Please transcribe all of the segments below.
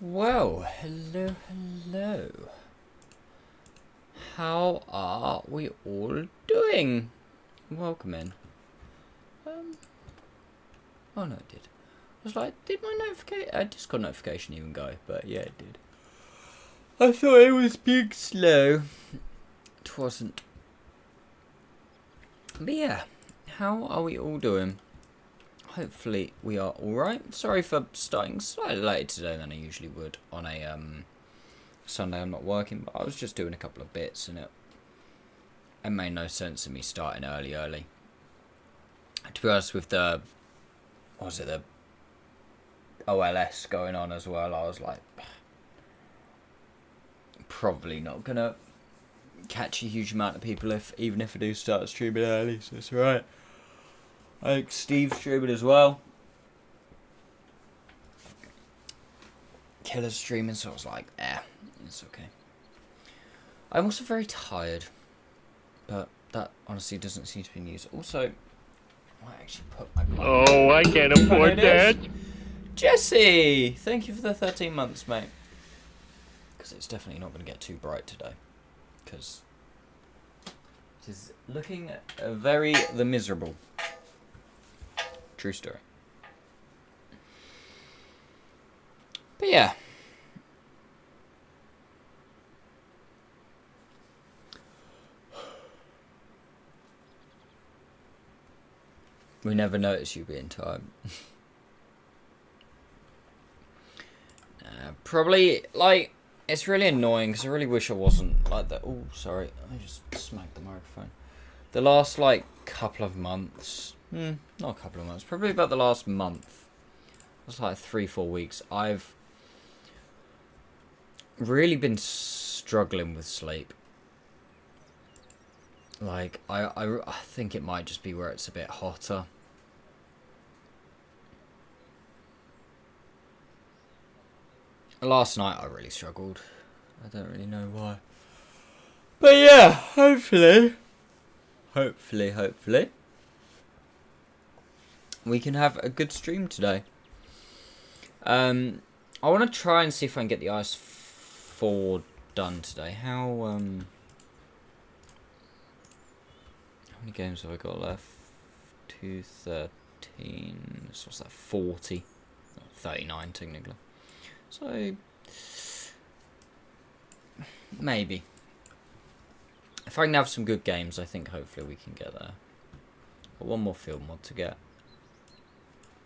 Well, hello, hello. How are we all doing? Welcome in. Oh no, it did. I was like, did my Discord notification even go? But yeah, it did. I thought it was being slow. It wasn't. But yeah, how are we all doing? Hopefully we are alright. Sorry for starting slightly later today than I usually would on a Sunday. I'm not working, but I was just doing a couple of bits and it made no sense of me starting early. To be honest, with the OLS going on as well, I was like, probably not gonna catch a huge amount of people even if I do start streaming early, so it's alright. I think Steve's streaming as well. Killer's streaming, so I was like, it's okay. I'm also very tired, but that honestly doesn't seem to be news. Also, I might actually put my... Oh, I can't afford that. Jesse! Thank you for the 13 months, mate. Because it's definitely not going to get too bright today. Because it is looking very miserable. True story. But yeah. We never notice you being tired. Probably, like, it's really annoying because I really wish I wasn't like that. Oh, sorry. I just smacked the microphone. The last, like, couple of months. Not a couple of months. Probably about the last month. It was like 3-4 weeks. I've really been struggling with sleep. Like, I think it might just be where it's a bit hotter. Last night I really struggled. I don't really know why. But yeah, hopefully, we can have a good stream today. I want to try and see if I can get the IS-4 done today. How many games have I got left? 213. So what's that? 40. 39 technically. So maybe if I can have some good games, I think hopefully we can get there. Got one more field mod to get,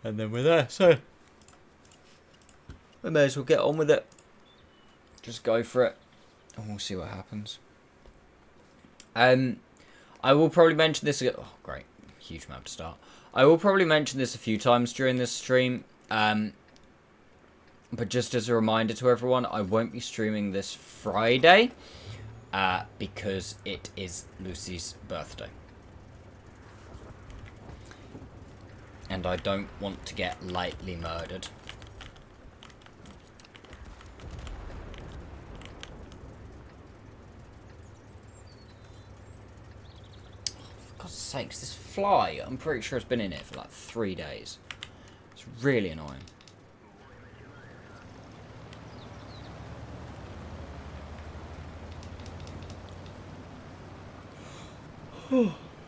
and then we're there. So we may as well get on with it. Just go for it, and we'll see what happens. I will probably mention this. Oh, great, huge map to start. I will probably mention this a few times during this stream. But just as a reminder to everyone, I won't be streaming this Friday because it is Lucy's birthday. And I don't want to get lightly murdered. Oh, for God's sakes, this fly, I'm pretty sure it's been in here for like 3 days. It's really annoying.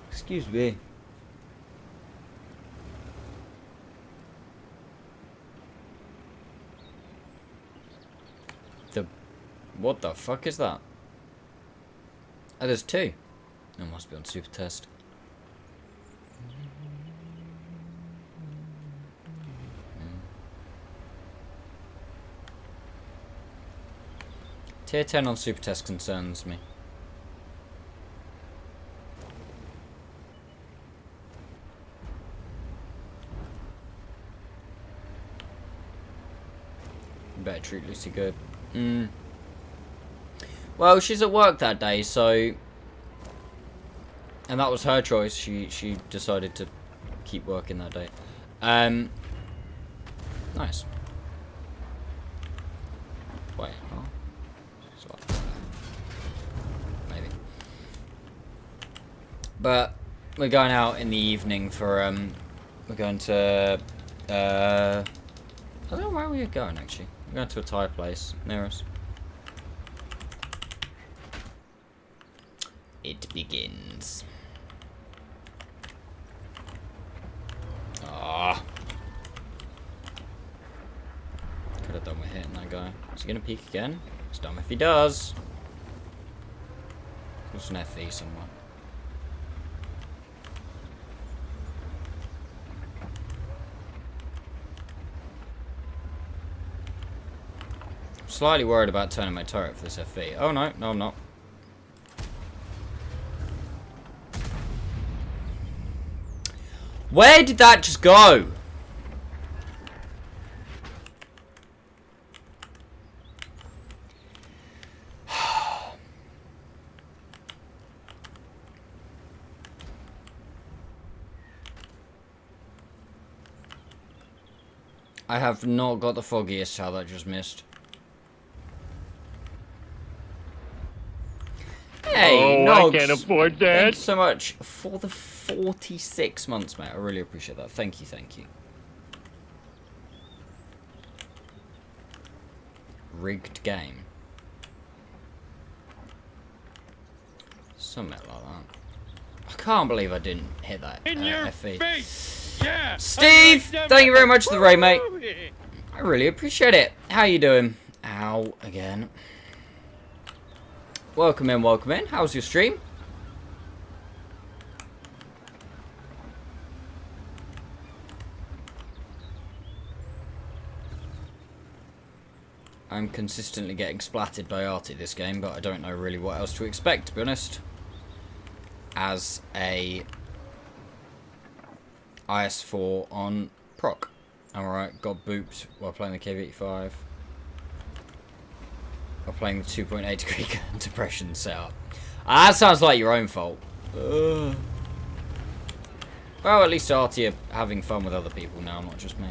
Excuse me. What the fuck is that? Oh, there's 2. It must be on super test. Tier 10 on super test concerns me. Better treat Lucy good. Well, she's at work that day, so... And that was her choice. She decided to keep working that day. Nice. Wait, huh? Maybe. But we're going out in the evening for, we're going to, I don't know where we're going, actually. We're going to a Thai place near us. It begins. Ah. Could have done with hitting that guy. Is he going to peek again? It's dumb if he does. There's an FE somewhere. I'm slightly worried about turning my turret for this FE. Oh no, no I'm not. Where did that just go? I have not got the foggiest how that just missed. Hey, oh, Nogs, I can't afford that. Thank you so much for the 46 months, mate. I really appreciate that. Thank you, thank you. Rigged game. Something like that. I can't believe I didn't hit that FE. Yeah. Steve, thank you very much for the raid, mate. I really appreciate it. How you doing? Ow, again. Welcome in, welcome in. How's your stream? I'm consistently getting splattered by Artie this game, but I don't know really what else to expect, to be honest. As a IS-4 on proc. Alright, got booped while playing the K95. While playing the 2.8 degree depression setup. Ah, that sounds like your own fault. Well, at least Artie are having fun with other people now, not just me.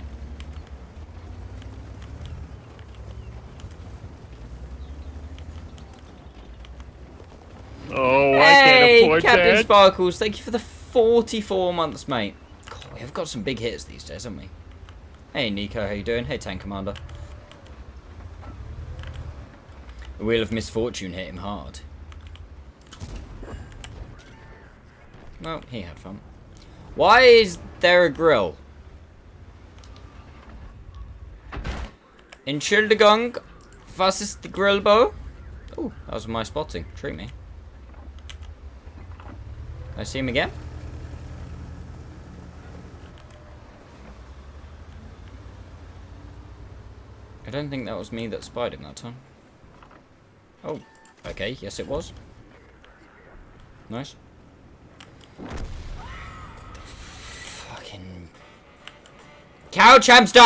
Oh, I Hey, can't afford Captain that. Sparkles, thank you for the 44 months, mate. God, we have got some big hits these days, haven't we? Hey, Nico, how you doing? Hey, Tank Commander. The Wheel of Misfortune hit him hard. Well, he had fun. Why is there a grill? Entschuldigung, was ist die Grillbow? Oh, that was my spotting. Treat me. I see him again? I don't think that was me that spied him that time. Oh, okay, yes it was. Nice. Fucking couch hamster!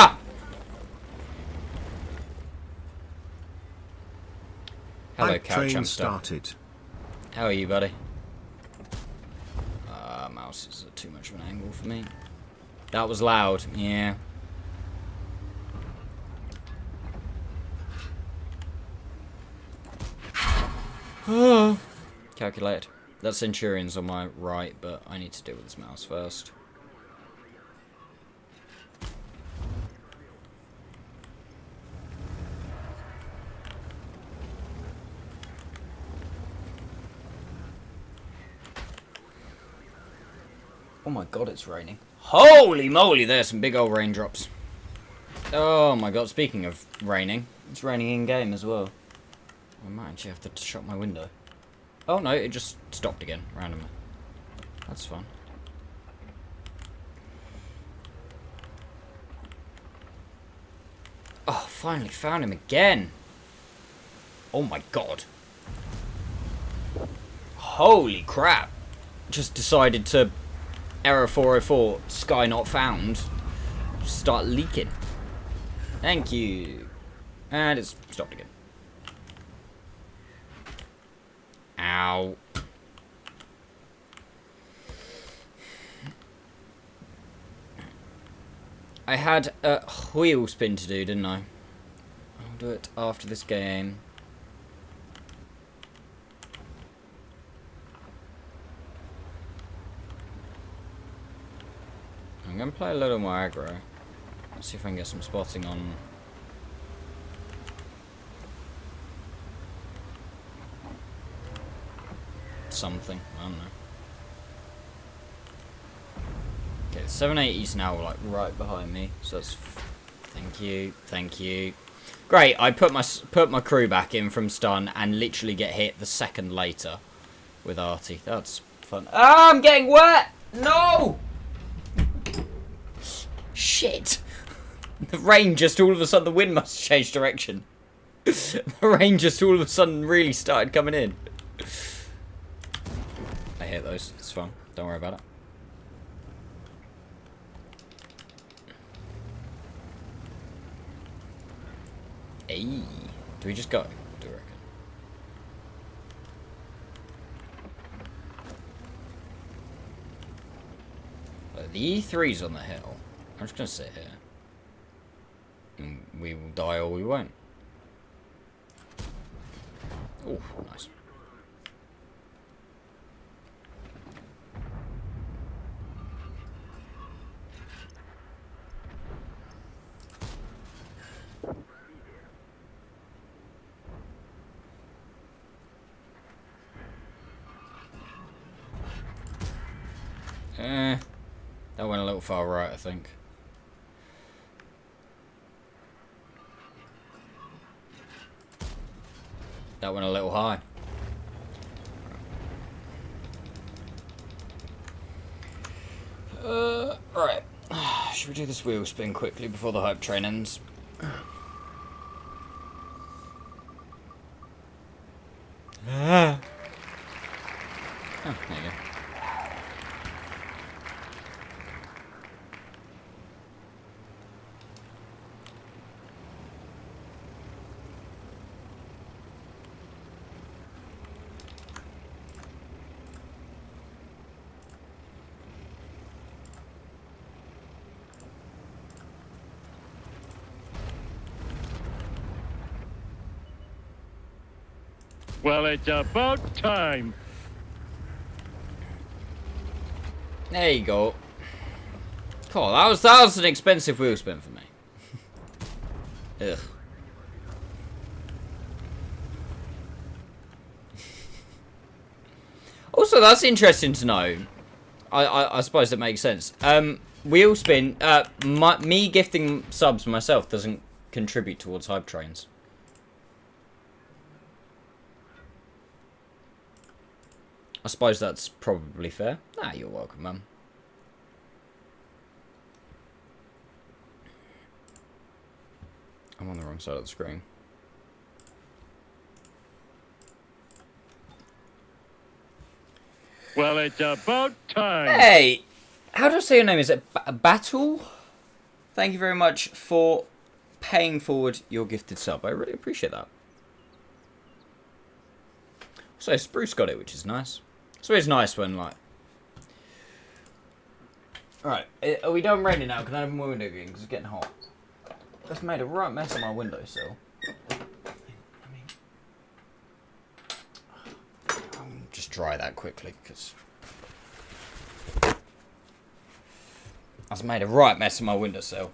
Hello, Hype couch train hamster. started. How are you, buddy? Mouse is at too much of an angle for me. That was loud, yeah. Calculate. That Centurion's on my right, but I need to deal with this mouse first. Oh my god, it's raining. Holy moly, there's some big old raindrops. Oh my god, speaking of raining, it's raining in-game as well. I might actually have to shut my window. Oh no, it just stopped again, randomly. That's fun. Oh, finally found him again. Oh my god. Holy crap. Just decided to error 404, sky not found. Just start leaking. Thank you. And it's stopped again. Ow. I had a wheel spin to do, didn't I? I'll do it after this game. I'm going to play a little more aggro. Let's see if I can get some spotting on something. I don't know. Okay, 780's now like right behind me, so that's... Thank you, thank you. Great, I put my crew back in from stun and literally get hit the second later with Artie. That's fun. Ah, I'm getting wet! No! Shit! The rain just all of a sudden, the wind must have changed direction. The rain just all of a sudden really started coming in. I hit those, it's fine. Don't worry about it. Hey, do we just go? Do you reckon? The E3's on the hill. I'm just gonna sit here. And we will die or we won't. Oh, nice. That went a little far right, I think. That went a little high. Right. Should we do this wheel spin quickly before the hype train ends? Oh, there you go. Well, it's about time. There you go. Cool. That was an expensive wheel spin for me. Ugh. Also, that's interesting to know. I suppose that makes sense. Wheel spin. Me gifting subs myself doesn't contribute towards hype trains. I suppose that's probably fair. Ah, you're welcome, man. I'm on the wrong side of the screen. Well, it's about time. Hey! How do I say your name? Is it Battle? Thank you very much for paying forward your gifted sub. I really appreciate that. So Spruce got it, which is nice. It's always nice when, like... Alright, are we done raining now? Can I open my window again? Because it's getting hot. That's made a right mess on my windowsill. I'll just dry that quickly, because... That's made a right mess on my windowsill.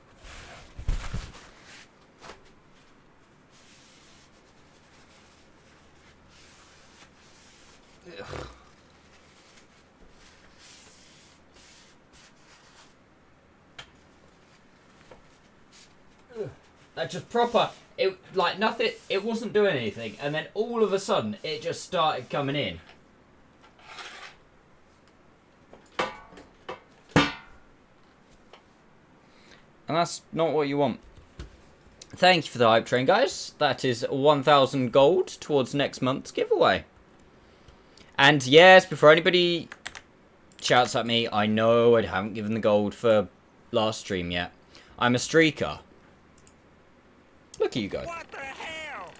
Ugh. That just proper, it like nothing, it wasn't doing anything, and then all of a sudden it just started coming in. And that's not what you want. Thank you for the hype train, guys. That is 1,000 gold towards next month's giveaway. And yes, before anybody shouts at me, I know I haven't given the gold for last stream yet. I'm a streaker. Look at you guys. What the hell?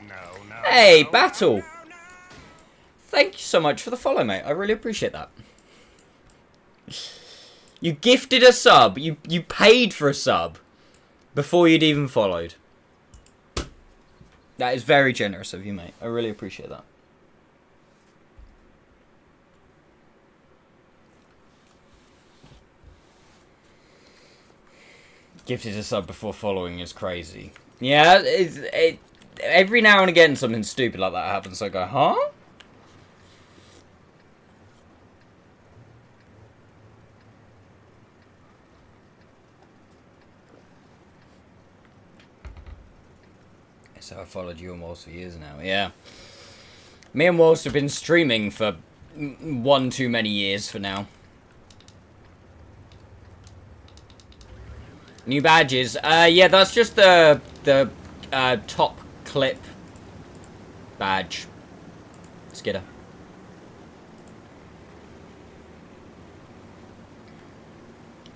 No. Hey, Battle. Thank you so much for the follow, mate. I really appreciate that. You gifted a sub. You paid for a sub before you'd even followed. That is very generous of you, mate. I really appreciate that. Gifted a sub before following is crazy. Yeah, every now and again something stupid like that happens. So I go, huh? So I followed you and Waltz for years now. Yeah. Me and Waltz have been streaming for one too many years for now. New badges. Yeah, that's just the top clip badge. Skidder.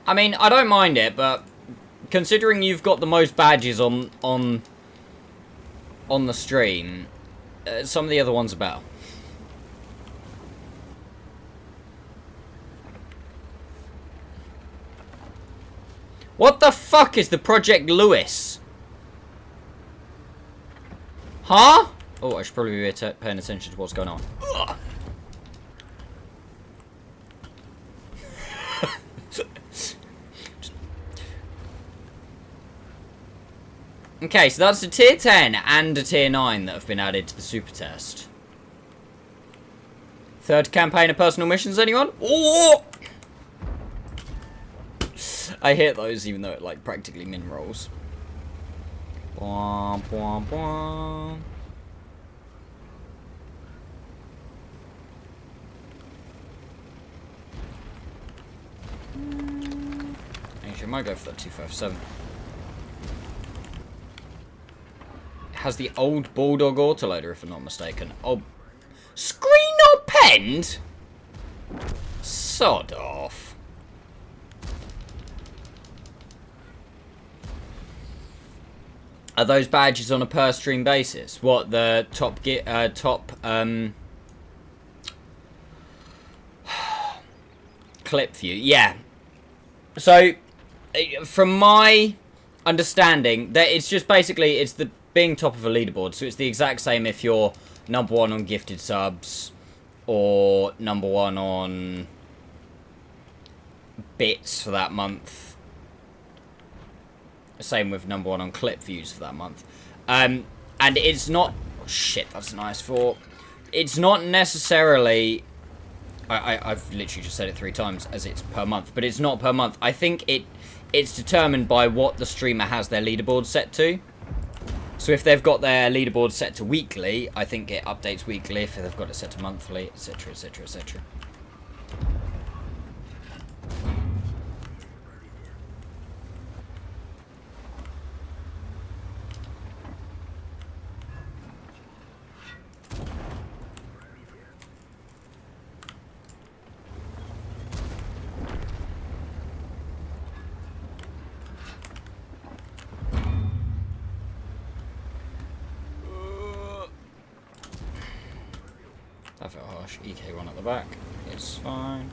I mean, I don't mind it, but considering you've got the most badges on the stream, some of the other ones are better. What the fuck is the Project Lewis? Huh? Oh, I should probably be paying attention to what's going on. Ugh. Okay, so that's a tier 10 and a tier 9 that have been added to the super test. Third campaign of personal missions, anyone? Oh! I hit those even though it like practically min rolls. Bwomp, bwomp, bwomp. Actually, I might go for that 257. It has the old Bulldog autoloader, if I'm not mistaken. Oh, screen not penned? Sod off. Are those badges on a per stream basis? What, the top clip view? Yeah. So, from my understanding, that it's just basically, it's the being top of a leaderboard. So it's the exact same if you're number 1 on gifted subs or number 1 on bits for that month. Same with number 1 on clip views for that month. And it's not... Oh, shit, that's an IS-4. It's not necessarily... I've literally just said it 3 times as it's per month. But it's not per month. I think it's determined by what the streamer has their leaderboard set to. So if they've got their leaderboard set to weekly, I think it updates weekly. If they've got it set to monthly, etc, etc, etc. That felt harsh. EK1 at the back. It's fine.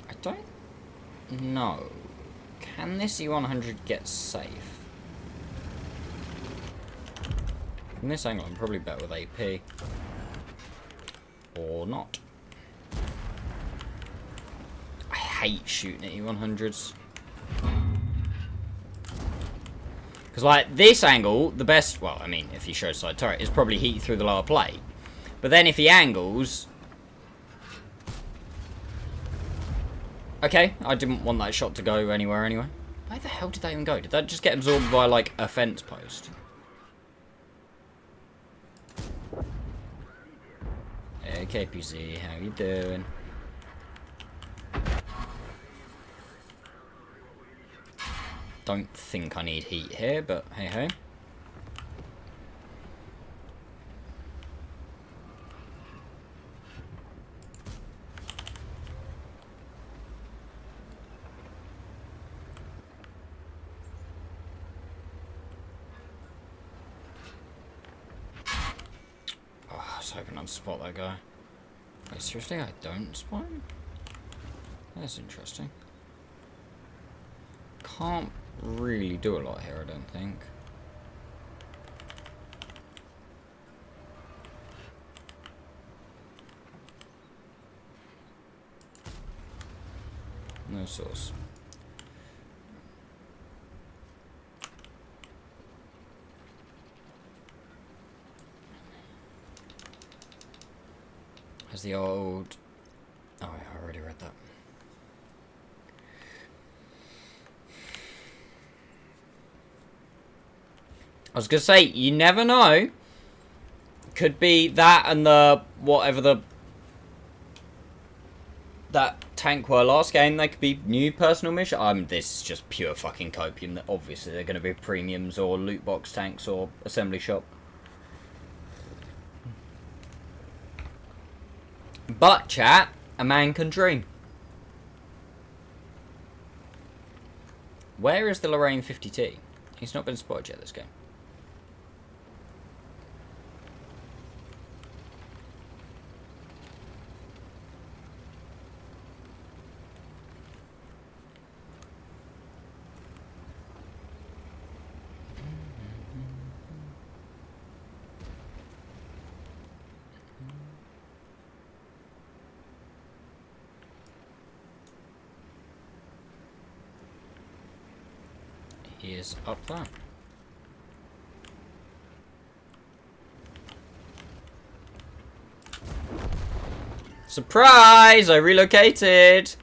I don't know. Can this E100 get safe? From this angle, I'm probably better with AP. Or not. I hate shooting at E100s. Because, like, this angle, the best... Well, I mean, if he shows side turret, is probably heat through the lower plate. But then if he angles... Okay, I didn't want that shot to go anywhere anyway. Where the hell did that even go? Did that just get absorbed by, like, a fence post? Hey, KPZ, how you doing? Don't think I need heat here, but hey hey. Oh, I was hoping I'd spot that guy. Wait, seriously, I don't spot him? That's interesting. Can't really do a lot here, I don't think. No source. Has the old... Oh, yeah, I already read that. I was going to say, you never know. Could be that and the... whatever the... that tank were last game. They could be new personal mission. This is just pure fucking copium. Obviously, they're going to be premiums or loot box tanks or assembly shop. But, chat, a man can dream. Where is the Lorraine 50T? He's not been spotted yet this game. He is up there. Surprise! I relocated!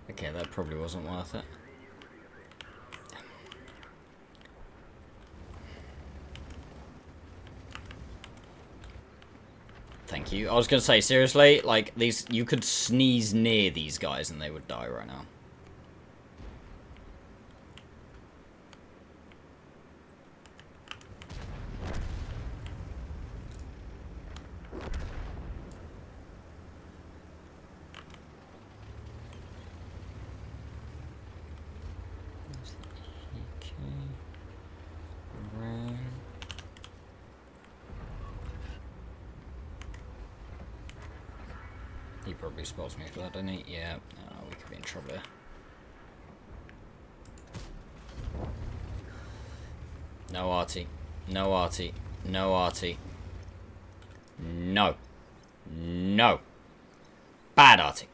Okay, that probably wasn't worth it. Thank you. I was gonna say, seriously, like, these, you could sneeze near these guys and they would die right now. He probably spots me for that, doesn't he? Yeah. Oh, we could be in trouble here. No arty. No arty. No arty. No. No. Bad arty.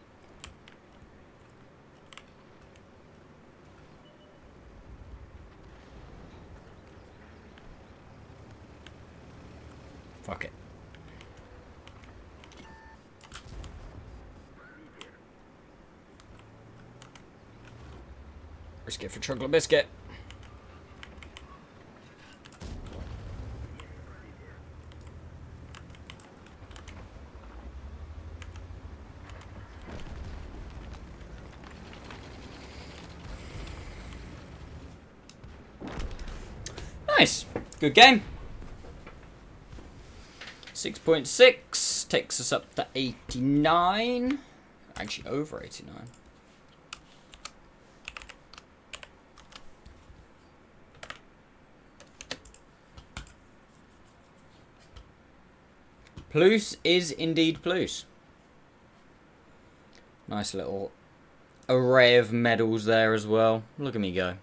Fuck it. Risk it for chocolate biscuit. Nice. Good game. 6.6 takes us up to 89. Actually, over 89. Plus is indeed plus. Nice little array of medals there as well. Look at me go.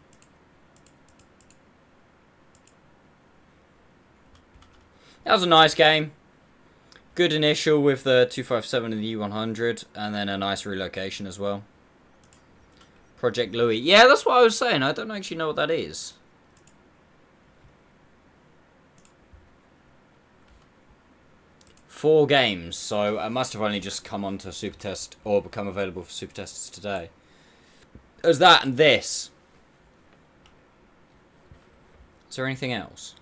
That was a nice game. Good initial with the 257 and the U100, and then a nice relocation as well. Project Louis. Yeah, that's what I was saying. I don't actually know what that is. Four games, so I must have only just come onto Super Test or become available for Super Tests today. There's that and this. Is there anything else?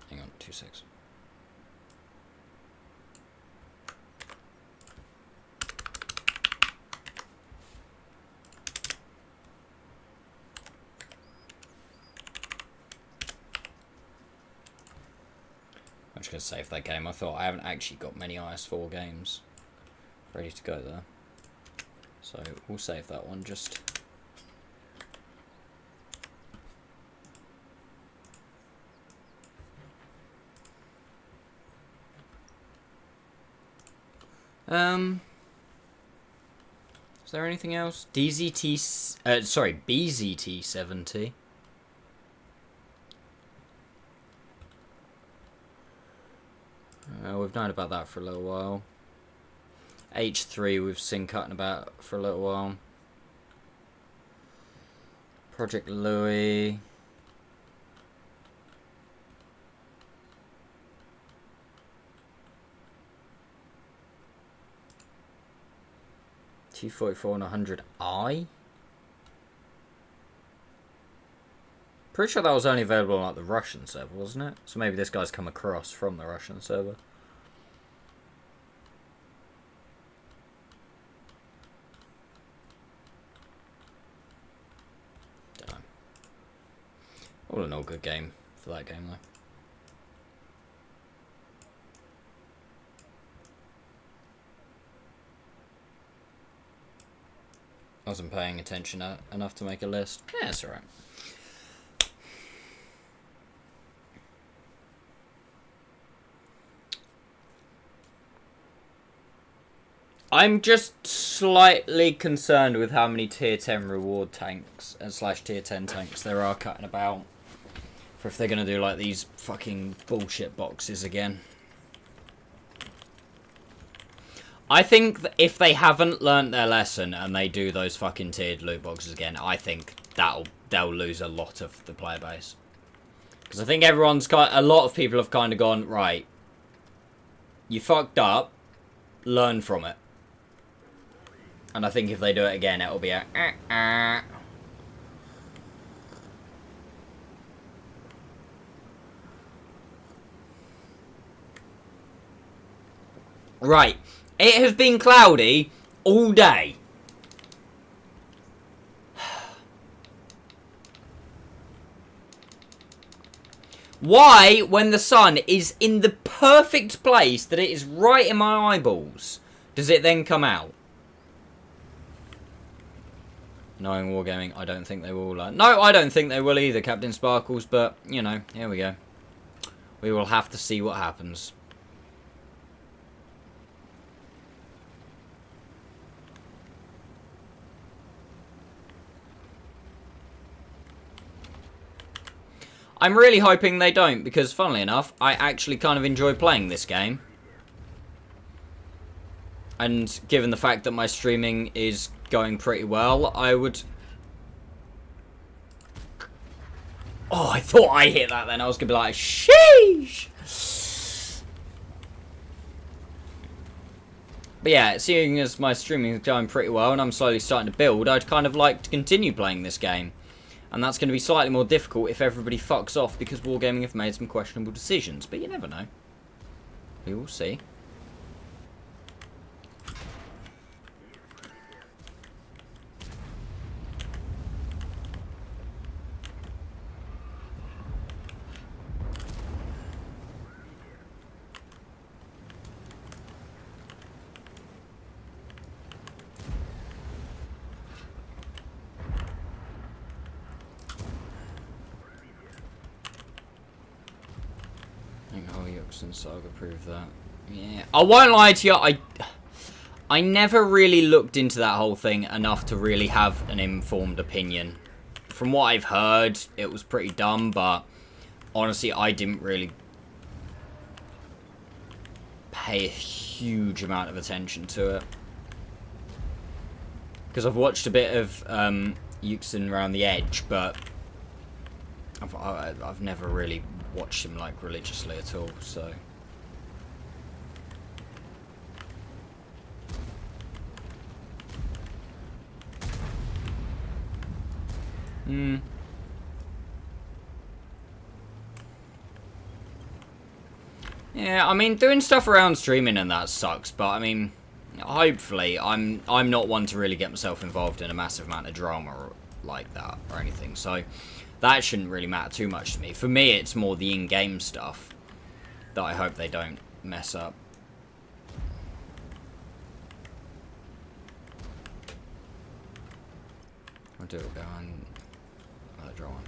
Hang on, 2 seconds. I'm just going to save that game. I thought I haven't actually got many IS-4 games ready to go there. So we'll save that one just... Is there anything else? BZT-70. We've known about that for a little while. H3 we've seen cutting about for a little while. Project Louis. T44 and 100i. Pretty sure that was only available on like the Russian server, wasn't it? So maybe this guy's come across from the Russian server. Dunno. All in all, good game for that game though. I wasn't paying attention enough to make a list. Yeah, it's alright. I'm just slightly concerned with how many tier 10 reward tanks and / tier 10 tanks there are cutting about. For if they're going to do like these fucking bullshit boxes again. I think that if they haven't learnt their lesson and they do those fucking tiered loot boxes again, I think they'll lose a lot of the player base. Because I think a lot of people have kind of gone, right, you fucked up, learn from it. And I think if they do it again, it'll be a Right. It has been cloudy all day. Why, when the sun is in the perfect place that it is right in my eyeballs, does it then come out? Knowing Wargaming, I don't think they will. No, I don't think they will either, Captain Sparkles, but, you know, here we go. We will have to see what happens. I'm really hoping they don't, because funnily enough, I actually kind of enjoy playing this game. And given the fact that my streaming is going pretty well, I would... Oh, I thought I hit that then. I was going to be like, sheesh! But yeah, seeing as my streaming is going pretty well and I'm slowly starting to build, I'd kind of like to continue playing this game. And that's going to be slightly more difficult if everybody fucks off because Wargaming have made some questionable decisions. But you never know. We will see. And Saga proved that. Yeah, I won't lie to you. I never really looked into that whole thing enough to really have an informed opinion. From what I've heard, it was pretty dumb, but honestly, I didn't really pay a huge amount of attention to it. Because I've watched a bit of Chieftain around the edge, but I've never really watched him like religiously at all, so yeah, I mean, doing stuff around streaming and that sucks, but I mean, hopefully I'm not one to really get myself involved in a massive amount of drama or like that or anything, so that shouldn't really matter too much to me. For me, it's more the in-game stuff that I hope they don't mess up. I'll do it behind the draw one.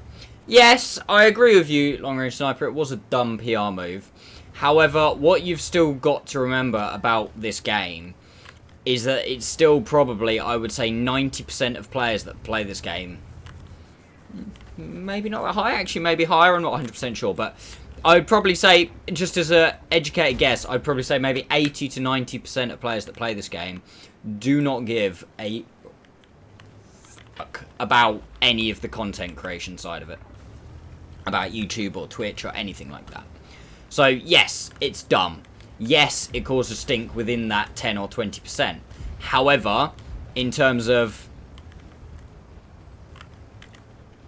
Yes, I agree with you, Long Range Sniper. It was a dumb PR move. However, what you've still got to remember about this game is that it's still probably, I would say, 90% of players that play this game. Maybe not high, actually, maybe higher, I'm not 100% sure, but I would probably say, just as an educated guess, I'd probably say maybe 80 to 90% of players that play this game do not give a fuck about any of the content creation side of it. About YouTube or Twitch or anything like that. So, yes, it's dumb. Yes, it causes stink within that 10 or 20%. However, in terms of,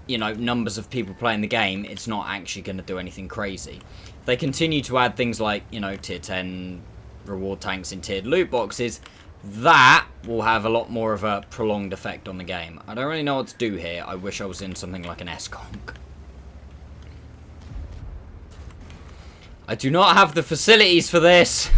you know, numbers of people playing the game, it's not actually going to do anything crazy. If they continue to add things like, you know, tier 10 reward tanks in tiered loot boxes, that will have a lot more of a prolonged effect on the game. I don't really know what to do here. I wish I was in something like an S-Conk. I do not have the facilities for this.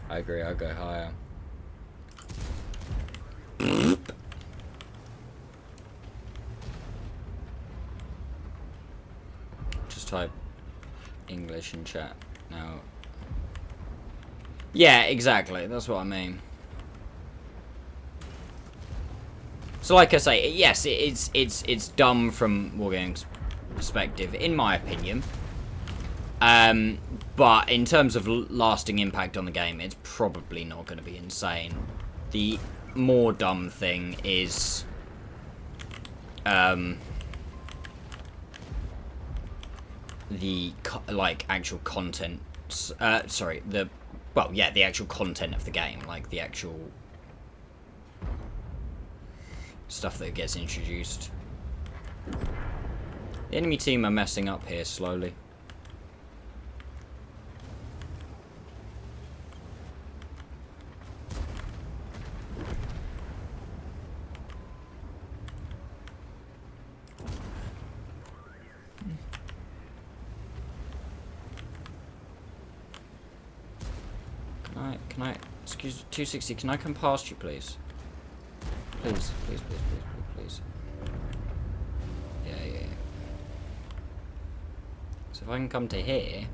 I agree, I'll go higher. Just type English in chat now. Yeah, exactly, that's what I mean. So like I say, yes, it's dumb from Wargaming's perspective, in my opinion. But in terms of lasting impact on the game, it's probably not going to be insane. The more dumb thing is, the like actual content. Sorry, the actual content of the game, like the actual stuff that gets introduced. The enemy team are messing up here slowly. Can I, excuse, 260, can I come past you, please? Please, please, please, please, please. Yeah. So if I can come to here.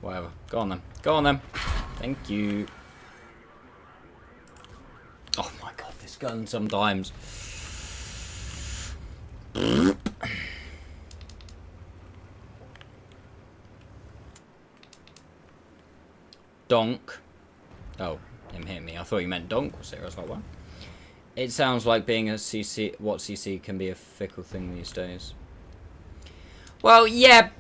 Whatever. Go on then. Go on then. Thank you. Oh my god, this gun sometimes. Donk. Oh, him hitting me. I thought you meant donk was there. I was like, what? It sounds like being a CC. What CC can be a fickle thing these days. Well, yeah.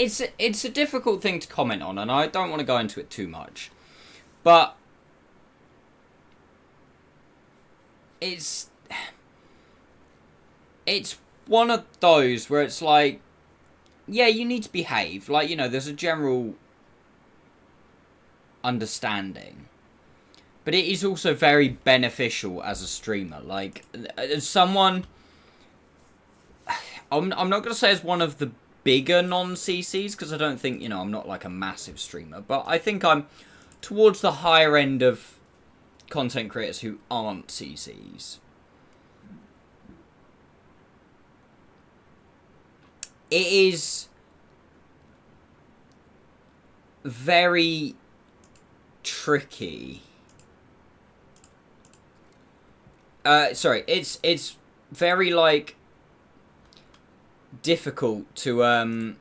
It's a difficult thing to comment on, and I don't want to go into it too much. But it's one of those where it's like, yeah, you need to behave. Like, you know, there's a general understanding. But it is also very beneficial as a streamer. Like, as someone, I'm not going to say as one of the bigger non-CCs, because I don't think, you know, I'm not like a massive streamer, but I think I'm towards the higher end of content creators who aren't CCs. It is very tricky. Sorry, it's very, like, difficult to, I don't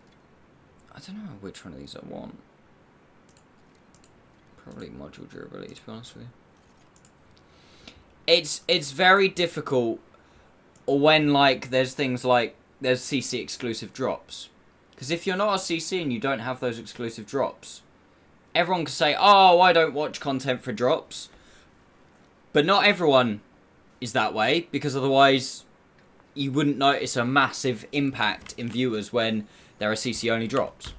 know which one of these I want. Probably module durability, to be honest with you. It's very difficult when, like, there's things like, there's CC exclusive drops. Because if you're not a CC and you don't have those exclusive drops, everyone can say, oh, I don't watch content for drops. But not everyone is that way, because otherwise you wouldn't notice a massive impact in viewers when there are CC only drops.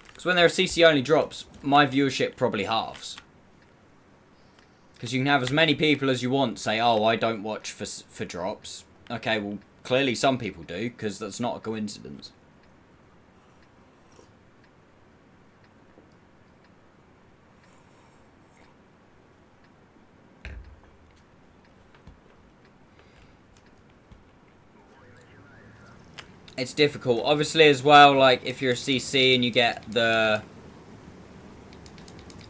Because when there are CC only drops, my viewership probably halves. Because you can have as many people as you want say, oh, I don't watch for drops. Okay, well, clearly some people do, because that's not a coincidence. It's difficult. Obviously, as well, like, if you're a CC and you get the...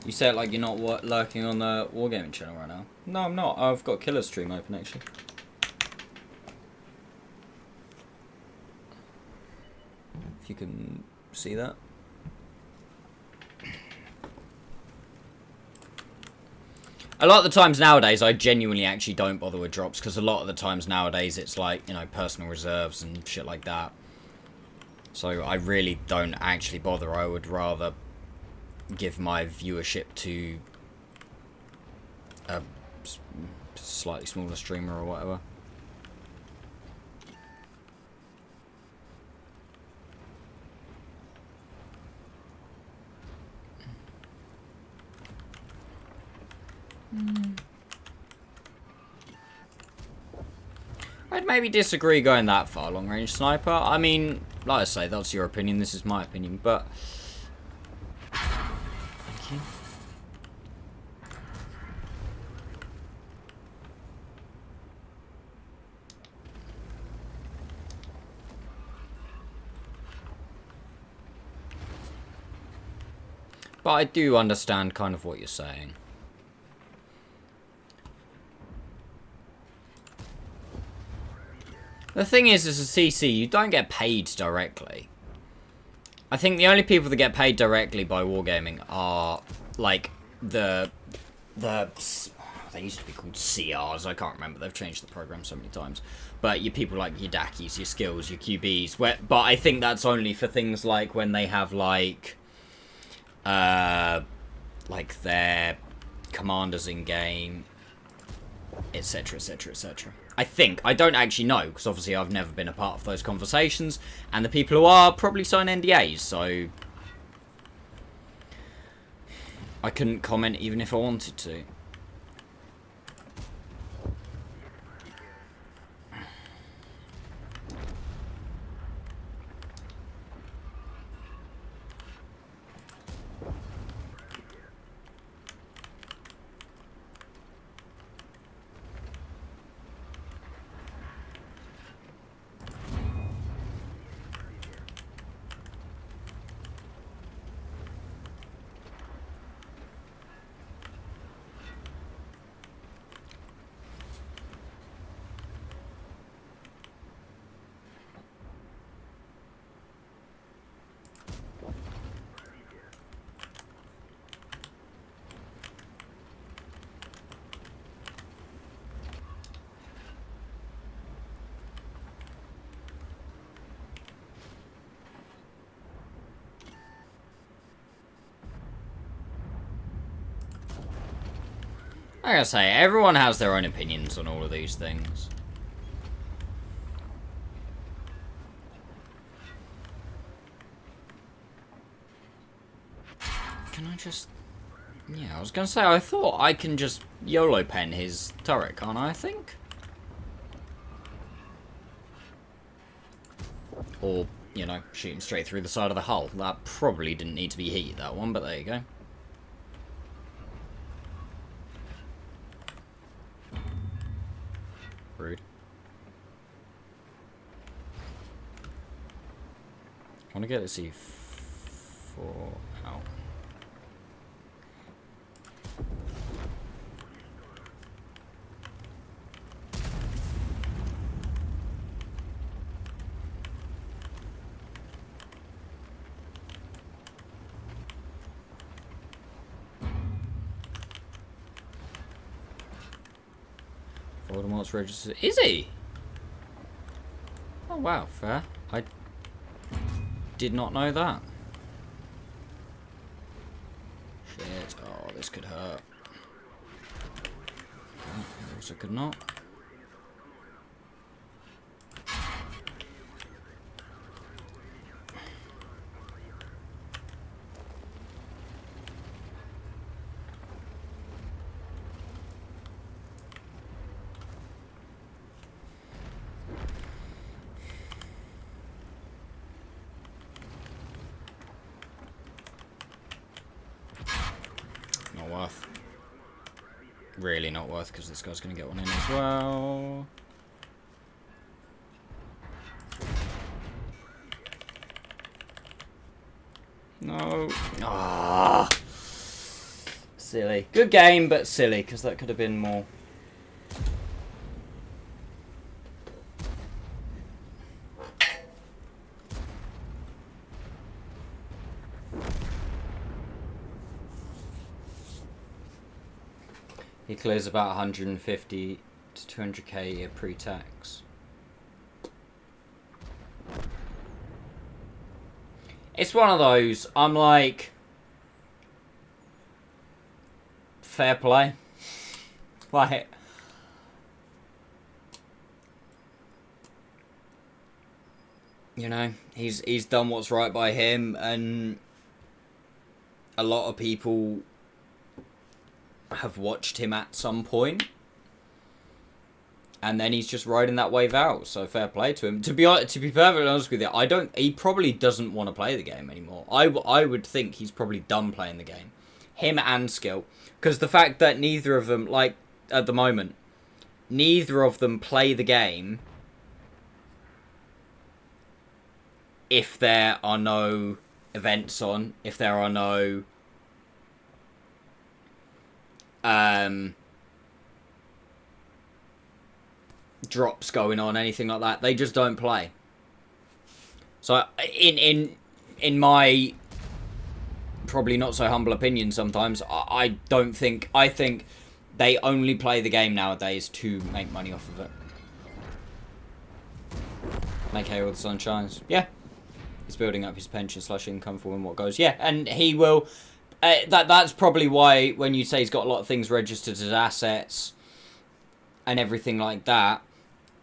You say it like you're not lurking on the Wargaming channel right now. No, I'm not. I've got Killer Stream open, actually. If you can see that. A lot of the times nowadays, I genuinely actually don't bother with drops, because a lot of the times nowadays it's like, you know, personal reserves and shit like that. So I really don't actually bother. I would rather give my viewership to a slightly smaller streamer or whatever. I'd maybe disagree going that far, long range sniper. I mean, like I say, that's your opinion, this is my opinion, but... Thank you. But I do understand kind of what you're saying. The thing is, as a CC, you don't get paid directly. I think the only people that get paid directly by Wargaming are, like, they used to be called CRs, I can't remember, they've changed the program so many times. But your people like your Dakis, your Skills, your QBs, but I think that's only for things like when they have, like their commanders in game, etc, etc, etc. I think. I don't actually know, because obviously I've never been a part of those conversations, and the people who are probably sign NDAs, so I couldn't comment even if I wanted to. Like I say, everyone has their own opinions on all of these things. Can I just... Yeah, I was gonna say, I thought I can just YOLO pen his turret, can't I think? Or, you know, shoot him straight through the side of the hull. That probably didn't need to be heated, that one, but there you go. Rude. I want to get this E4 out. Voldemort's registered. Is he? Oh wow, fair. I did not know that. Shit. Oh, this could hurt. Oh, also could not. Not worth. Really not worth, because this guy's going to get one in as well. No. Ah. Silly. Good game, but silly, because that could have been more. He clears about 150 to 200k a year pre-tax. It's one of those, I'm like, fair play. Like, you know, he's done what's right by him, and a lot of people have watched him at some point, and then he's just riding that wave out. So fair play to him. To be perfectly honest with you, he probably doesn't want to play the game anymore. I would think he's probably done playing the game, him and Skill, because the fact that neither of them, like at the moment, neither of them play the game if there are no events on, if there are no drops going on, anything like that. They just don't play. So in my probably not so humble opinion sometimes, I think they only play the game nowadays to make money off of it. Make hay while the sun shines. Yeah. He's building up his pension / income for when what goes. Yeah, and he will. That's probably why when you say he's got a lot of things registered as assets and everything like that,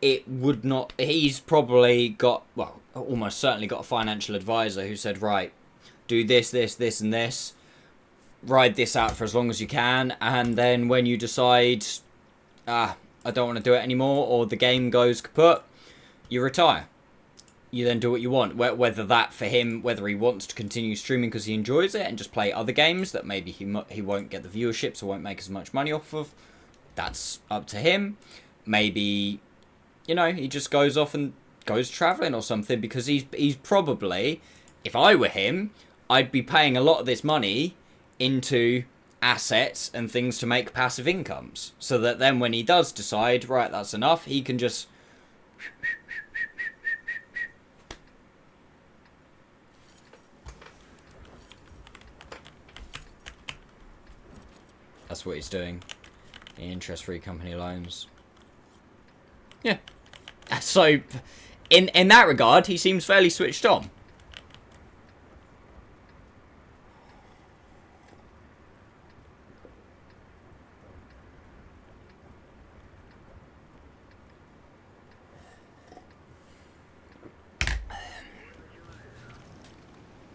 it would not. He's probably got, well, almost certainly got a financial advisor who said, right, do this, this, and this. Ride this out for as long as you can, and then when you decide, I don't want to do it anymore, or the game goes kaput, you retire. You then do what you want. Whether that for him, whether he wants to continue streaming because he enjoys it and just play other games that maybe he won't get the viewership, so won't make as much money off of, that's up to him. Maybe, you know, he just goes off and goes traveling or something, because he's probably, if I were him, I'd be paying a lot of this money into assets and things to make passive incomes, so that then when he does decide, right, that's enough, he can just that's what he's doing. Interest-free company loans. Yeah. So, in that regard, he seems fairly switched on.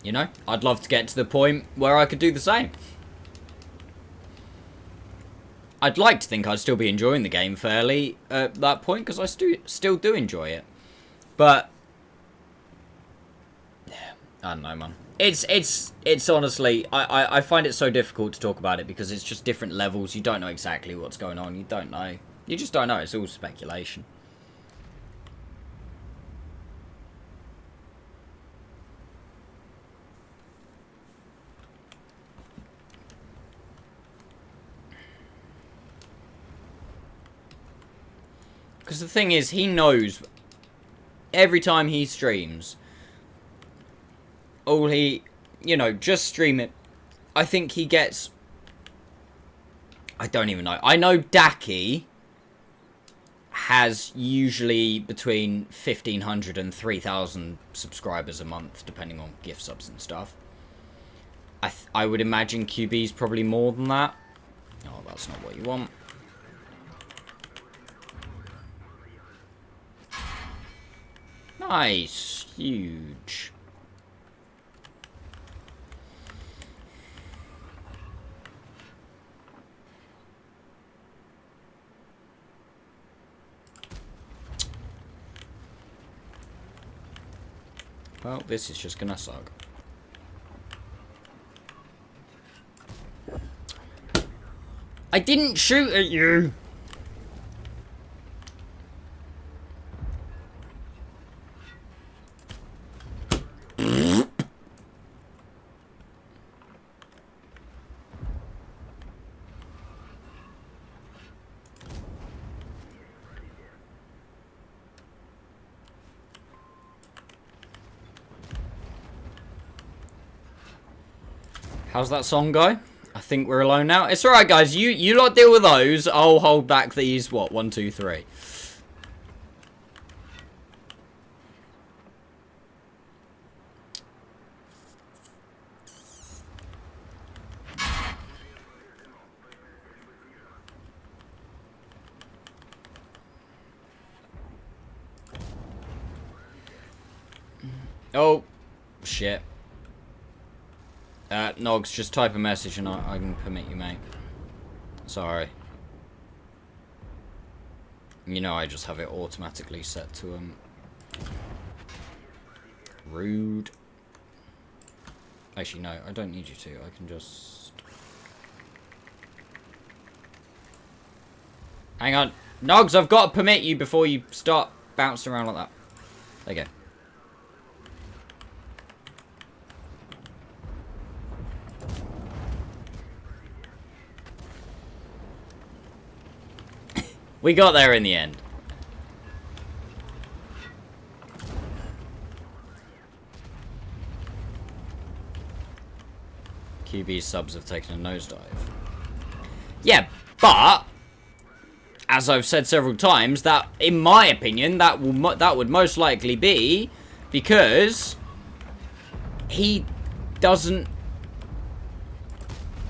You know, I'd love to get to the point where I could do the same. I'd like to think I'd still be enjoying the game fairly at that point, because I still do enjoy it. But yeah, I don't know, man. It's honestly, I find it so difficult to talk about it, because it's just different levels. You don't know exactly what's going on. You don't know. You just don't know. It's all speculation. Because the thing is, he knows every time he streams, all he, you know, just stream it. I think he gets, I don't even know. I know Daki has usually between 1,500 and 3,000 subscribers a month, depending on gift subs and stuff. I would imagine QB's probably more than that. Oh, that's not what you want. Nice. Huge. Well, this is just gonna suck. I didn't shoot at you! How's that song go? I think we're alone now. It's alright, guys. You lot deal with those. I'll hold back these, what, 1, 2, 3. Oh, shit. Nogs, just type a message and I can permit you, mate. Sorry. You know I just have it automatically set to, rude. Actually, no, I don't need you to. I can just... Hang on. Nogs, I've got to permit you before you start bouncing around like that. There you go. We got there in the end. QB subs have taken a nosedive. Yeah, but as I've said several times, that in my opinion, that would most likely be because he doesn't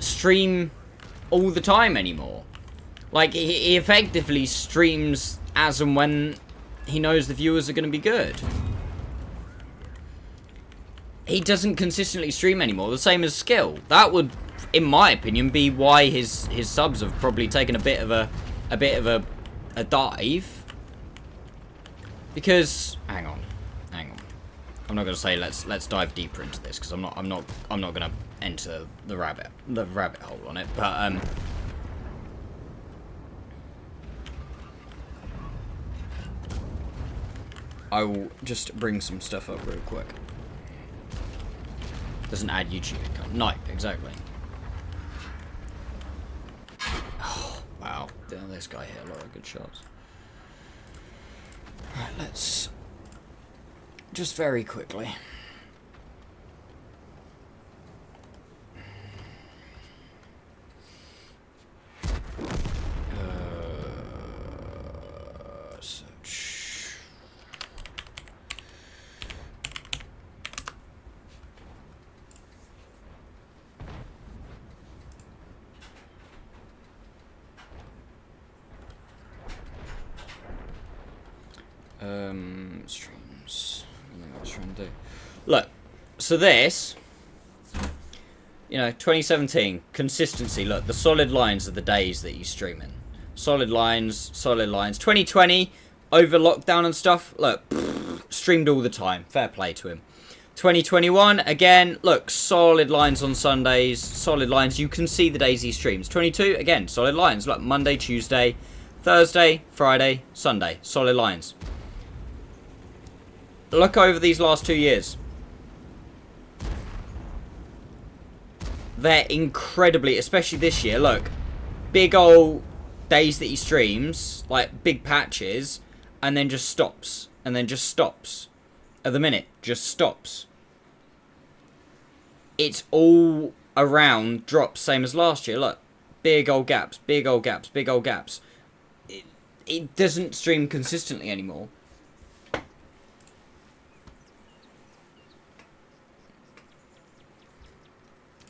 stream all the time anymore. Like, he effectively streams as and when he knows the viewers are going to be good. He doesn't consistently stream anymore, the same as Skill. That would, in my opinion, be why his subs have probably taken a bit of a dive. Because hang on. I'm not going to say let's dive deeper into this because I'm not going to enter the rabbit hole on it, but I will just bring some stuff up real quick. Doesn't add YouTube account. No, exactly. Oh, wow. This guy hit a lot of good shots. Right, let's... Just very quickly. Streams. I don't know what I was trying to do. Look, so this, you know, 2017 consistency. Look, the solid lines are the days that you stream in. Solid lines, solid lines. 2020 over lockdown and stuff. Look, streamed all the time. Fair play to him. 2021 again. Look, solid lines on Sundays. Solid lines. You can see the days he streams. 22 again. Solid lines. Look, Monday, Tuesday, Thursday, Friday, Sunday. Solid lines. Look over these last 2 years. They're incredibly, especially this year, look. Big old days that he streams, like big patches, and then just stops. And then just stops. At the minute, just stops. It's all around drops, same as last year. Look, big old gaps, big old gaps, big old gaps. it doesn't stream consistently anymore.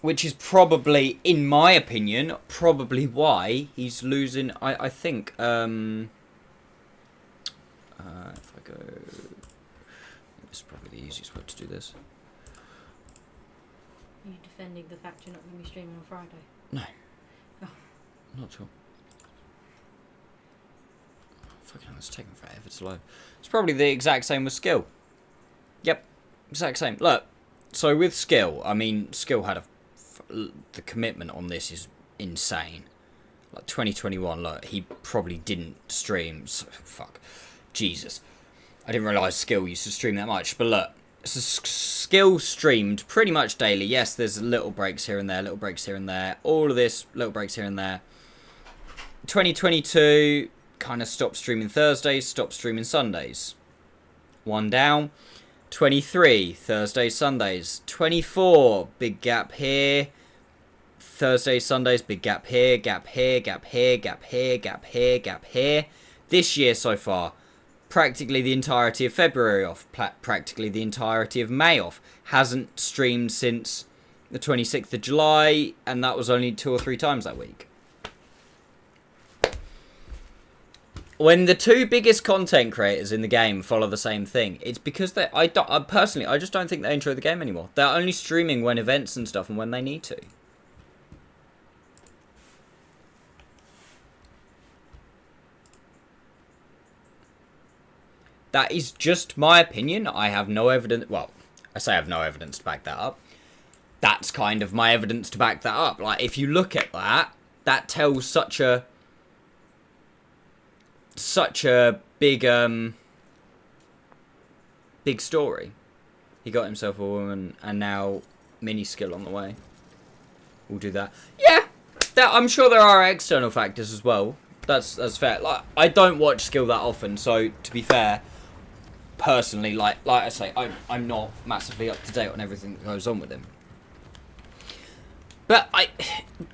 Which is probably, in my opinion, probably why he's losing. I think. If I go, this is probably the easiest way to do this. Are you defending the fact you're not going to be streaming on Friday? No. Oh. Not at all. Fucking hell, it's taking forever to load. It's probably the exact same with skill. Yep, exact same. Look, so with skill, I mean, skill had the commitment on this is insane. Like 2021, look, he probably didn't stream. So, fuck, Jesus, I didn't realise skill used to stream that much. But look, so skill streamed pretty much daily. Yes, there's little breaks here and there, little breaks here and there. All of this, little breaks here and there. 2022 kind of stopped streaming Thursdays, stopped streaming Sundays. One down. 23 Thursdays, Sundays. 24 big gap here. Thursdays, Sundays, big gap here, gap here, gap here, gap here, gap here, gap here. This year so far, practically the entirety of February off, practically the entirety of May off. Hasn't streamed since the 26th of July, and that was only 2 or 3 times that week. When the 2 biggest content creators in the game follow the same thing, it's because I personally, I just don't think they enjoy the game anymore. They're only streaming when events and stuff and when they need to. That is just my opinion. I have no evidence. Well, I say I have no evidence to back that up. That's kind of my evidence to back that up. Like, if you look at that, that tells such a big big story. He got himself a woman, and now mini skill on the way. We'll do that. Yeah, I'm sure there are external factors as well. That's fair. Like, I don't watch skill that often, so to be fair, personally, like I say, I'm not massively up to date on everything that goes on with him. But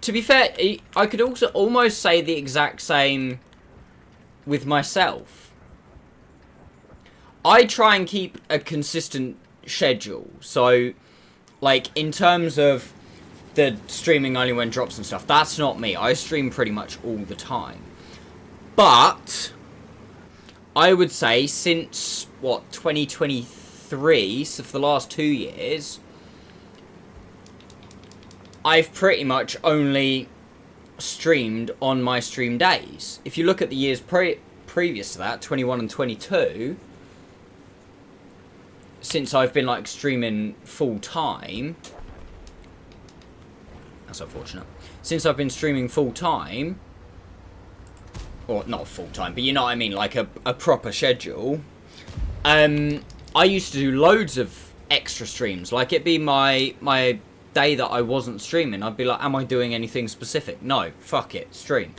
to be fair, I could also almost say the exact same with myself. I try and keep a consistent schedule. So, like, in terms of the streaming only when drops and stuff, that's not me. I stream pretty much all the time. But I would say since, 2023, so for the last 2 years, I've pretty much only streamed on my stream days. If you look at the years previous to that, 21 and 22, since I've been, like, streaming full time, that's unfortunate, since I've been streaming full time, or not full time, but you know what I mean, like a proper schedule, I used to do loads of extra streams. Like, it'd be my day that I wasn't streaming, I'd be like, am I doing anything specific? No, fuck it, stream.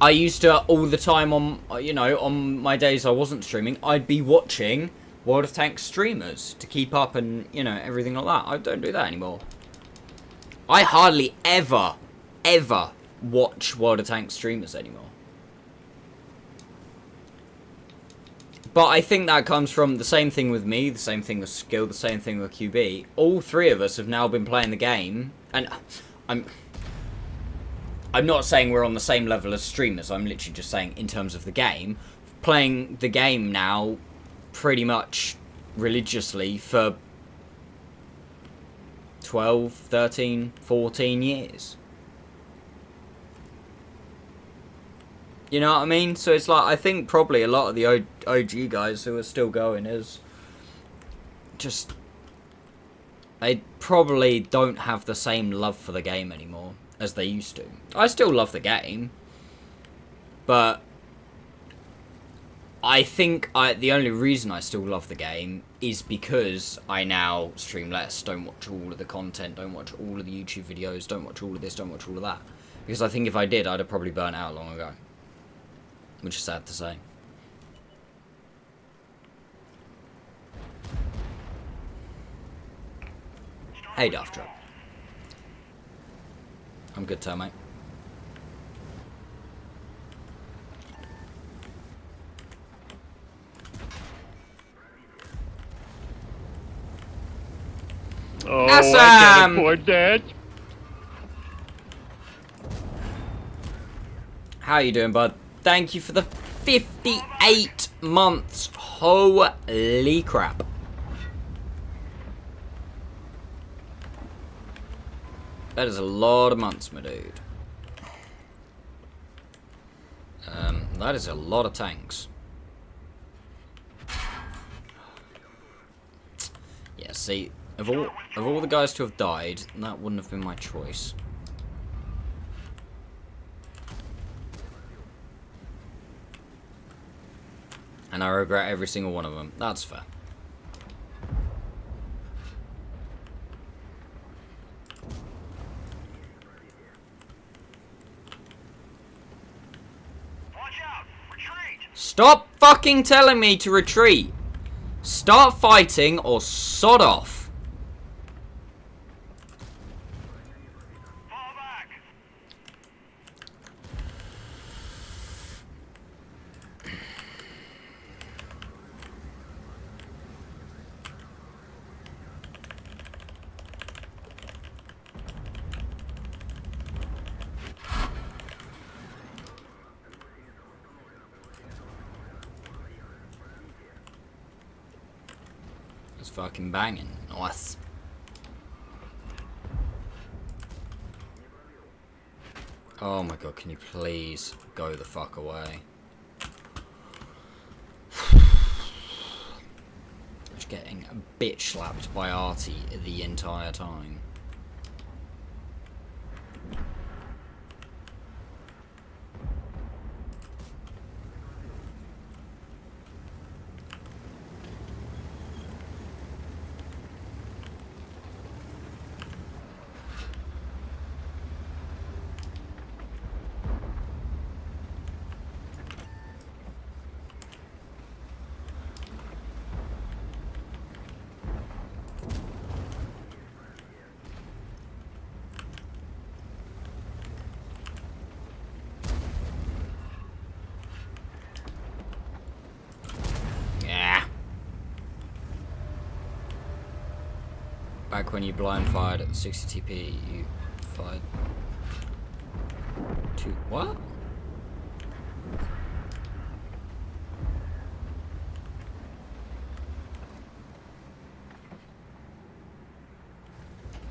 I used to, all the time on, on my days I wasn't streaming, I'd be watching World of Tanks streamers to keep up and, everything like that. I don't do that anymore. I hardly ever watch World of Tanks streamers anymore. But I think that comes from the same thing with me, the same thing with Skill, the same thing with QB. All 3 of us have now been playing the game, and I'm not saying we're on the same level as streamers, I'm literally just saying in terms of the game, playing the game now pretty much religiously for 12, 13, 14 years. You know what I mean? So it's like, I think probably a lot of the OG guys who are still going is just, they probably don't have the same love for the game anymore as they used to. I still love the game, but I think the only reason I still love the game is because I now stream less, don't watch all of the content, don't watch all of the YouTube videos, don't watch all of this, don't watch all of that. Because I think if I did, I'd have probably burnt out long ago. Which is sad to say. Hey, Daft Drop. I'm good, mate. Oh, I Awesome. can't afford that. How you doing, bud? Thank you for the 58 months. Holy crap. That is a lot of months, my dude. That is a lot of tanks. Yeah, see, of all the guys to have died, that wouldn't have been my choice. And I regret every single one of them. That's fair. Stop fucking telling me to retreat. Start fighting or sod off. Fall back. It's fucking banging. Nice. Oh my god, can you please go the fuck away? Just getting bitch slapped by Artie the entire time. Back when you blind fired at 60 TP, you fired to what?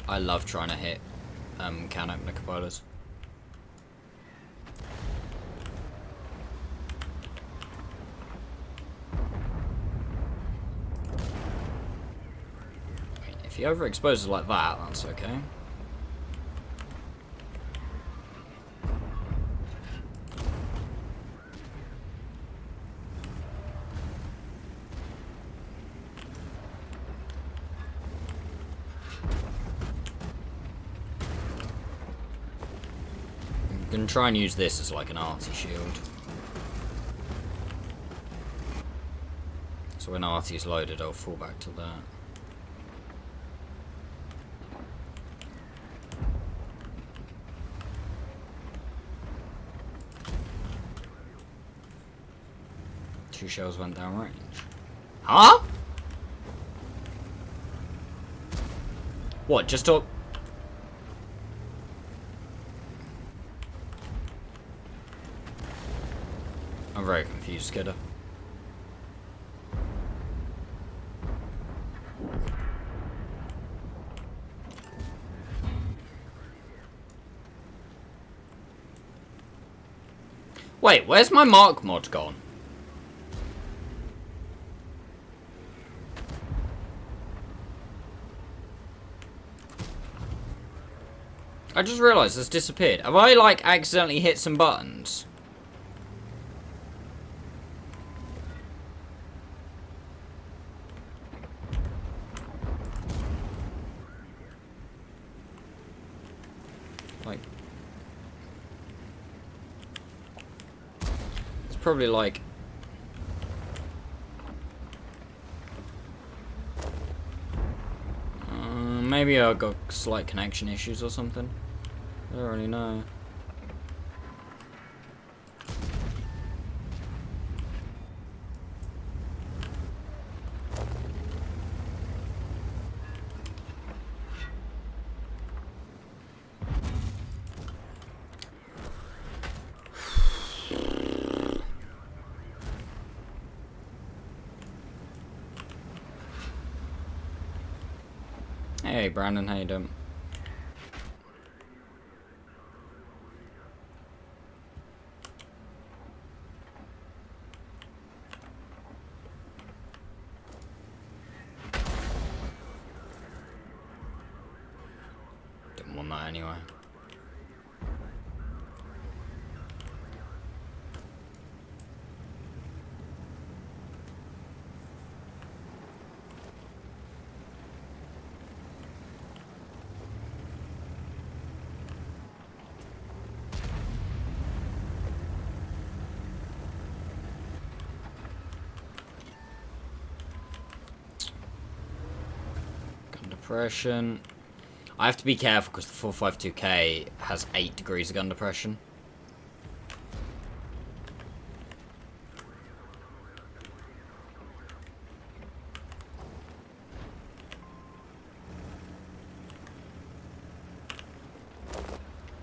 I love trying to hit can opener Capolas. If he overexposes like that, that's okay. I'm gonna try and use this as like an arty shield. So when arty is loaded, I'll fall back to that. Two shells went down range. Huh? What, just to... I'm very confused, Skidder. Wait, where's my mark mod gone? I just realised it's disappeared. Have I, like, accidentally hit some buttons? Like... It's probably, like... maybe I got slight connection issues or something. I don't really know. Hey, Brandon, how you doing? Didn't want that anyway. Gun depression. I have to be careful because the 452K has 8 degrees of gun depression.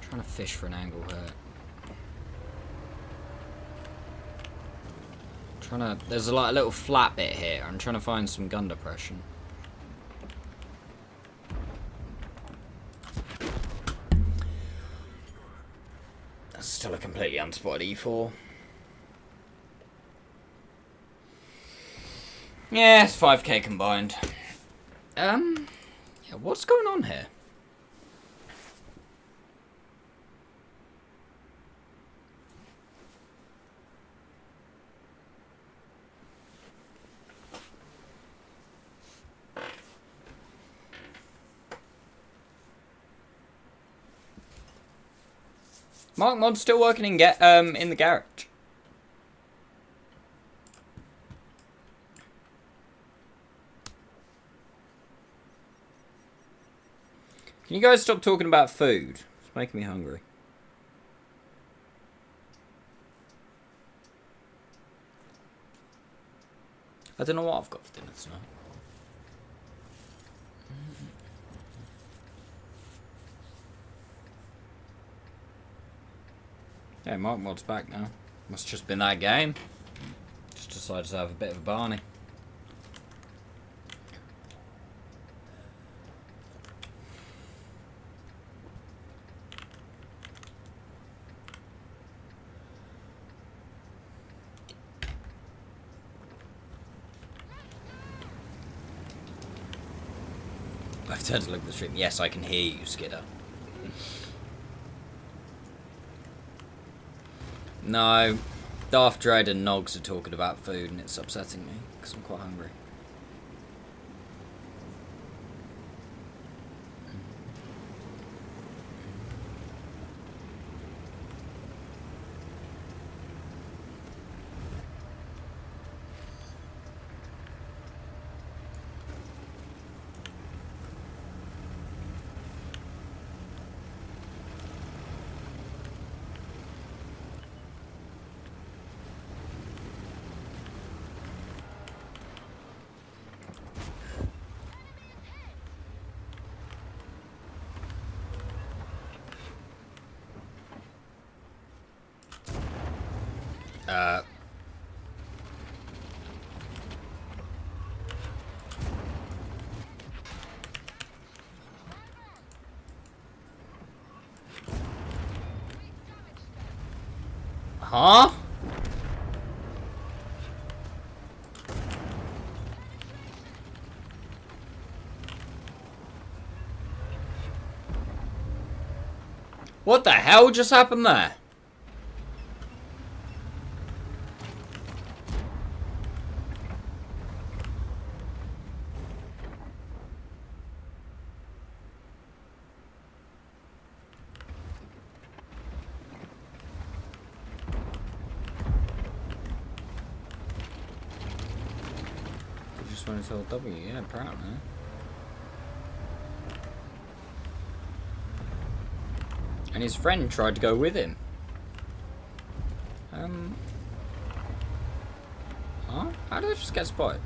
Trying to fish for an angle here. There's a little flat bit here. I'm trying to find some gun depression. That's still a completely unspotted E4. Yeah, it's 5K combined. Yeah, what's going on here? Mark Mod's still working in the garage. Can you guys stop talking about food? It's making me hungry. I don't know what I've got for dinner tonight. Yeah, Mark Mod's back now. Must have just been that game. Just decided to have a bit of a Barney. I've turned to look at the stream. Yes, I can hear you, Skidder. No, Darth Dread and Nogs are talking about food and it's upsetting me because I'm quite hungry. Huh? What the hell just happened there? When it's W, yeah, apparently. And his friend tried to go with him. Huh? How did I just get spotted?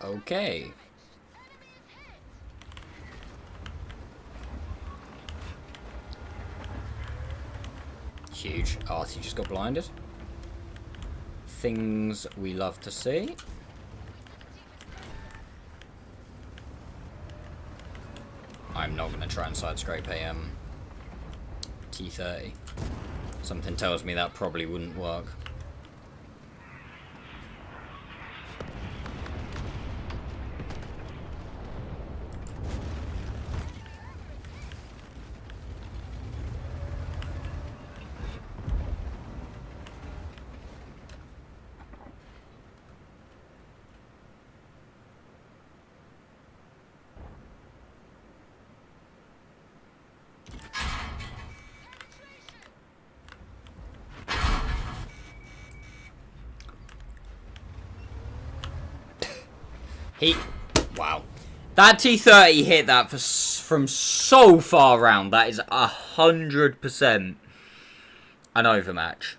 Okay. Huge. Artie just got blinded. Things we love to see. I'm not going to try and side scrape a T30. Something tells me that probably wouldn't work. Wow. That T30 hit that from so far round. That is 100% an overmatch.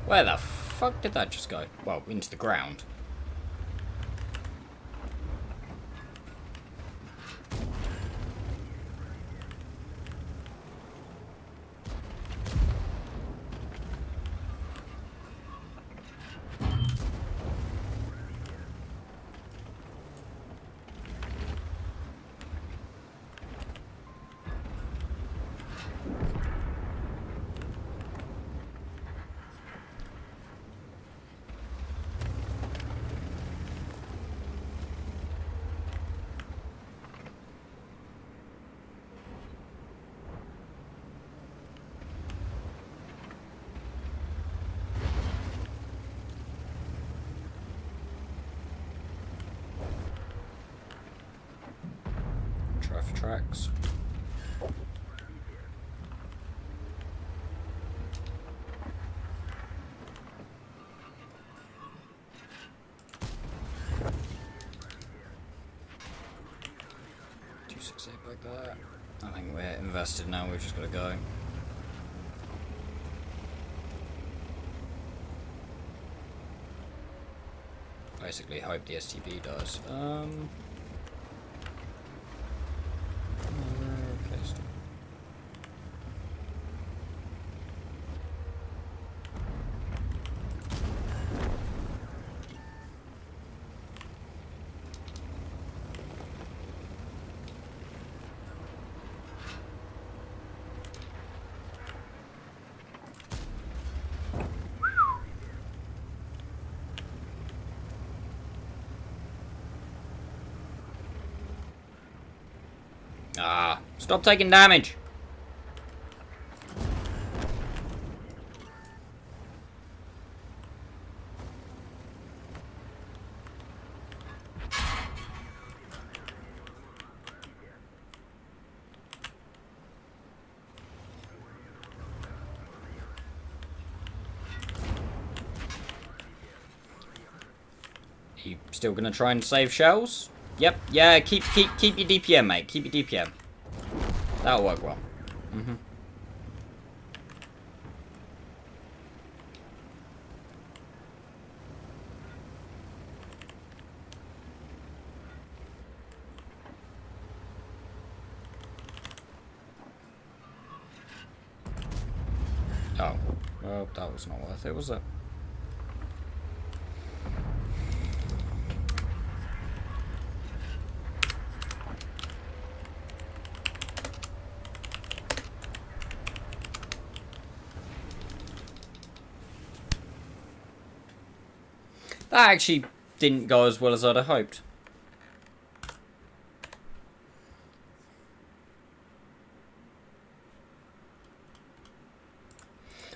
Where the fuck did that just go? Well, into the ground. Try for tracks. Like that. I think we're invested now, we've just got to go. basically hope the STB dies. Okay, stop. Ah, stop taking damage. You still gonna try and save shells? Yep, yeah, keep your DPM, mate. Keep your DPM. That'll work well. Oh, well, that was not worth it, was it? That actually didn't go as well as I'd have hoped.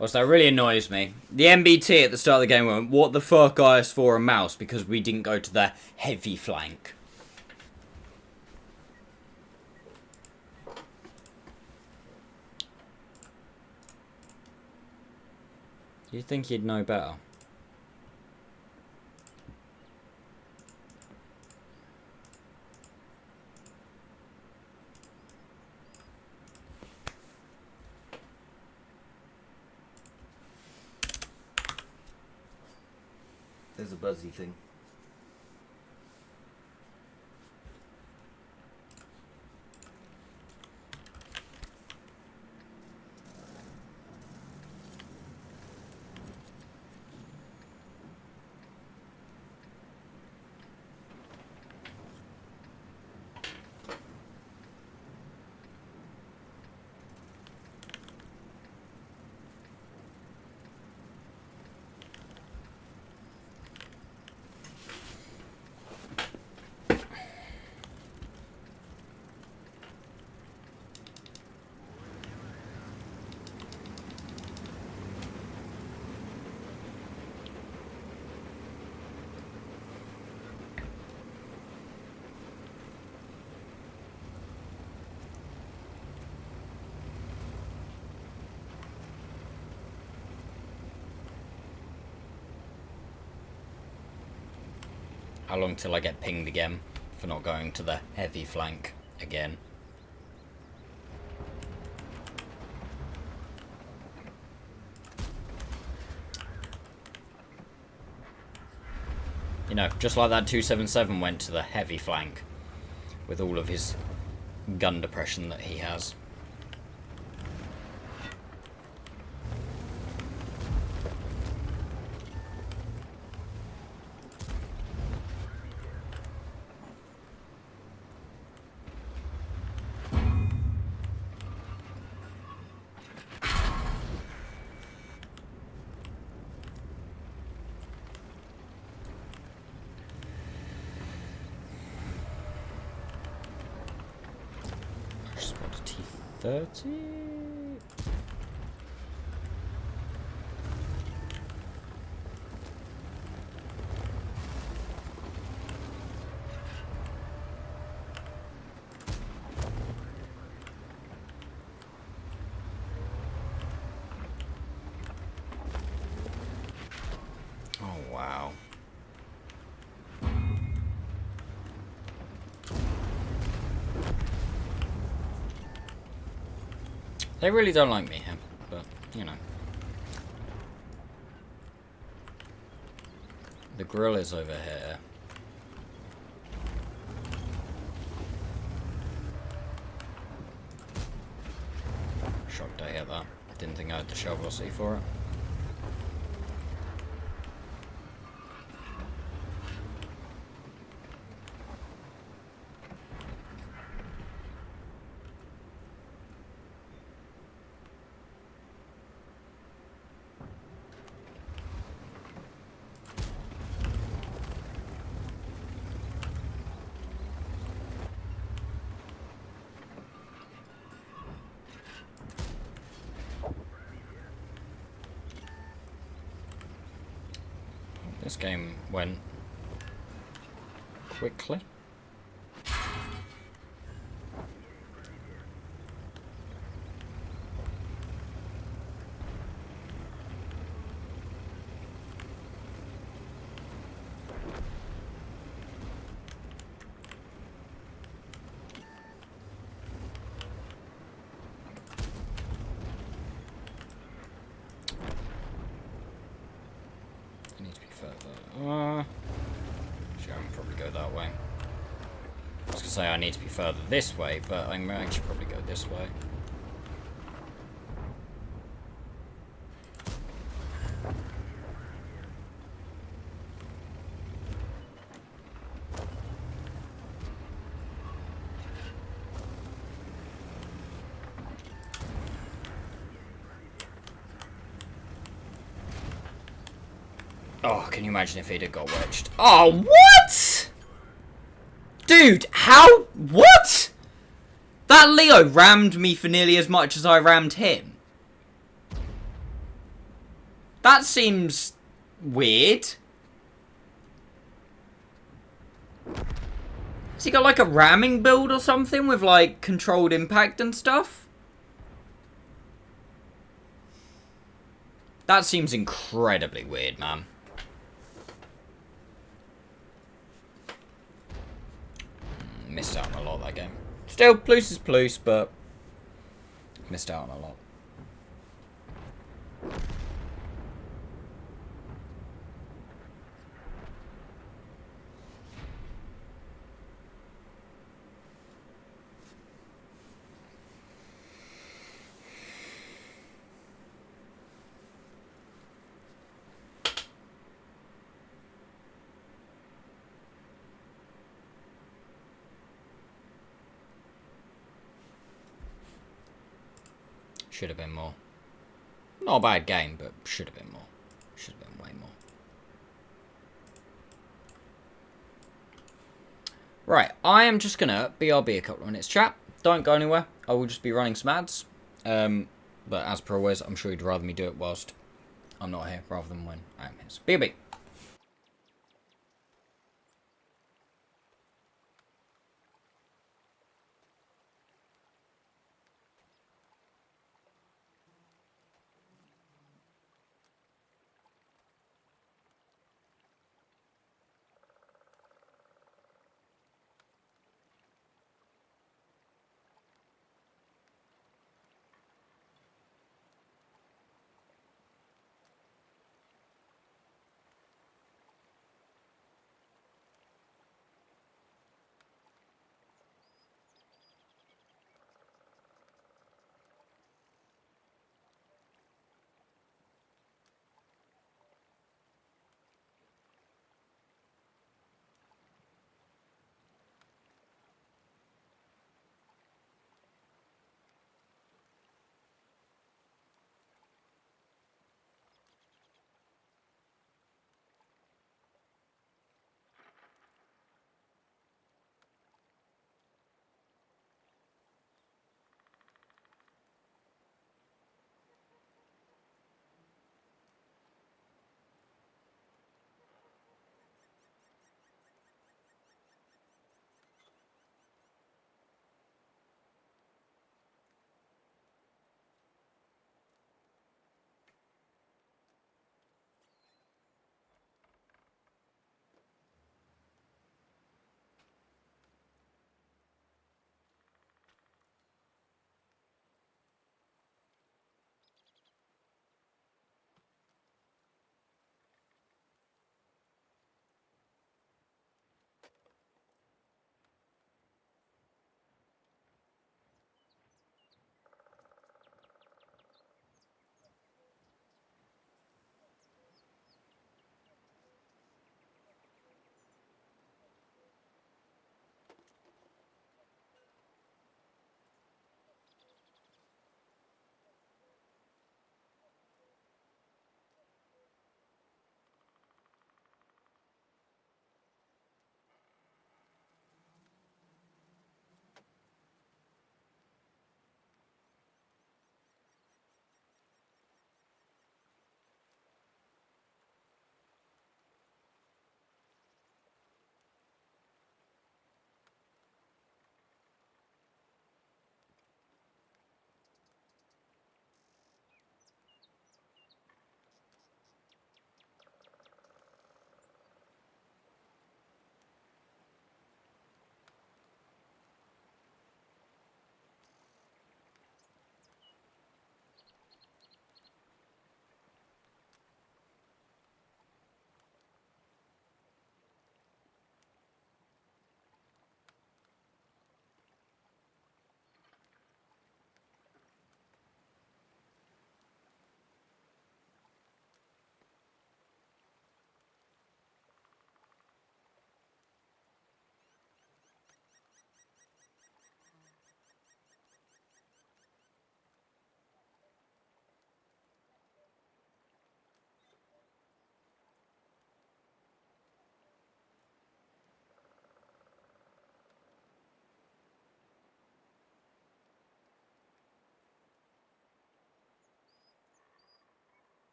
Also, that really annoys me. The MBT at the start of the game went, what the fuck IS-4 and mouse, because we didn't go to the heavy flank. You'd think you'd know better. There's a buzzy thing. How long till I get pinged again for not going to the heavy flank again? You know, just like that 277 went to the heavy flank with all of his gun depression that he has. T30? Oh, wow. They really don't like me here, but, you know. The grill is over here. Shocked I hit that. Didn't think I had the shell velocity for it. This game went quickly. It needs to be further. Actually, I can probably go that way. I was gonna say I need to be further this way, but I can actually probably go this way. Oh, can you imagine if he'd have got wedged? Oh, what? Dude, how? What? That Leo rammed me for nearly as much as I rammed him. That seems weird. Has he got like a ramming build or something with like controlled impact and stuff? That seems incredibly weird, man. Missed out on a lot that game. Still, Plus is Plus, but missed out on a lot. Should have been more. Not a bad game, but should have been more. Should have been way more. Right, I am just gonna BRB a couple of minutes, chat. Don't go anywhere. I will just be running some ads. But as per always, I'm sure you'd rather me do it whilst I'm not here, rather than when I am here. So, BRB.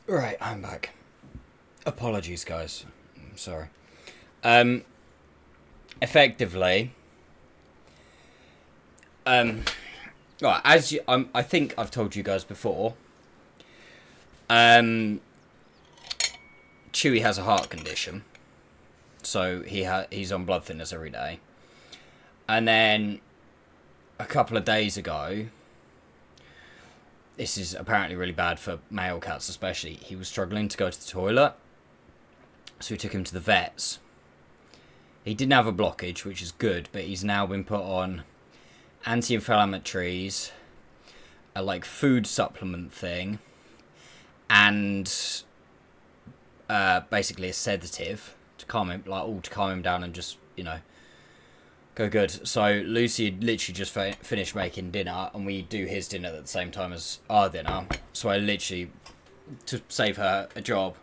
Right, I'm back. Apologies, guys. I'm sorry. Effectively, right, as you, I think I've told you guys before. Chewie has a heart condition, so he's on blood thinners every day. And then a couple of days ago, this is apparently really bad for male cats especially, he was struggling to go to the toilet, so we took him to the vets. He didn't have a blockage, which is good, but he's now been put on anti-inflammatories, a like food supplement thing, and basically a sedative to calm him, like all to calm him down and just, you know, go good. So Lucy had literally just finished making dinner, and we do his dinner at the same time as our dinner. So I literally, to save her a job,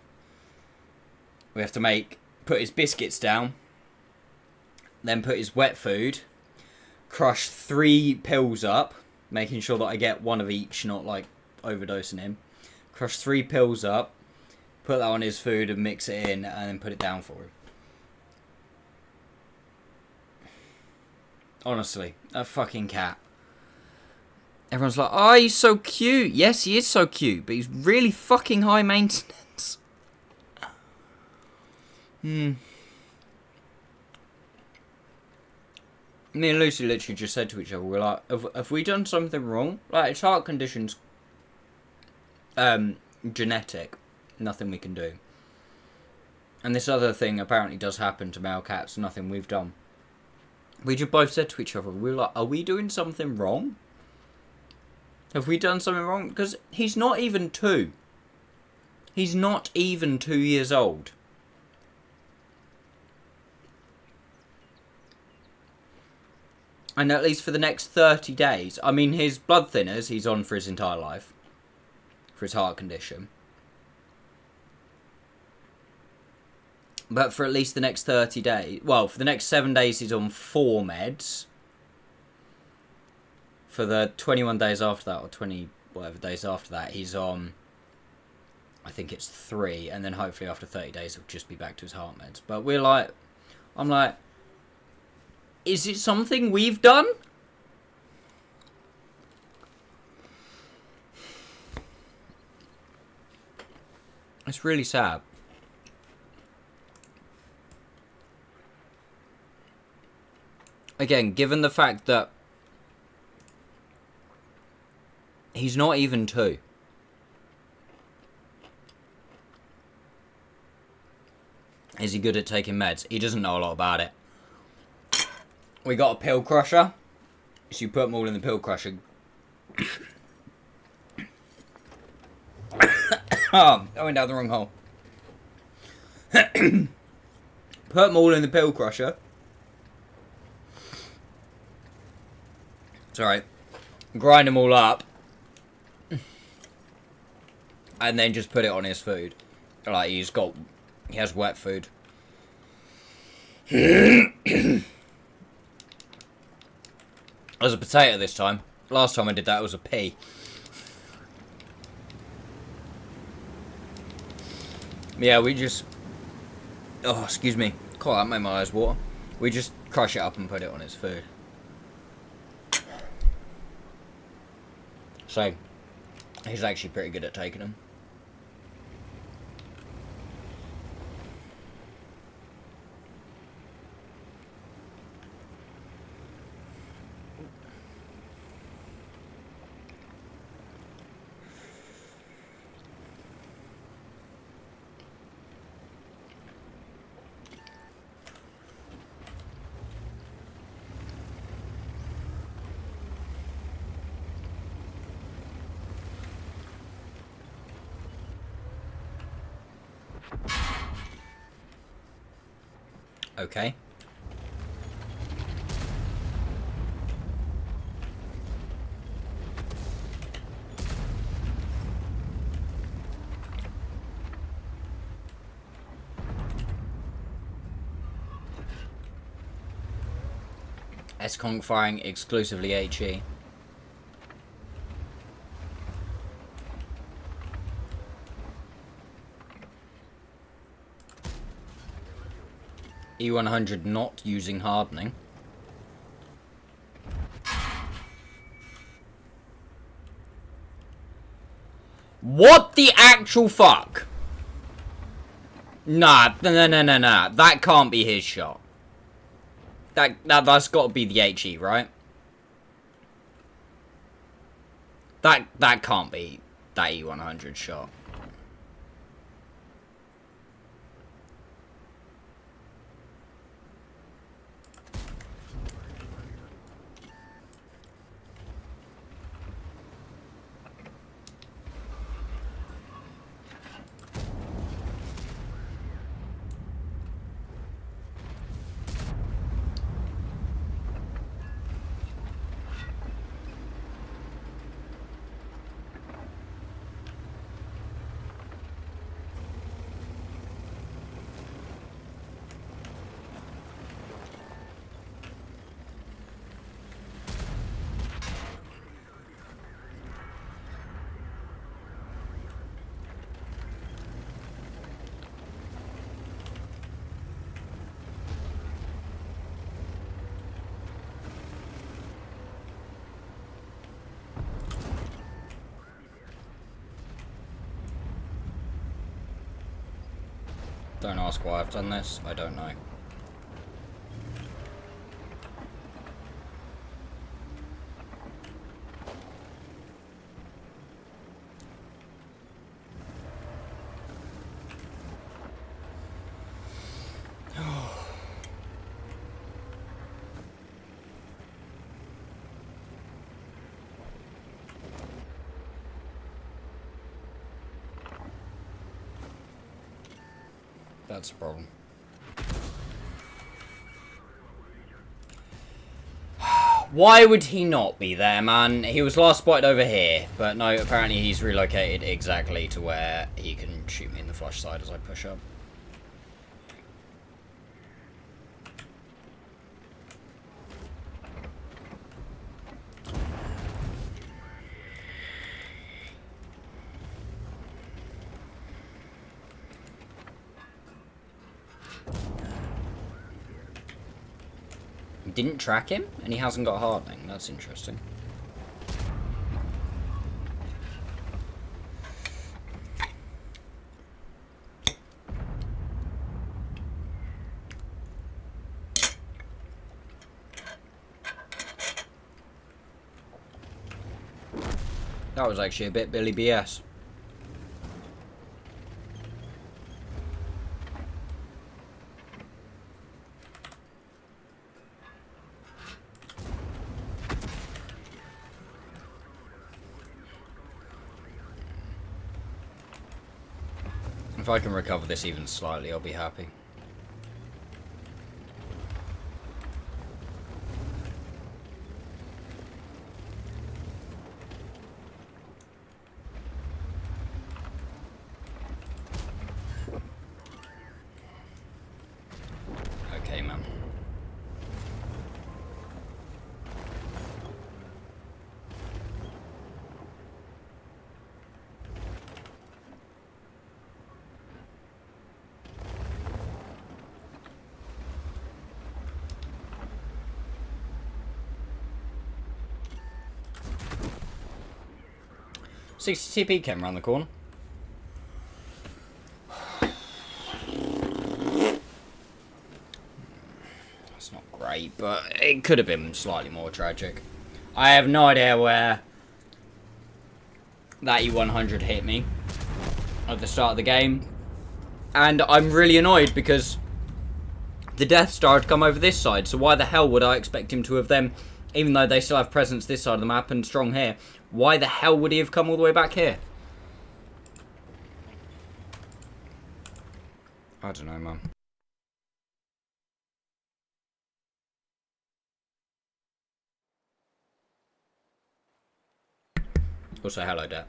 we have to put his biscuits down, then put his wet food, crush 3 pills up, making sure that I get one of each, not like overdosing him. Crush 3 pills up, put that on his food and mix it in, and then put it down for him. Honestly, a fucking cat. Everyone's like, oh, he's so cute. Yes, he is so cute, but he's really fucking high maintenance. Me and Lucy literally just said to each other, we're like, have we done something wrong? Like, it's heart conditions, genetic. Nothing we can do. And this other thing apparently does happen to male cats. Nothing we've done. We just both said to each other, we were like, are we doing something wrong? Have we done something wrong? Because he's not even 2. He's not even 2 years old. And at least for the next 30 days, I mean, his blood thinners he's on for his entire life. For his heart condition. But for at least the next 30 days, well, for the next 7 days he's on 4 meds. For the 21 days after that, or 20 whatever days after that, he's on, I think it's 3, and then hopefully after 30 days he'll just be back to his heart meds. But we're like, I'm like, is it something we've done? It's really sad. Again, given the fact that he's not even 2. Is he good at taking meds? He doesn't know a lot about it. We got a pill crusher. So you put them all in the pill crusher. Oh, I went down the wrong hole. Put them all in the pill crusher. It's alright. Grind them all up. And then just put it on his food. Like, he has wet food. It was a potato this time. Last time I did that, it was a pea. Yeah, we just... Oh, excuse me. God, that made my eyes water. We just crush it up and put it on his food. So, he's actually pretty good at taking them. Okay. S-Conk firing exclusively HE. E100 not using hardening. What the actual fuck? Nah. That can't be his shot. That's got to be the HE, right? That can't be that E100 shot. Don't ask why I've done this. I don't know. That's a problem. Why would he not be there, man? He was last spotted over here, but no, apparently he's relocated exactly to where he can shoot me in the flush side as I push up. Didn't track him, and he hasn't got hardening. That's interesting. That was actually a bit Billy BS. If I can recover this even slightly, I'll be happy. Okay, man. CCTV came around the corner. That's not great, but it could have been slightly more tragic. I have no idea where that E100 hit me at the start of the game. And I'm really annoyed because the Death Star had come over this side, so why the hell would I expect him to have then, even though they still have presence this side of the map and strong here, why the hell would he have come all the way back here? I don't know, man. Also, hello, Dad.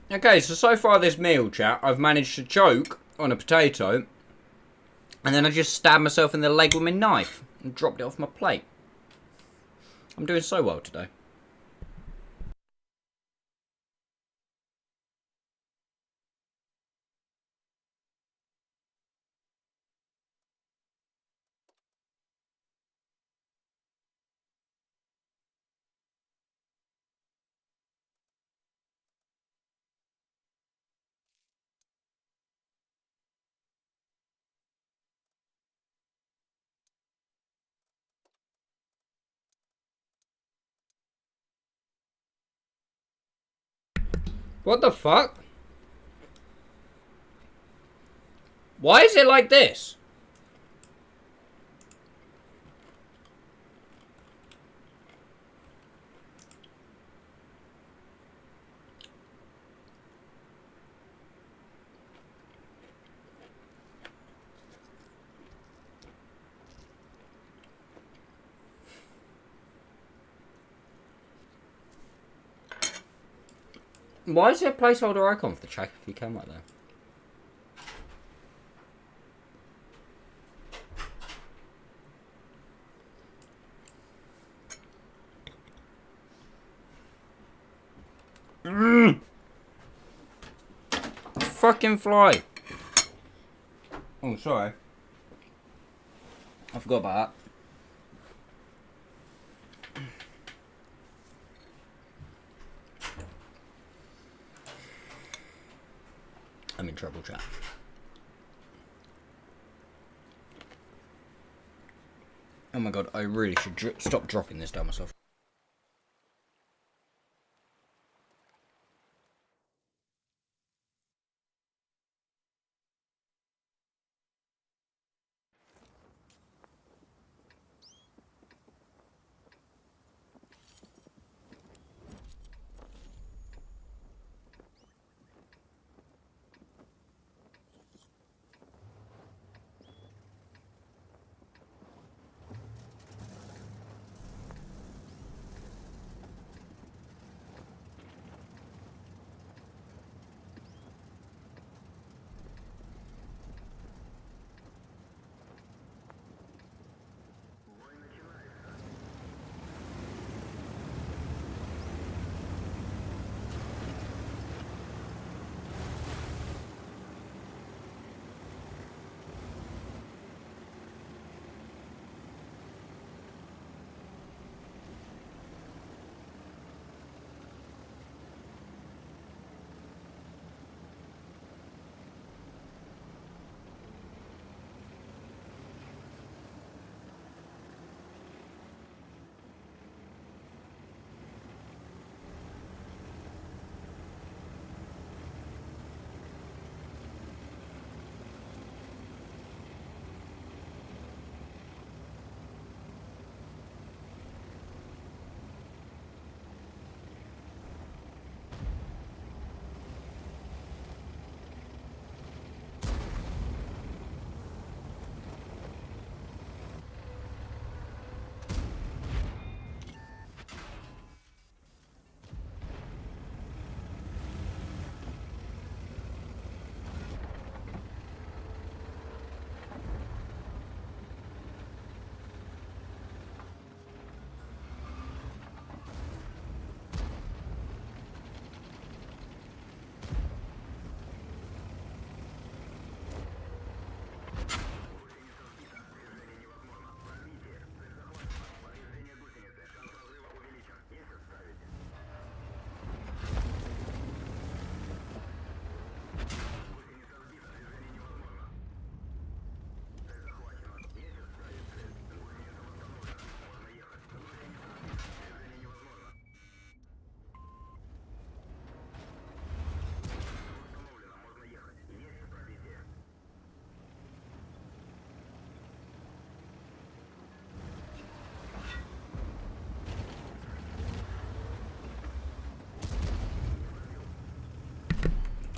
Okay, so far this meal, chat, I've managed to choke on a potato, and then I just stabbed myself in the leg with my knife and dropped it off my plate. I'm doing so well today. What the fuck? Why is it like this? Why is there a placeholder icon for the track if you can like that? Fucking fly. Oh, sorry. I forgot about that. I'm in trouble, chat. Oh my god, I really should stop dropping this down myself.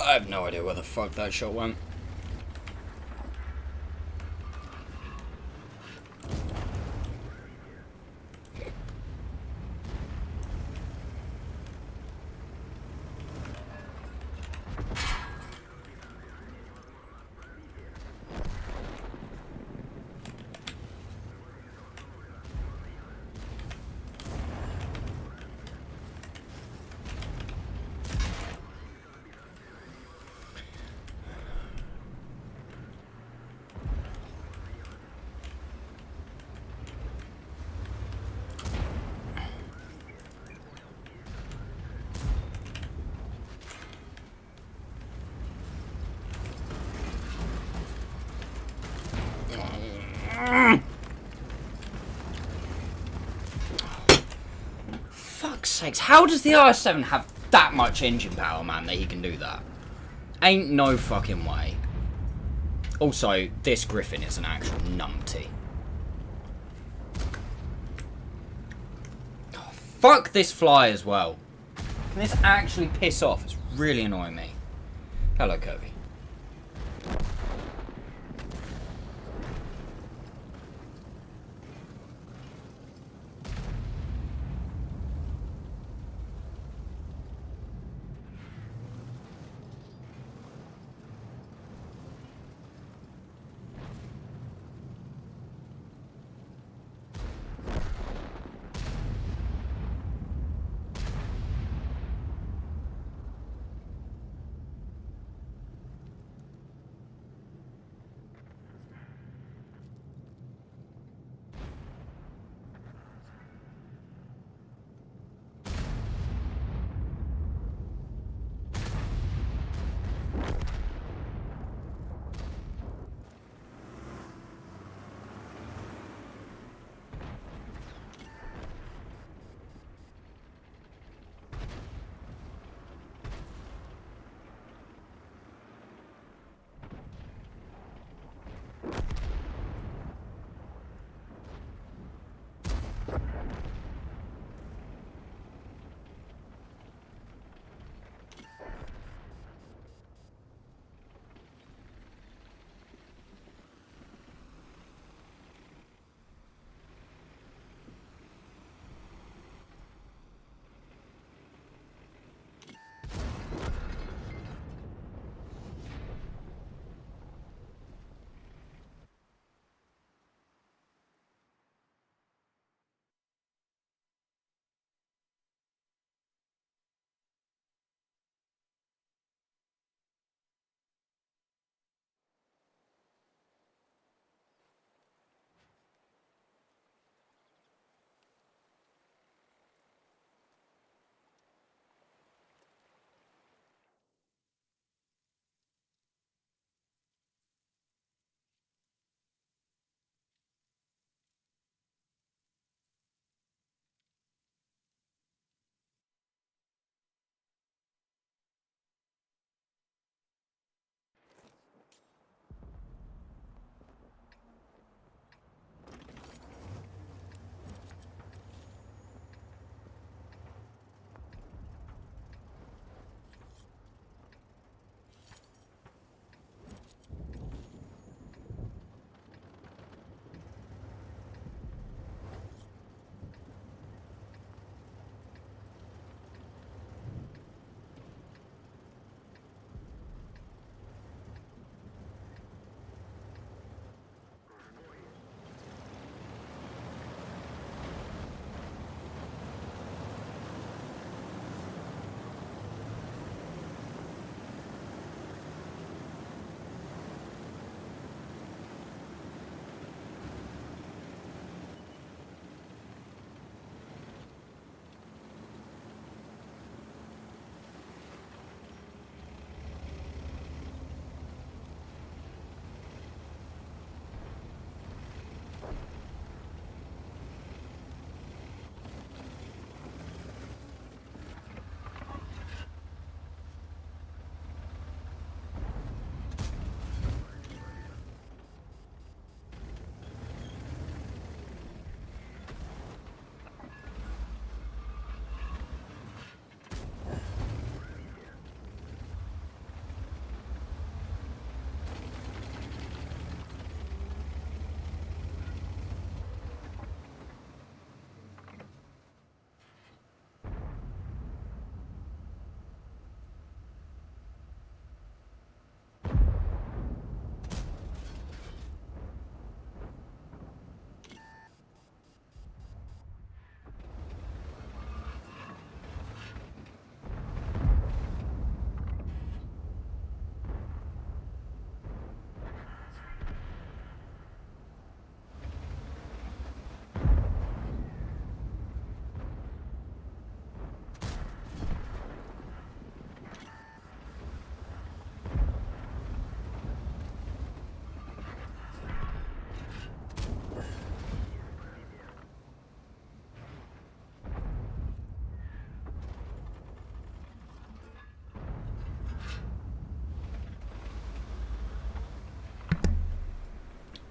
I have no idea where the fuck that shot went. Fuck's sakes, how does the IS-7 have that much engine power, man, that he can do that? Ain't no fucking way. Also, this griffin is an actual numpty. Oh, fuck this fly as well. Can this actually piss off? It's really annoying me. Hello, Kobe.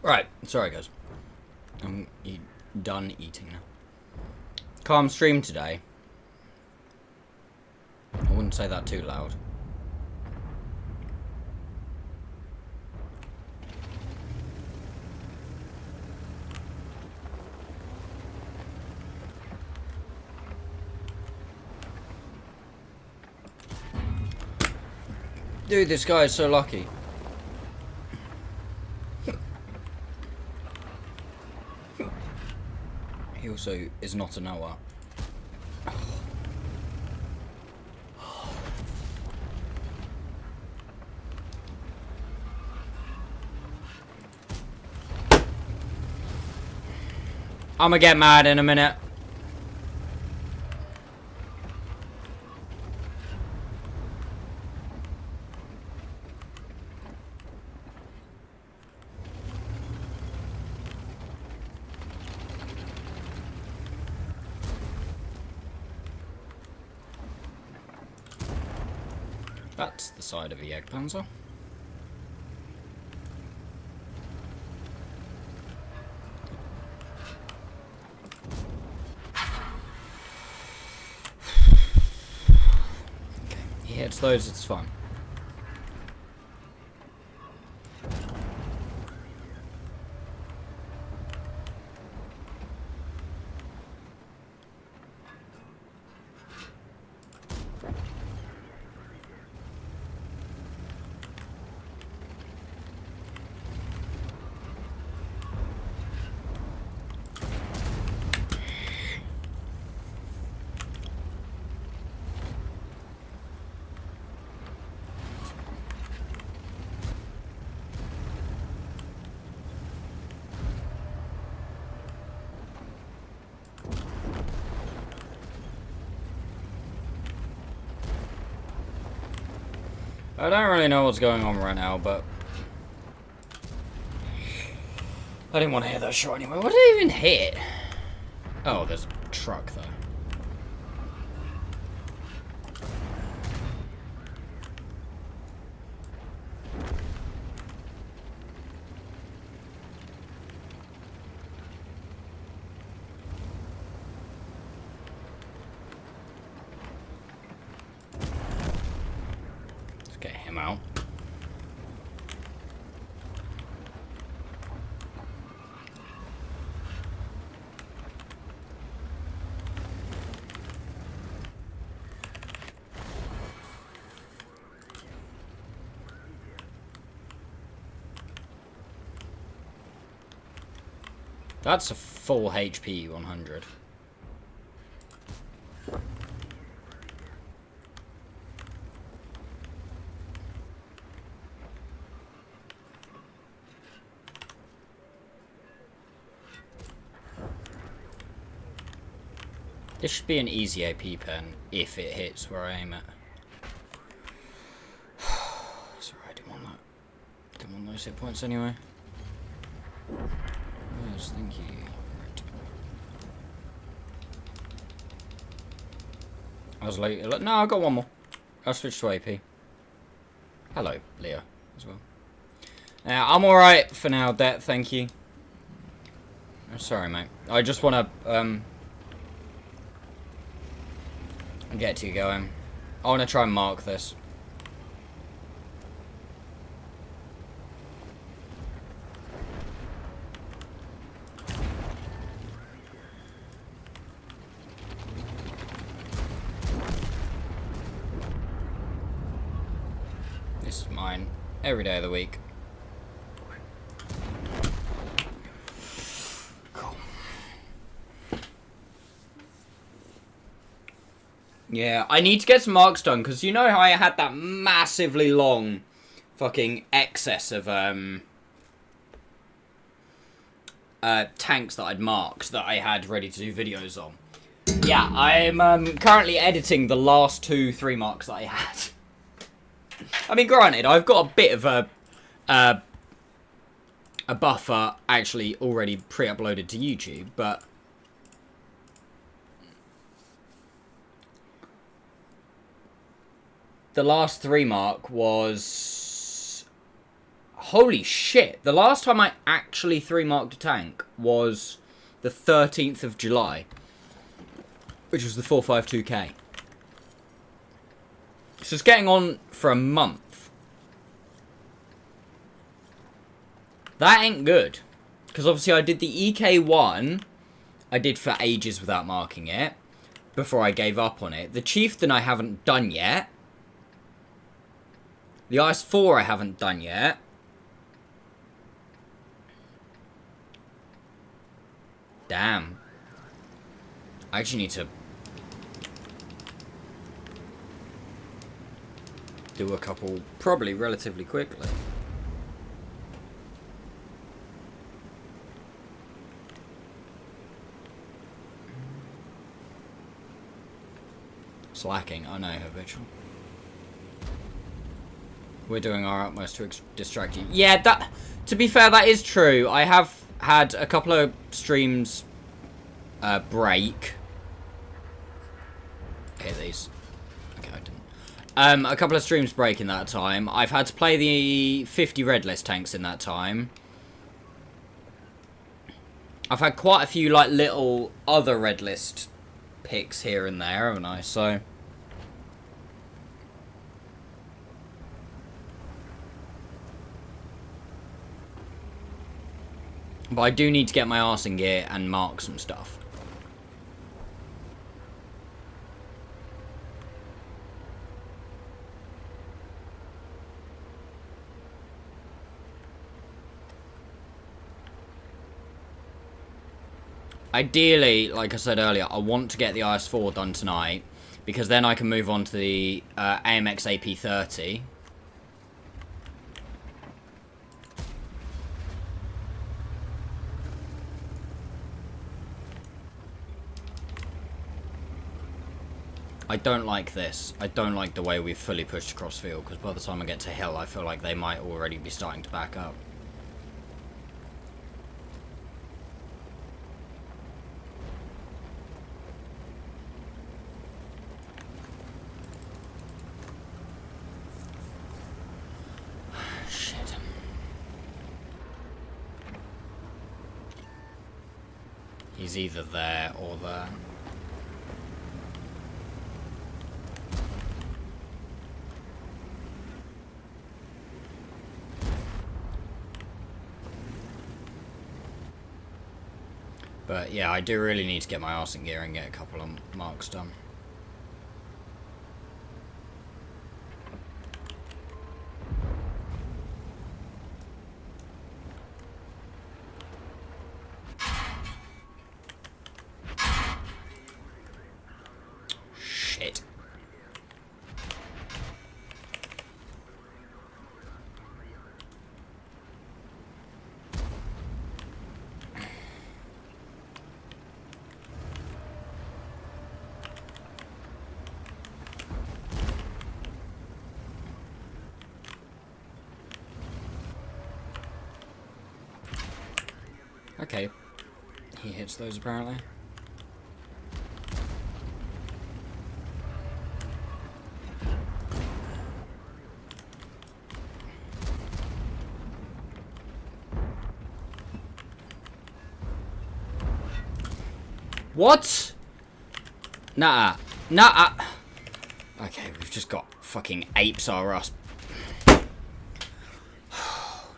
Right, sorry guys. I'm done eating now. Calm stream today. I wouldn't say that too loud. Dude, this guy is so lucky. He also is not a knower. I'ma get mad in a minute. That's the side of the egg panzer. Okay, he hits those, it's fine. I don't really know what's going on right now, but I didn't want to hit that shot anyway. What did I even hit? Oh, there's a truck though. Get him out. That's a full HP 100. This should be an easy AP pen if it hits where I aim it. Sorry, I didn't want that. Didn't want those hit points anyway. Yes, thank you. Right. I was late. No, I got one more. I'll switch to AP. Hello, Leo, as well. I'm alright for now, Det, thank you. I'm sorry, mate. I just want to, get you going. I want to try and mark this. This is mine. Every day of the week. Yeah, I need to get some marks done, because you know how I had that massively long fucking excess of tanks that I'd marked that I had ready to do videos on. Yeah, I'm currently editing the last 2-3 marks that I had. I mean, granted, I've got a bit of a buffer actually already pre-uploaded to YouTube, but the last 3 mark was Holy shit. The last time I actually 3-marked a tank was the 13th of July. Which was the 452K. So it's getting on for a month. That ain't good. Because obviously I did the EK1. I did for ages without marking it. Before I gave up on it. The Chieftain I haven't done yet. The IS-4 I haven't done yet. Damn. I actually need to do a couple, probably relatively quickly. Slacking, I know, habitual. We're doing our utmost to distract you. Yeah, that. To be fair, that is true. I have had a couple of streams break. Hit these. Okay, I didn't. A couple of streams break in that time. I've had to play the 50 red list tanks in that time. I've had quite a few like little other red list picks here and there, haven't I? So. But I do need to get my arse in gear and mark some stuff. Ideally, like I said earlier, I want to get the IS-4 done tonight. Because then I can move on to the AMX AP30. I don't like this. I don't like the way we've fully pushed across field, because by the time I get to hill, I feel like they might already be starting to back up. Shit. He's either there or there. But yeah, I do really need to get my arse in gear and get a couple of marks done. Shit. Okay, he hits those apparently. What? Nah. Nah. Okay, we've just got fucking apes are us.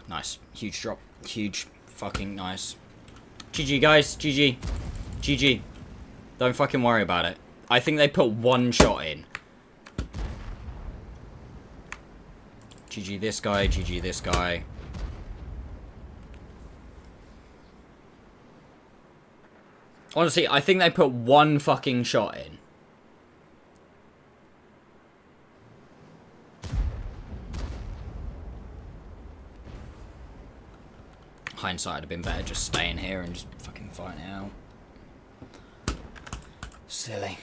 Nice. Huge drop. Huge fucking nice. GG, guys. GG. GG. Don't fucking worry about it. I think they put one shot in. GG this guy. GG this guy. Honestly, I think they put one fucking shot in. Hindsight would have been better just staying here and just fucking fighting it out. Silly.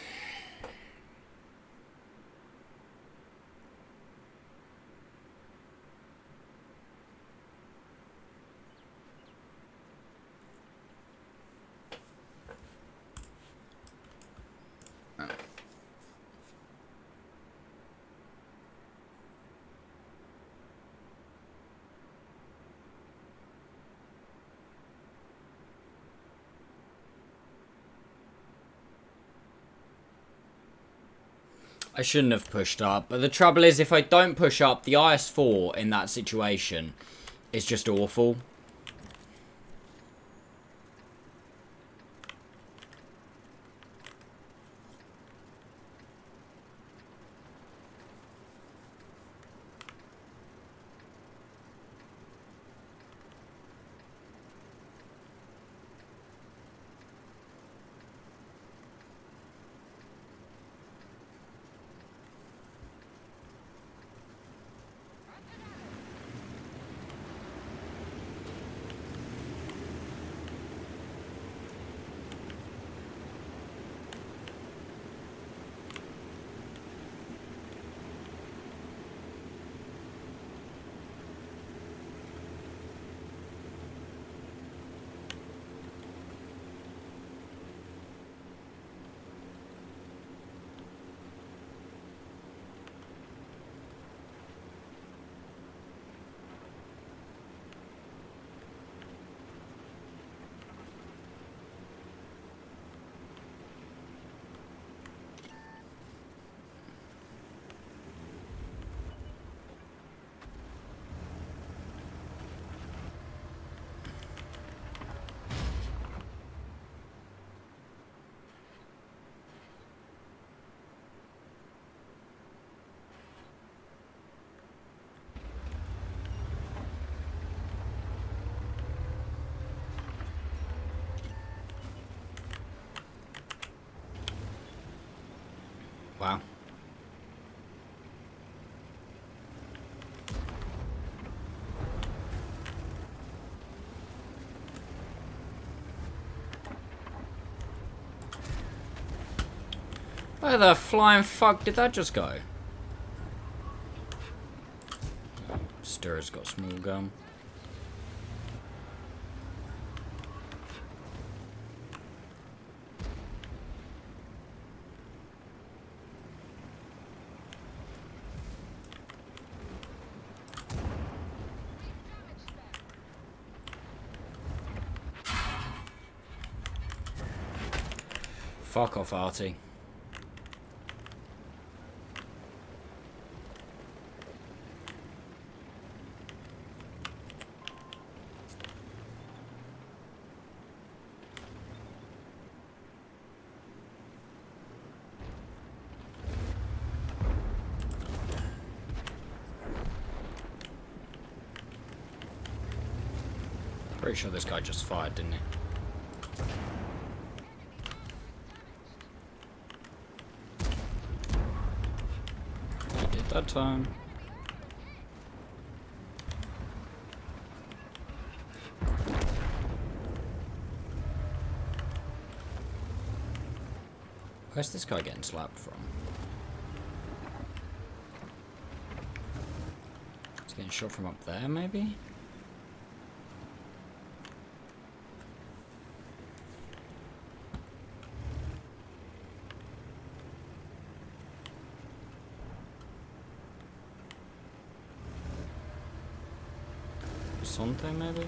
I shouldn't have pushed up. But the trouble is, if I don't push up, the IS-4 in that situation is just awful. Wow. Where the flying fuck did that just go? Stirrer's got small gun. Fuck off, Artie. Pretty sure this guy just fired, didn't he? He did that time. Where's this guy getting slapped from? He's getting shot from up there, maybe? Something, maybe?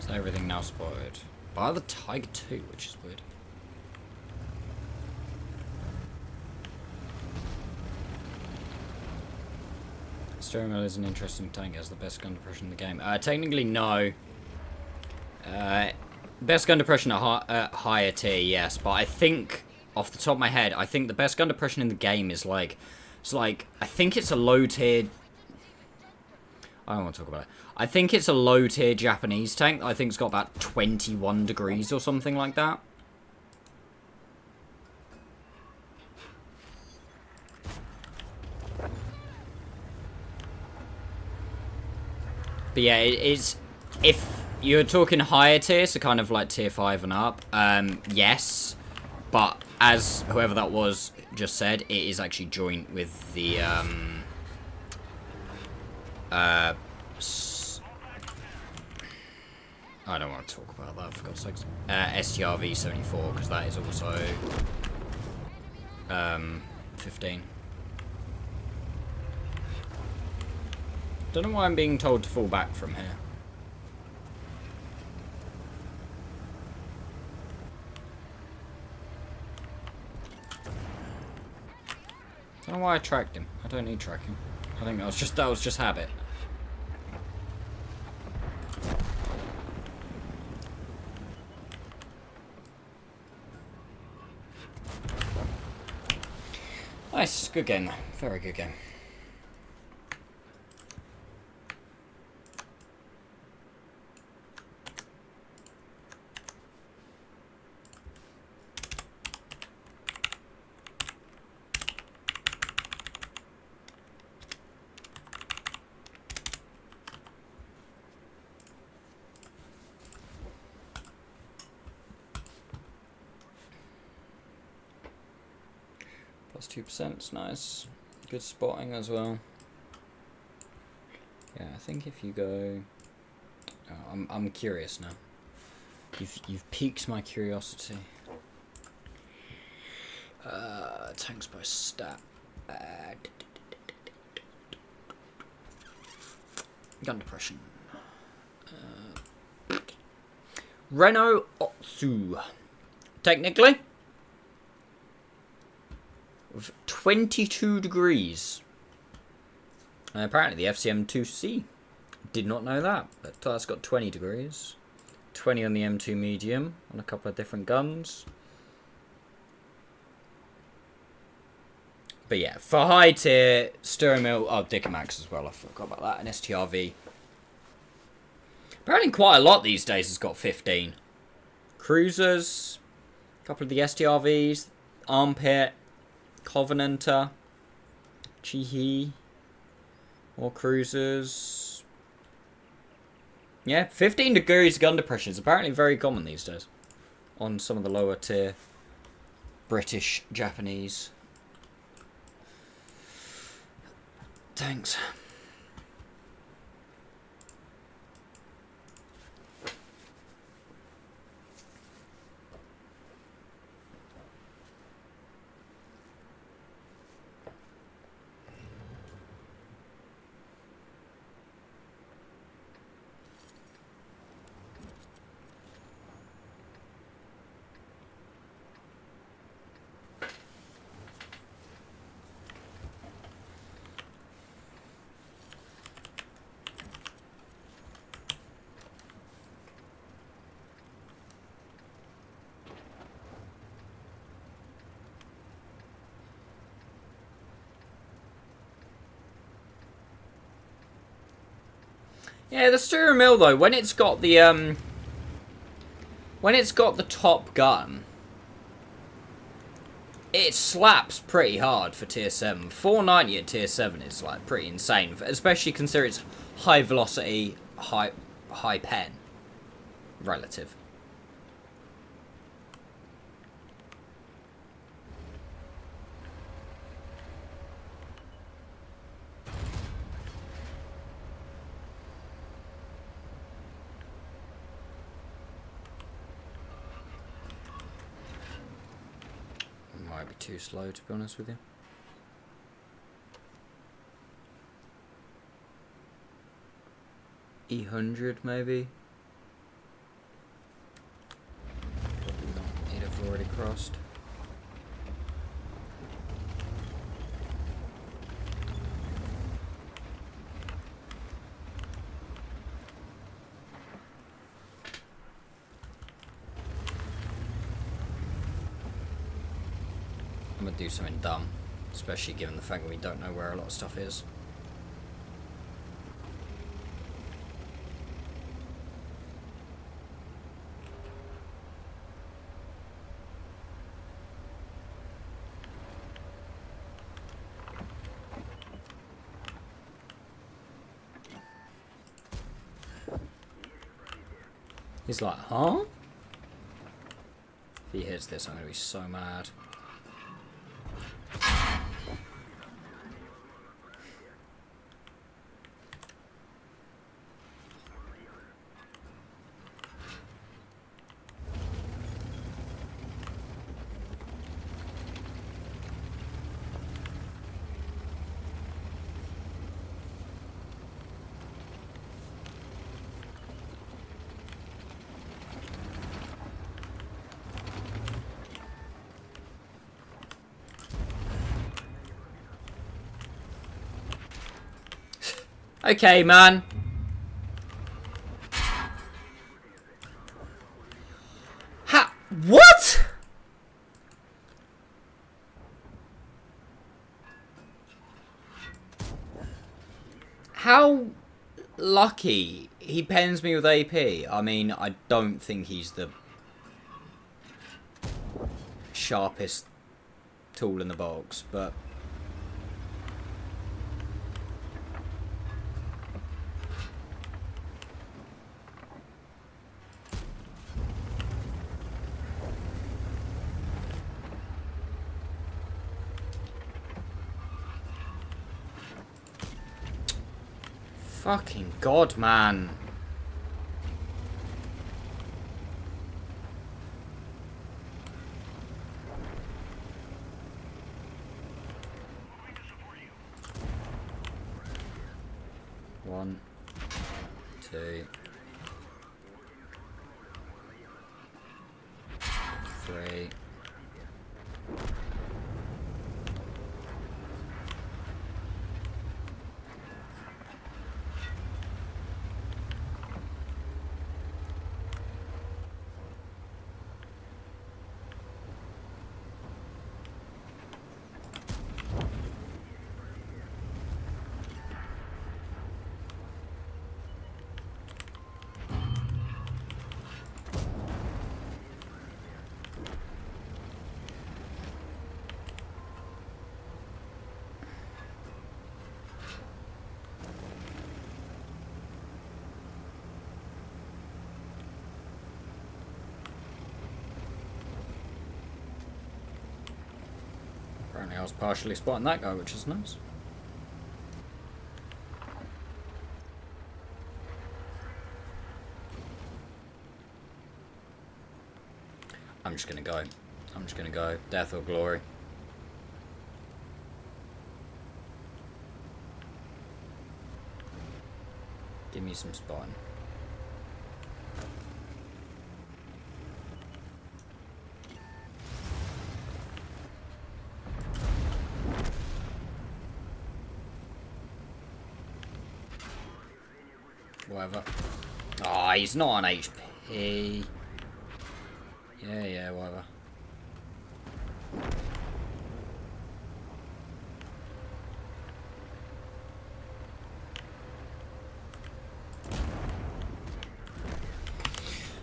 So everything now spotted. By the Tiger 2, which is weird. Steering wheel is an interesting tank. It has the best gun depression in the game. Technically, no. Best gun depression at higher tier, yes. But I think, off the top of my head, I think the best gun depression in the game is like... It's like... I think it's a low tier... I don't want to talk about it. I think it's a low-tier Japanese tank. I think it's got about 21 degrees or something like that. But yeah, it's... If you're talking higher tier, so kind of like tier 5 and up, yes. But as whoever that was just said, it is actually joint with the, I don't want to talk about that, for God's sakes. STRV 74, because that is also 15. Don't know why I'm being told to fall back from here. Don't know why I tracked him. I don't need tracking. I think that was just habit. Nice, good game though. Very good game. Plus 2%, it's nice. Good spotting as well. Yeah, I think if you go... Oh, I'm curious now. You've piqued my curiosity. Tanks by stat. Gun depression. Renault Otsu. Technically, with 22 degrees. And apparently the FCM2C. Did not know that. But that's got 20 degrees. 20 on the M2 medium on a couple of different guns. But yeah, for high tier, steering wheel, oh, Dick and Max as well, I forgot about that, and STRV. Apparently quite a lot these days has got 15. Cruisers, a couple of the STRVs, Armpit, Covenanter, Chihi, more cruisers. Yeah, 15 degrees gun depression is apparently very common these days on some of the lower tier British, Japanese tanks. Yeah, the steering wheel though, when it's got the top gun, it slaps pretty hard for tier 7. 490 at tier 7 is like pretty insane, especially considering it's high velocity, high pen relative. Might be too slow, to be honest with you. E100 maybe. Probably not. He'd have already crossed. I'm gonna do something dumb, especially given the fact that we don't know where a lot of stuff is. He's like, huh? If he hits this, I'm going to be so mad. Okay, man. What? How lucky he pens me with AP. I mean, I don't think he's the sharpest tool in the box, but fucking god, man. One, two, three. Apparently I was partially spotting that guy, which is nice. I'm just gonna go. I'm just gonna go. Death or glory. Give me some spotting. Whatever. Ah, oh, he's not on HP. Yeah, whatever.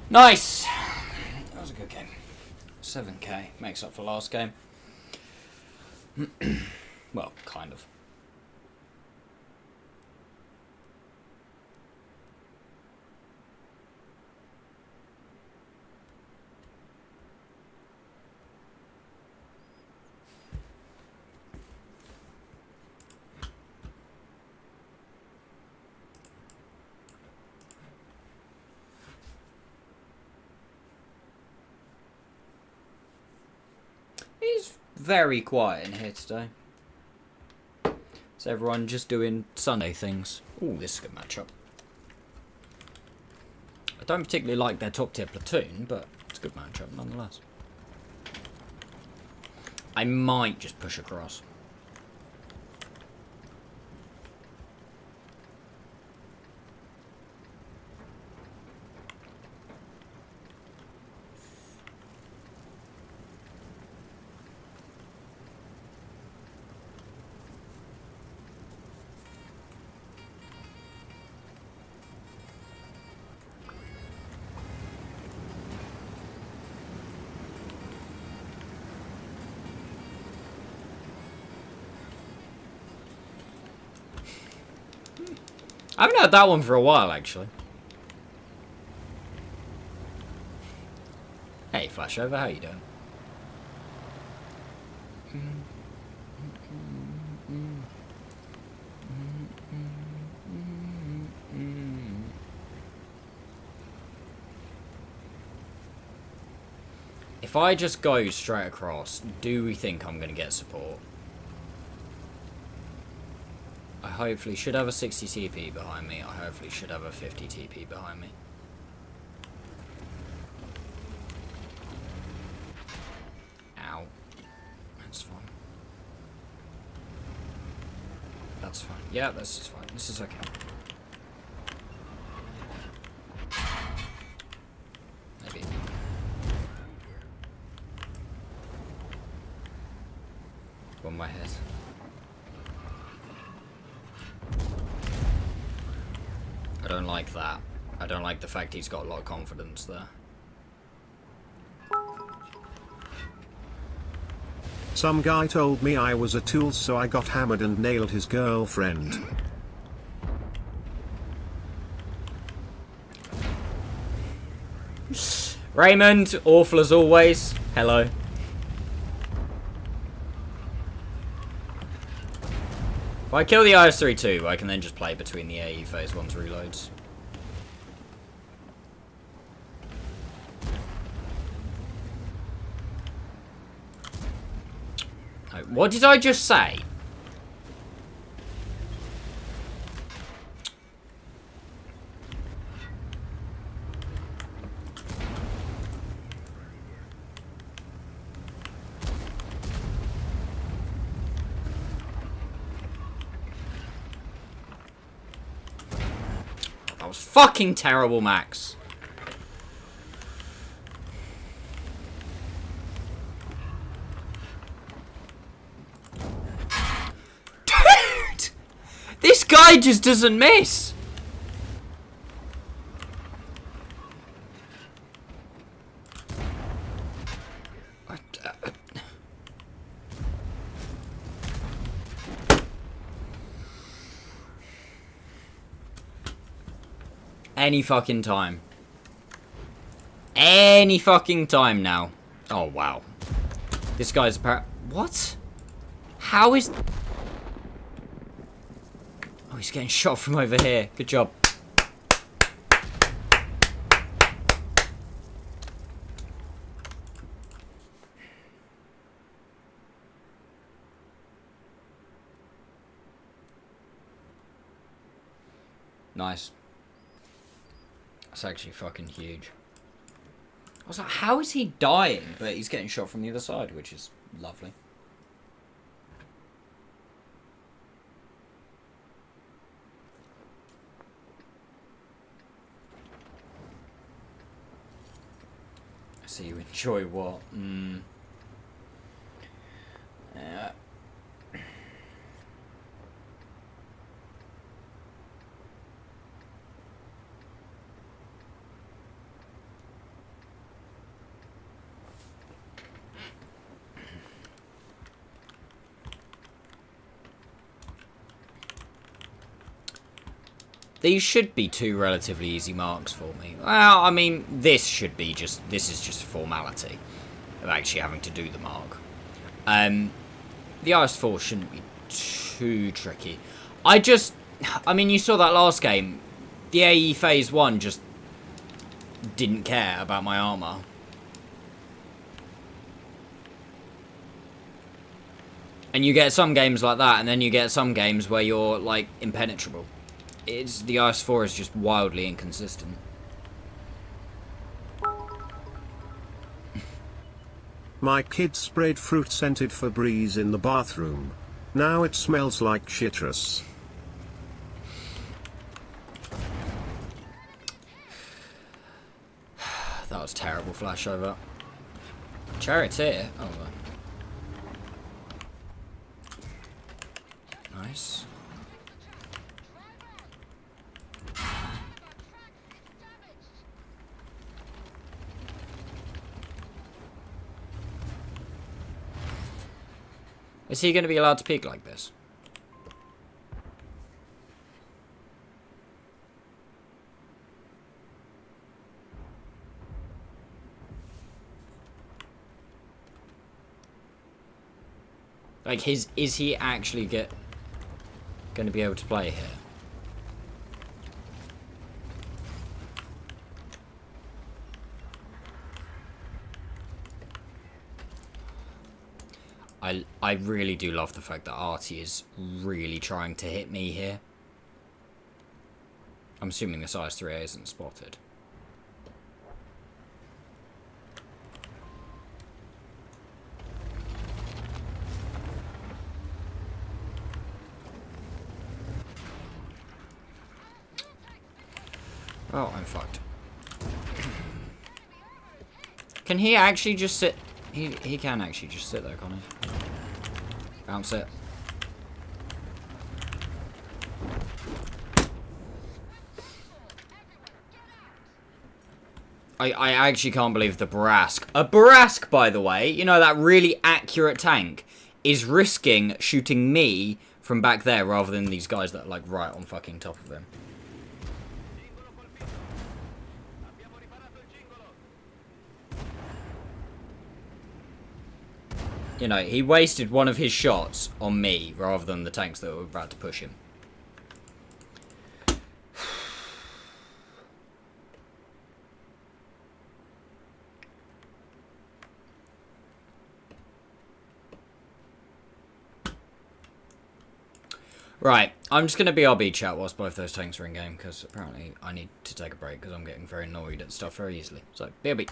Nice! That was a good game. 7k. Makes up for last game. Well, kind of. It's very quiet in here today. Is everyone just doing Sunday things? Ooh, this is a good matchup. I don't particularly like their top tier platoon, but it's a good matchup nonetheless. I might just push across. I haven't had that one for a while, actually. Hey, Flashover, how you doing? If I just go straight across, do we think I'm going to get support? I hopefully should have a 60 TP behind me. I hopefully should have a 50 TP behind me. Ow. That's fine. That's fine. Yeah, this is fine. This is okay. Maybe. On my head. I don't like that. I don't like the fact he's got a lot of confidence there. Some guy told me I was a tool, so I got hammered and nailed his girlfriend. Raymond, awful as always. Hello. If I kill the IS-3 too, I can then just play between the AE phase 1's reloads. Oh, what did I just say? That was fucking terrible, Max. Dude! This guy just doesn't miss. Any fucking time. Any fucking time now. Oh, wow. This guy's what? How is... Oh, he's getting shot from over here. Good job. Nice. That's actually fucking huge. I was like, how is he dying? But he's getting shot from the other side, which is lovely. So you enjoy what? Yeah. These should be two relatively easy marks for me. Well, I mean, this is just formality of actually having to do the mark. The IS-4 shouldn't be too tricky. I mean, you saw that last game. The AE Phase 1 just didn't care about my armor. And you get some games like that, and then you get some games where you're, like, impenetrable. The IS-4 is just wildly inconsistent. My kid sprayed fruit-scented Febreze in the bathroom. Now it smells like citrus. That was terrible flashover. Charioteer. Oh, nice. Is he going to be allowed to peek like this? Like, is he actually going to be able to play here? I really do love the fact that Artie is really trying to hit me here. I'm assuming this IS-3A isn't spotted. Oh, I'm fucked. Can he actually just sit? He can actually just sit there, can't he? Bounce it. I actually can't believe the Barask. A Barask, by the way, you know, that really accurate tank, is risking shooting me from back there rather than these guys that are, like, right on fucking top of him. You know, he wasted one of his shots on me rather than the tanks that were about to push him. Right, I'm just going to BRB chat whilst both those tanks are in game, because apparently I need to take a break because I'm getting very annoyed at stuff very easily. So, BRB.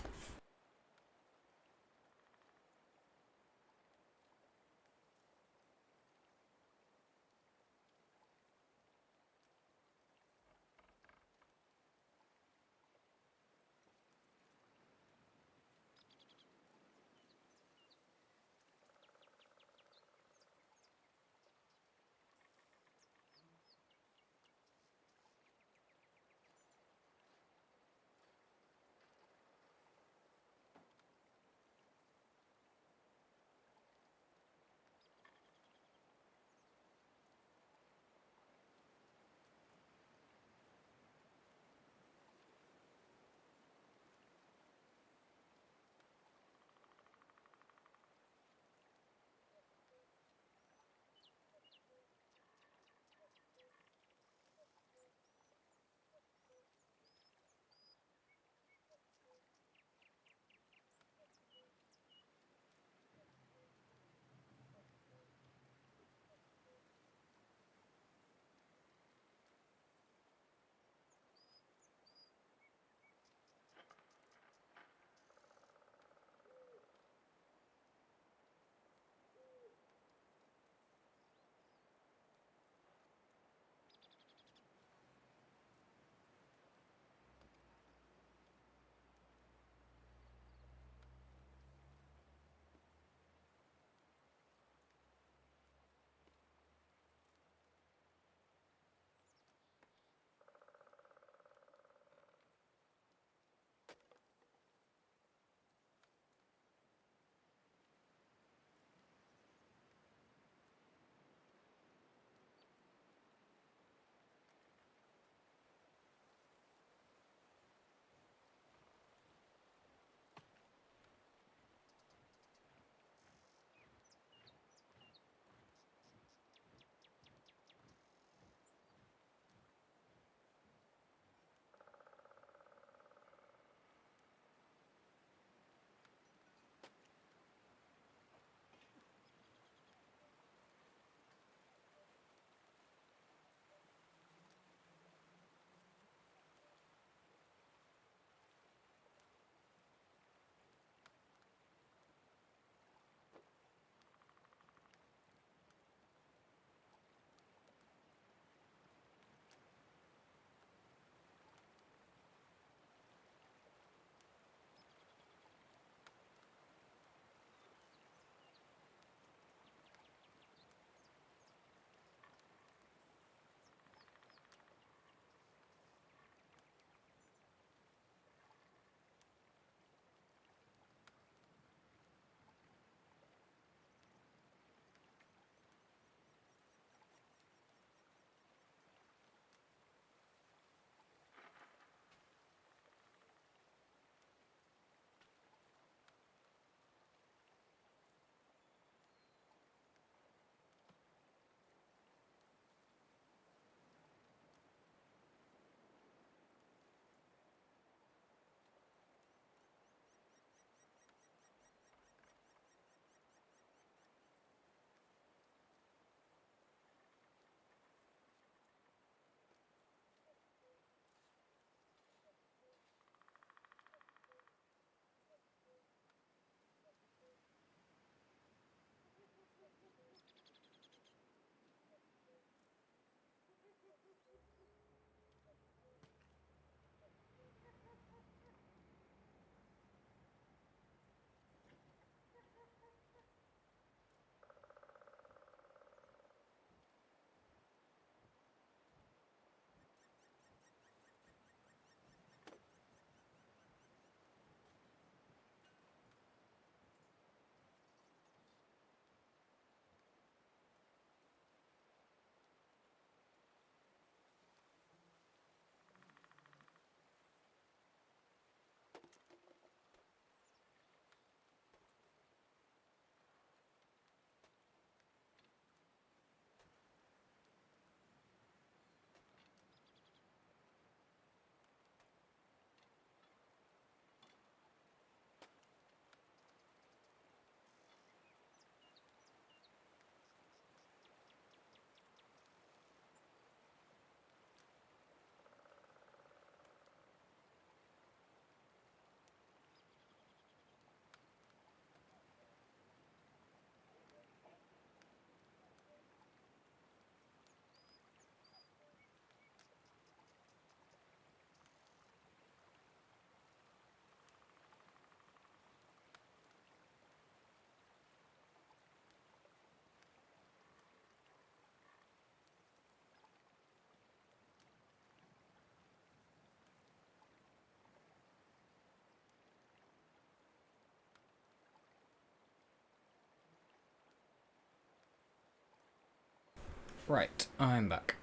Right, I'm back.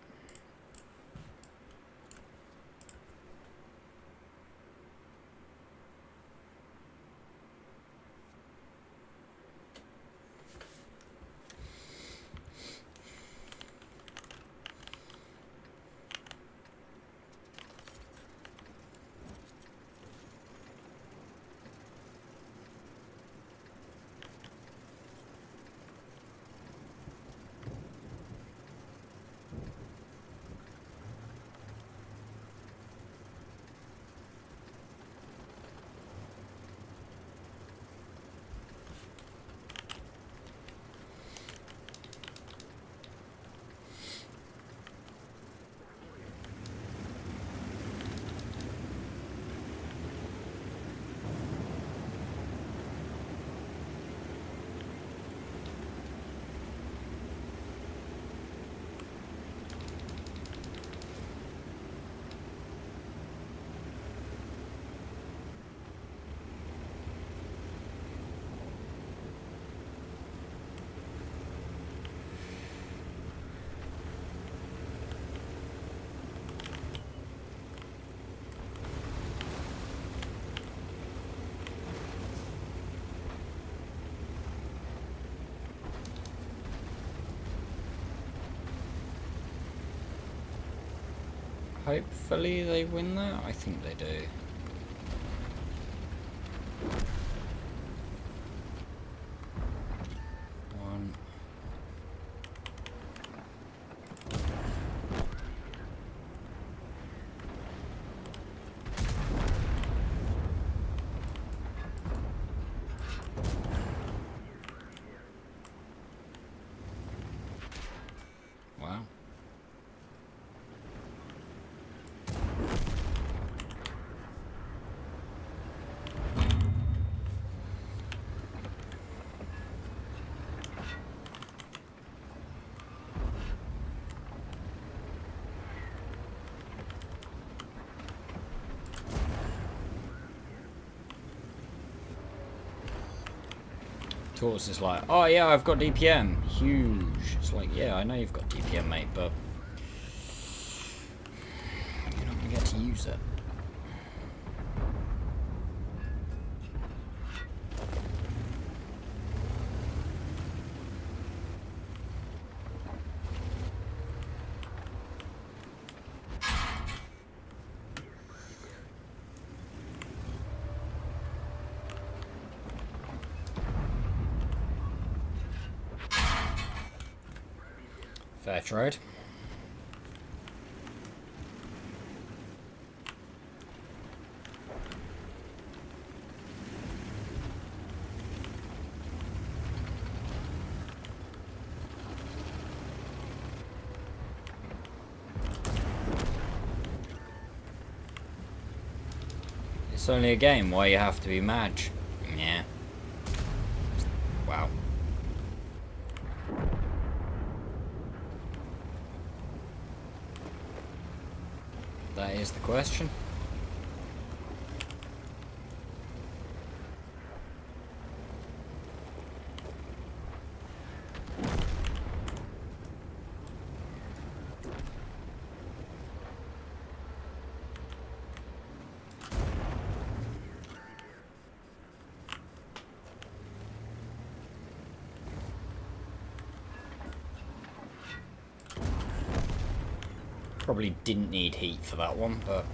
Hopefully they win that. I think they do. One. Wow. Tortoise is like, oh yeah, I've got DPM. Huge. It's like, yeah, I know you've got DPM, mate, but you're not going to get to use it. Fair trade. It's only a game, why you have to be mad? Yeah. Wow. That is the question. Probably didn't need heat for that one, but...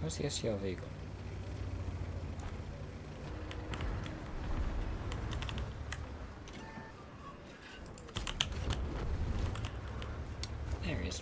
Where's the SCRV gone? There he is.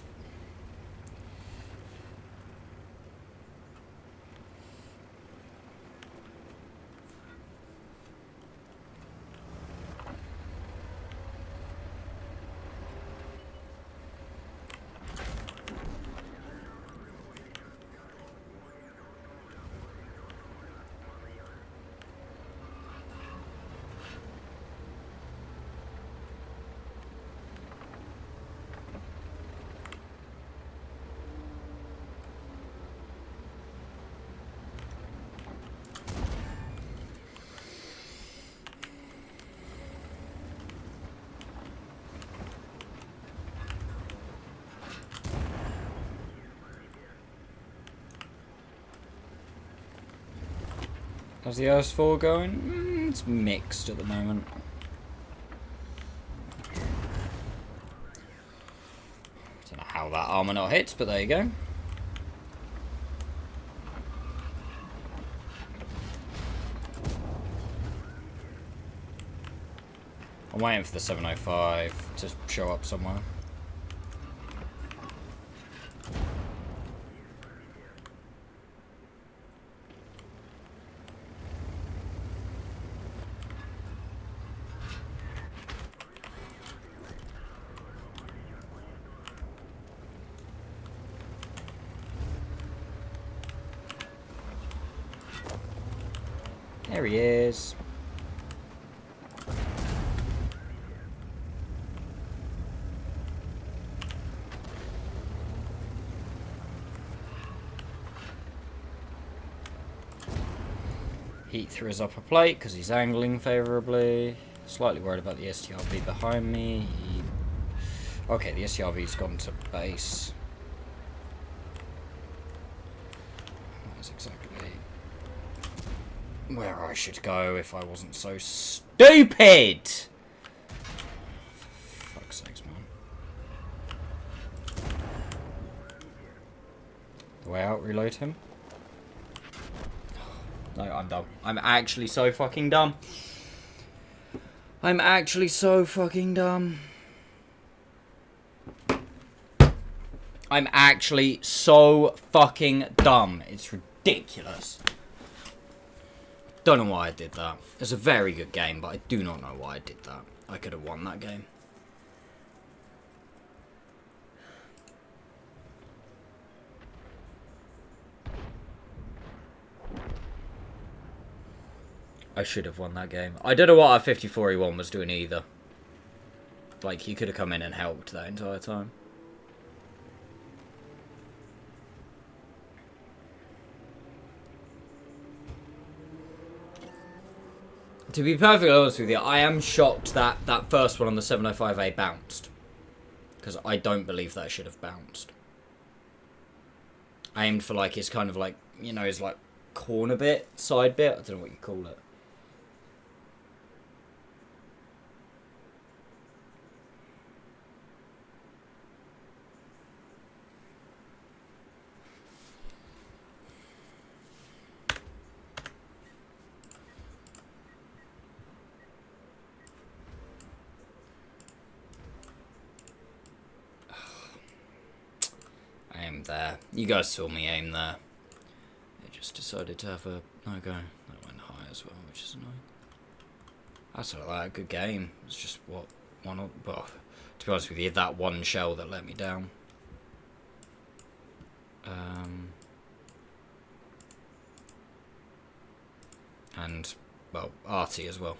How's the IS-4 going? It's mixed at the moment. Don't know how that armor not hits, but there you go. I'm waiting for the 705 to show up somewhere. There he is. Heat through his upper plate because he's angling favourably. Slightly worried about the STRV behind me. Okay, the STRV's gone to base. That's exactly where I should go if I wasn't so stupid! For fuck's sakes, man. The way out, reload him. No, I'm dumb. I'm actually so fucking dumb. I'm actually so fucking dumb. I'm actually so fucking dumb. It's ridiculous. Don't know why I did that. It's a very good game, but I do not know why I did that. I could have won that game. I should have won that game. I don't know what our 54E1 was doing either. Like, he could have come in and helped that entire time. To be perfectly honest with you, I am shocked that that first one on the 705A bounced. Because I don't believe that should have bounced. I aimed for, like, his kind of, like, you know, his, like, corner bit, side bit. I don't know what you call it. There. You guys saw me aim there. It just decided to have a no-go. That went high as well, which is annoying. That's alright, good game. It's just what one. Well, to be honest with you, that one shell that let me down. And well, arty as well.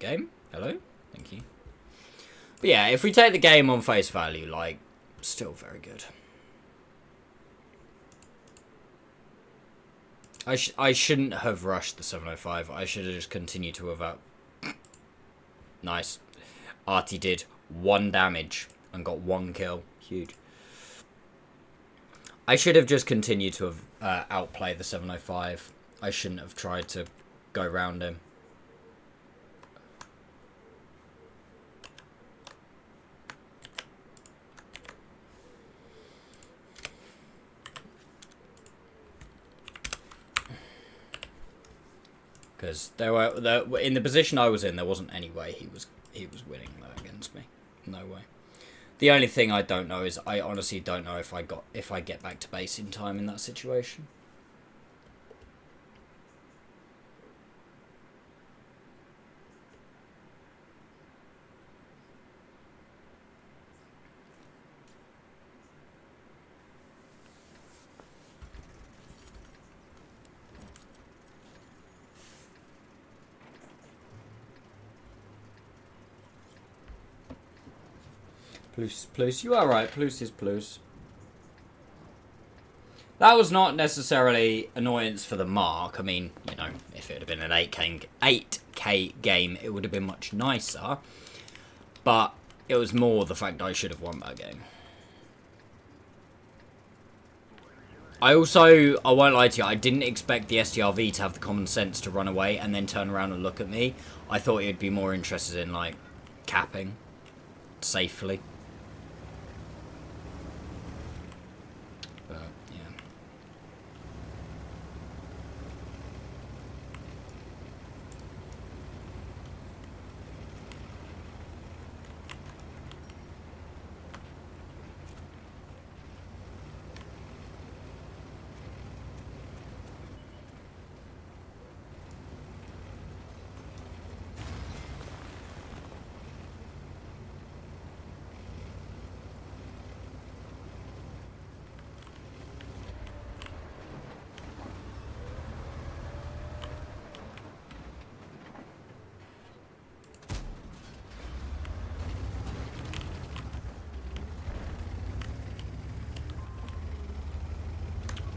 Game. Hello. Thank you. But yeah, if we take the game on face value, like, still very good. I shouldn't have rushed the 705. I should have just continued to have out. Nice. Artie did 1 damage and got 1 kill. Huge. I should have just continued to have outplay the 705. I shouldn't have tried to go round him. Because in the position I was in, there wasn't any way he was winning that against me. No way. The only thing I don't know is I honestly don't know if I get back to base in time in that situation. Plus, you are right. Plus is plus. That was not necessarily annoyance for the mark. I mean, you know, if it had been an 8K game, it would have been much nicer. But it was more the fact I should have won that game. I won't lie to you, I didn't expect the STRV to have the common sense to run away and then turn around and look at me. I thought he'd be more interested in, like, capping safely. But, yeah.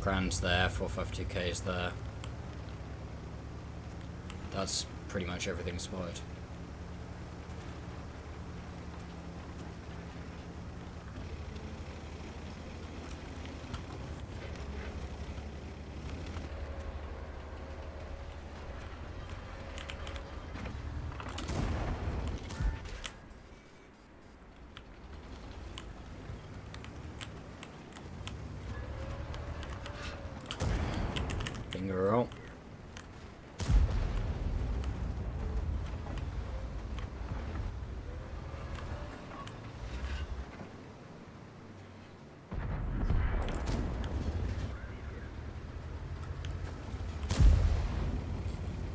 Grand's there, 452k is there. That's pretty much everything spotted. Finger roll.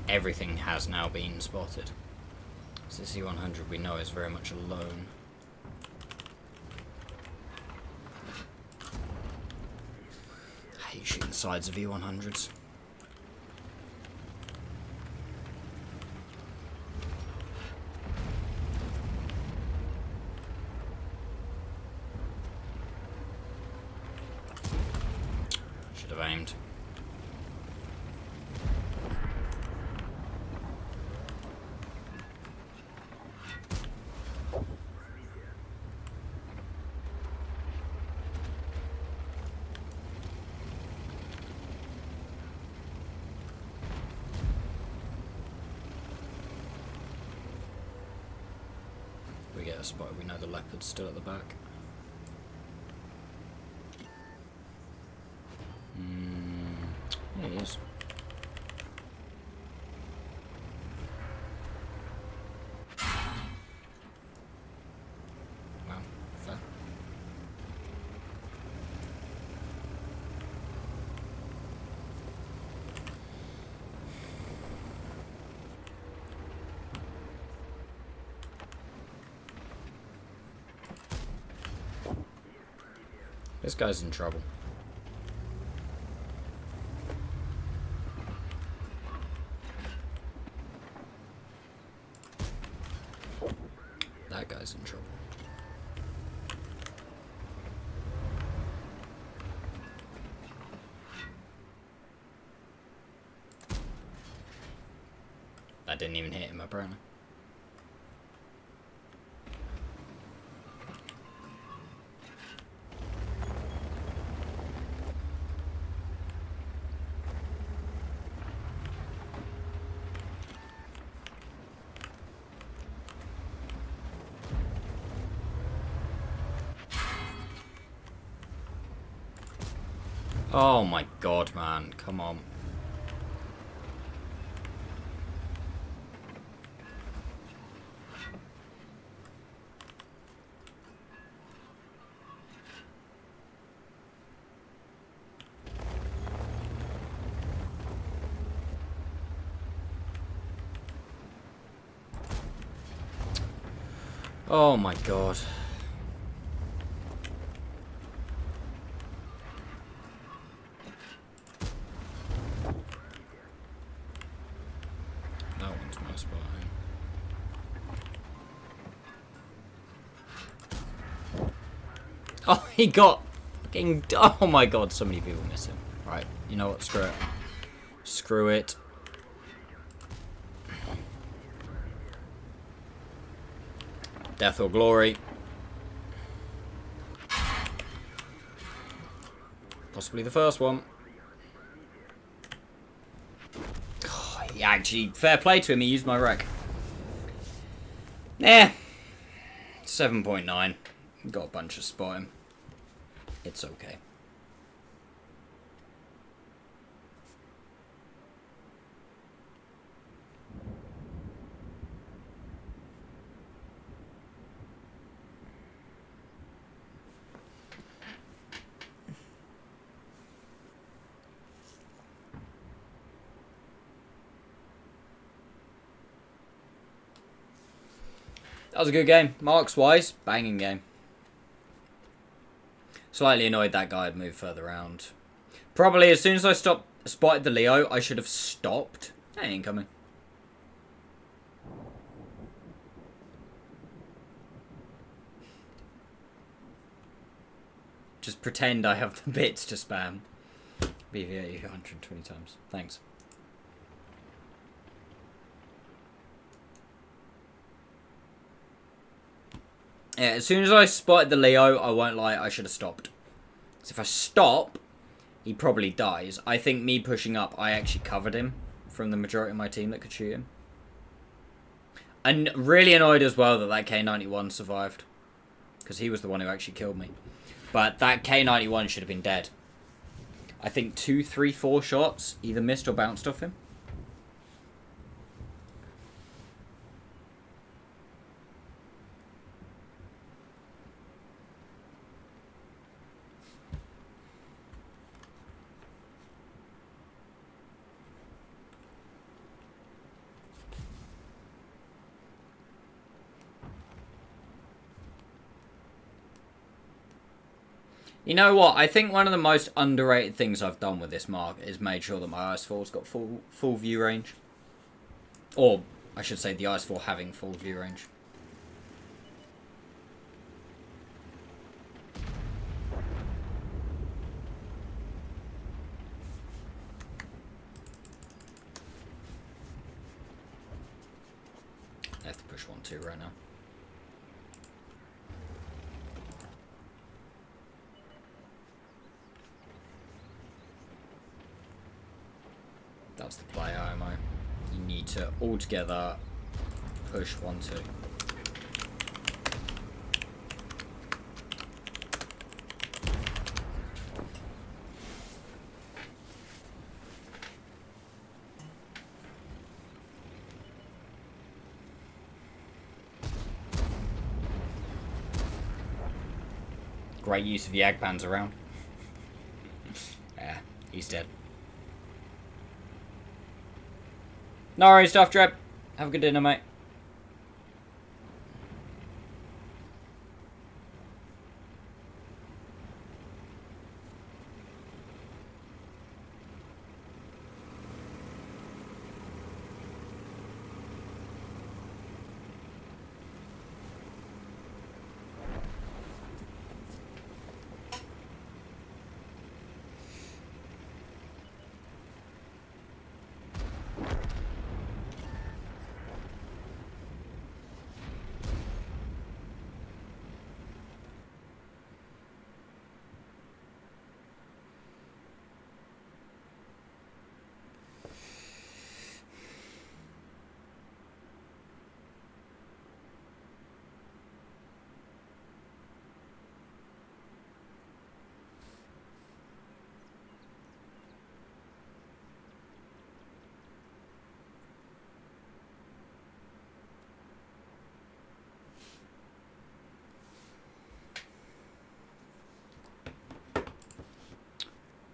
Everything has now been spotted. So the C100 we know is very much alone. I hate shooting the sides of E100s. Should have aimed. We get a spot, we know the leopard's still at the back. Yeah, he is. Wow, fair. This guy's in trouble. That guy's in trouble. That didn't even hit him, apparently. Oh my god, man. Come on. Oh my god. That one's my spot. Oh, he got fucking. Oh my god, so many people miss him. Right, you know what? Screw it. Screw it. Death or glory. Possibly the first one. Oh, he actually, fair play to him, he used my wreck. Yeah. 7.9. Got a bunch of spotting. It's okay. That was a good game. Marks-wise, banging game. Slightly annoyed that guy had moved further around. Probably as soon as I spotted the Leo, I should have stopped. He ain't coming. Just pretend I have the bits to spam. BV80 120 times. Thanks. Yeah, as soon as I spotted the Leo, I won't lie, I should have stopped. Because if I stop, he probably dies. I think me pushing up, I actually covered him from the majority of my team that could shoot him. And really annoyed as well that that K91 survived. Because he was the one who actually killed me. But that K91 should have been dead. I think 2, 3, 4 shots either missed or bounced off him. You know what? I think one of the most underrated things I've done with this mark is made sure that my IS-4's got full view range. Or, I should say, the IS-4 having full view range. I have to push 1-2 right now. That's the play, IMO. You need to all together push 1-2. Great use of the Agbans around. Yeah, he's dead. No worries, Stuff Drip. Have a good dinner, mate.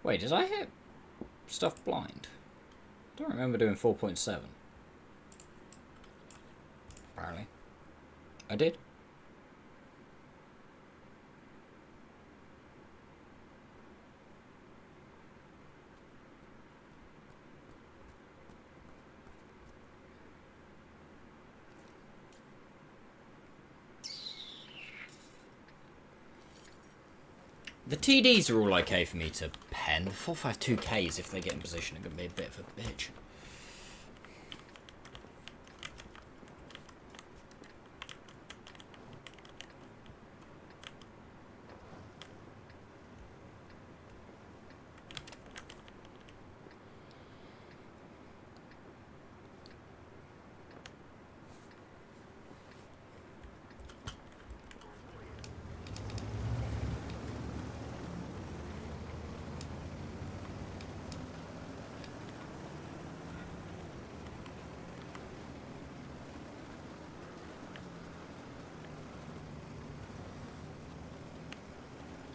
Wait, did I hit stuff blind? I don't remember doing 4.7. Apparently. I did. The TDs are all okay for me to pen. The 452Ks, if they get in position, are going to be a bit of a bitch.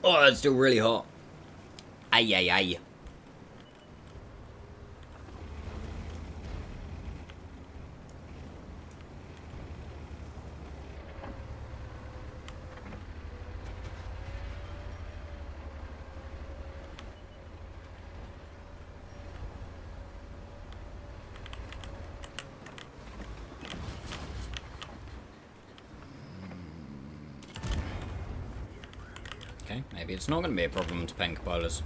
Oh, it's still really hot. Ay, ay, ay. Okay, maybe it's not going to be a problem to pen compilers.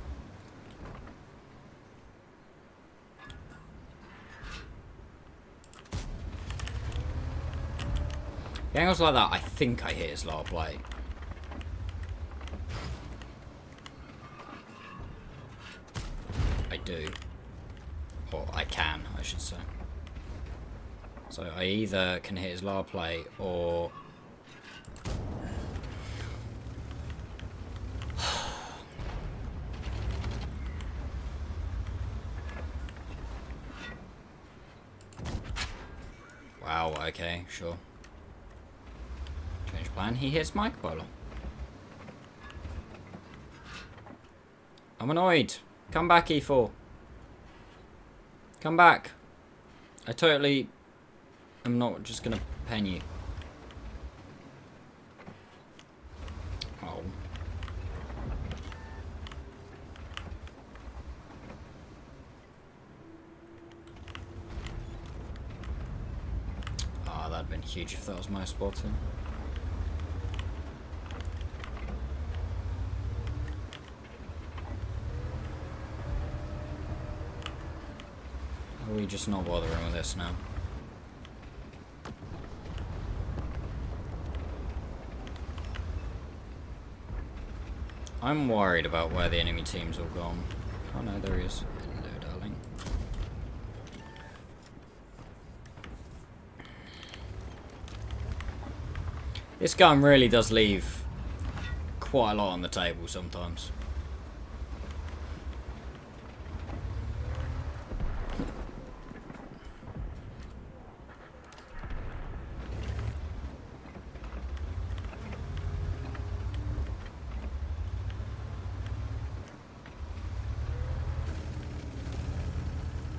Angles like that, I think I hit his lower plate. I do. Or I can, I should say. So I either can hit his lower plate or... Wow, okay, sure. Change plan, he hits my bowler. I'm annoyed. Come back, E4. Come back. I totally am not just gonna pen you. Oh. Ah, that'd been huge if that was my spotting. Are we just not bothering with this now? I'm worried about where the enemy team's all gone. Oh no, there he is. Hello, darling. This gun really does leave quite a lot on the table sometimes.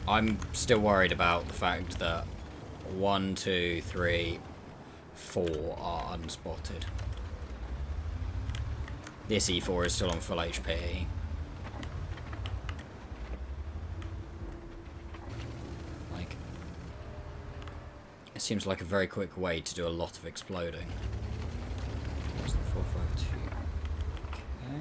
I'm still worried about the fact that 1, 2, 3, 4 are unspotted. This E4 is still on full HP. Like, it seems like a very quick way to do a lot of exploding. Where's the 452? Okay.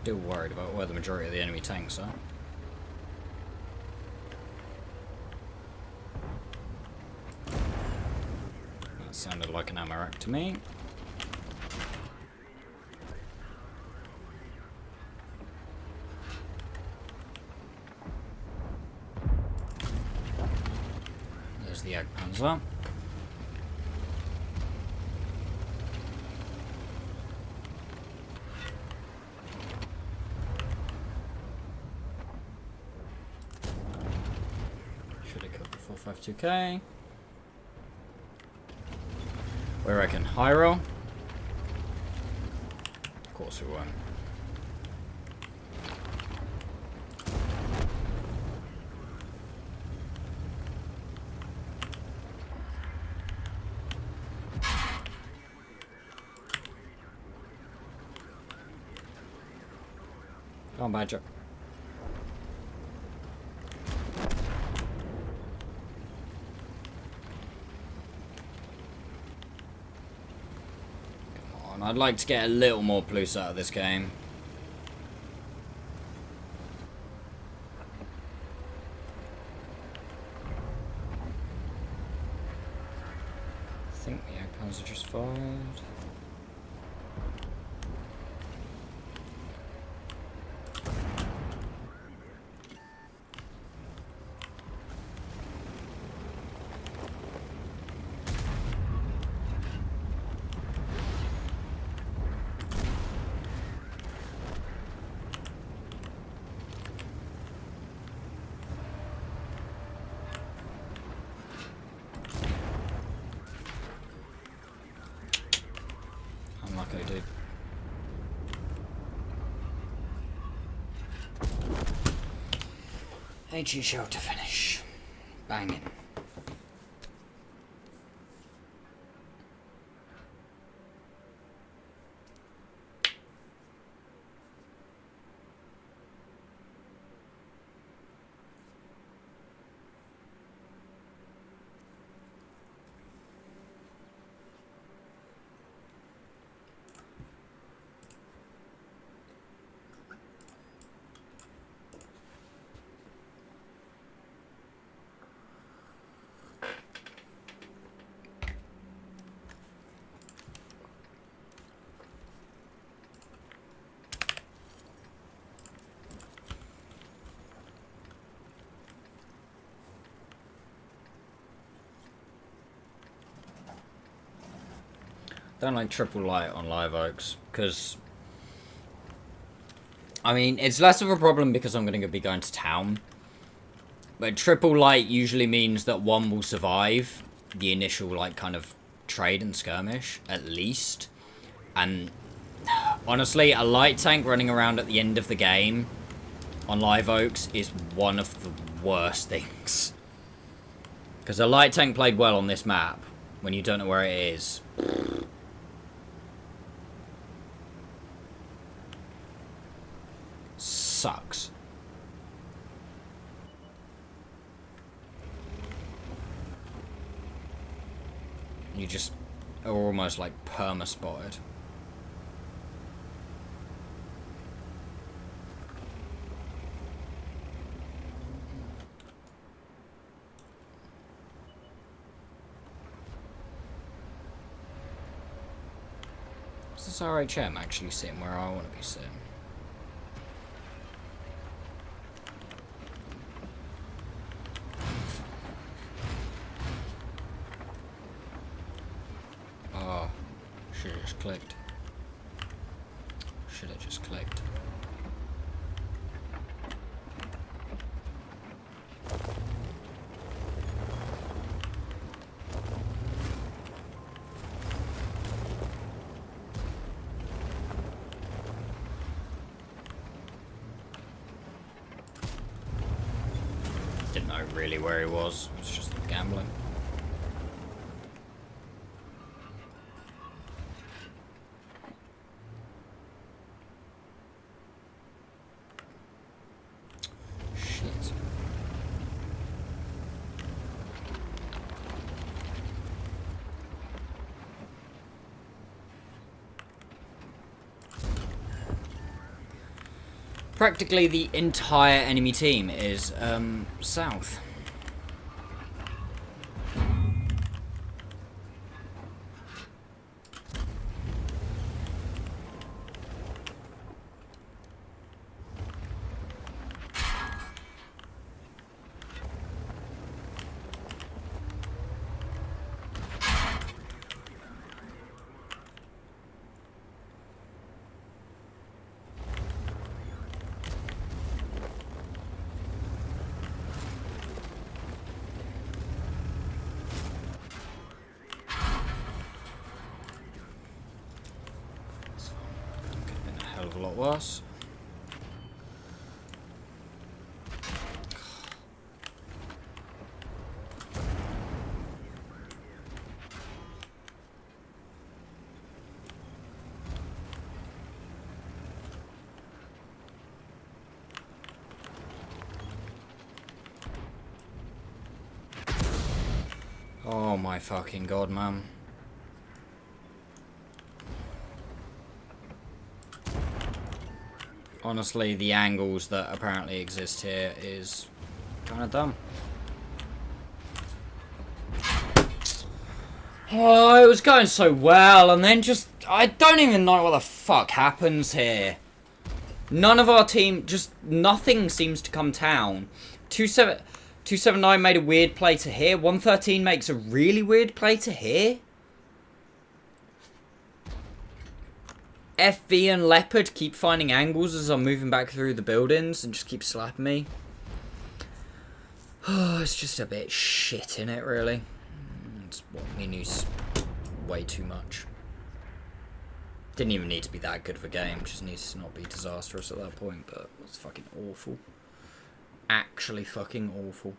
Still worried about where the majority of the enemy tanks are. That sounded like an ammo rack to me. There's the Jagdpanzer. Should have killed the 452K. What do you reckon? High roll? Of course we won't. Come on, Badger. Come on, I'd like to get a little more plus out of this game. I think the airplanes are just fired. Unlucky, dude. HE shelter finish. Banging. Don't like triple light on live oaks because, I mean, it's less of a problem because I'm going to be going to town. But triple light usually means that one will survive the initial, like, kind of trade and skirmish, at least. And honestly, a light tank running around at the end of the game on live oaks is one of the worst things. Because a light tank played well on this map when you don't know where it is. Sucks. You just are almost like perma-spotted. Is this RHM actually sitting where I want to be sitting? Oh, should have just clicked. Should have just clicked. Didn't know really where he was. It was just gambling. Shit. Practically the entire enemy team is south. Hell of a lot worse. my fucking god, man. Honestly, the angles that apparently exist here is kind of dumb. Oh, it was going so well, and then just... I don't even know what the fuck happens here. None of our team... Just nothing seems to come down. 279 made a weird play to here. 113 makes a really weird play to here. FV and Leopard keep finding angles as I'm moving back through the buildings and just keep slapping me. Oh, it's just a bit shit, innit, really? It's what me news way too much. Didn't even need to be that good of a game, just needs to not be disastrous at that point, but it's fucking awful. Actually fucking awful.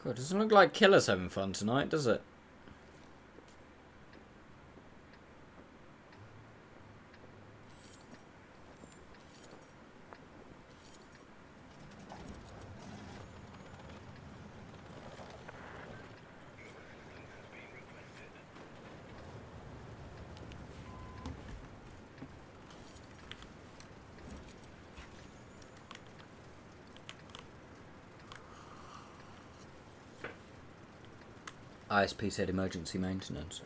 God, doesn't look like Killer's having fun tonight, does it? ISP said emergency maintenance.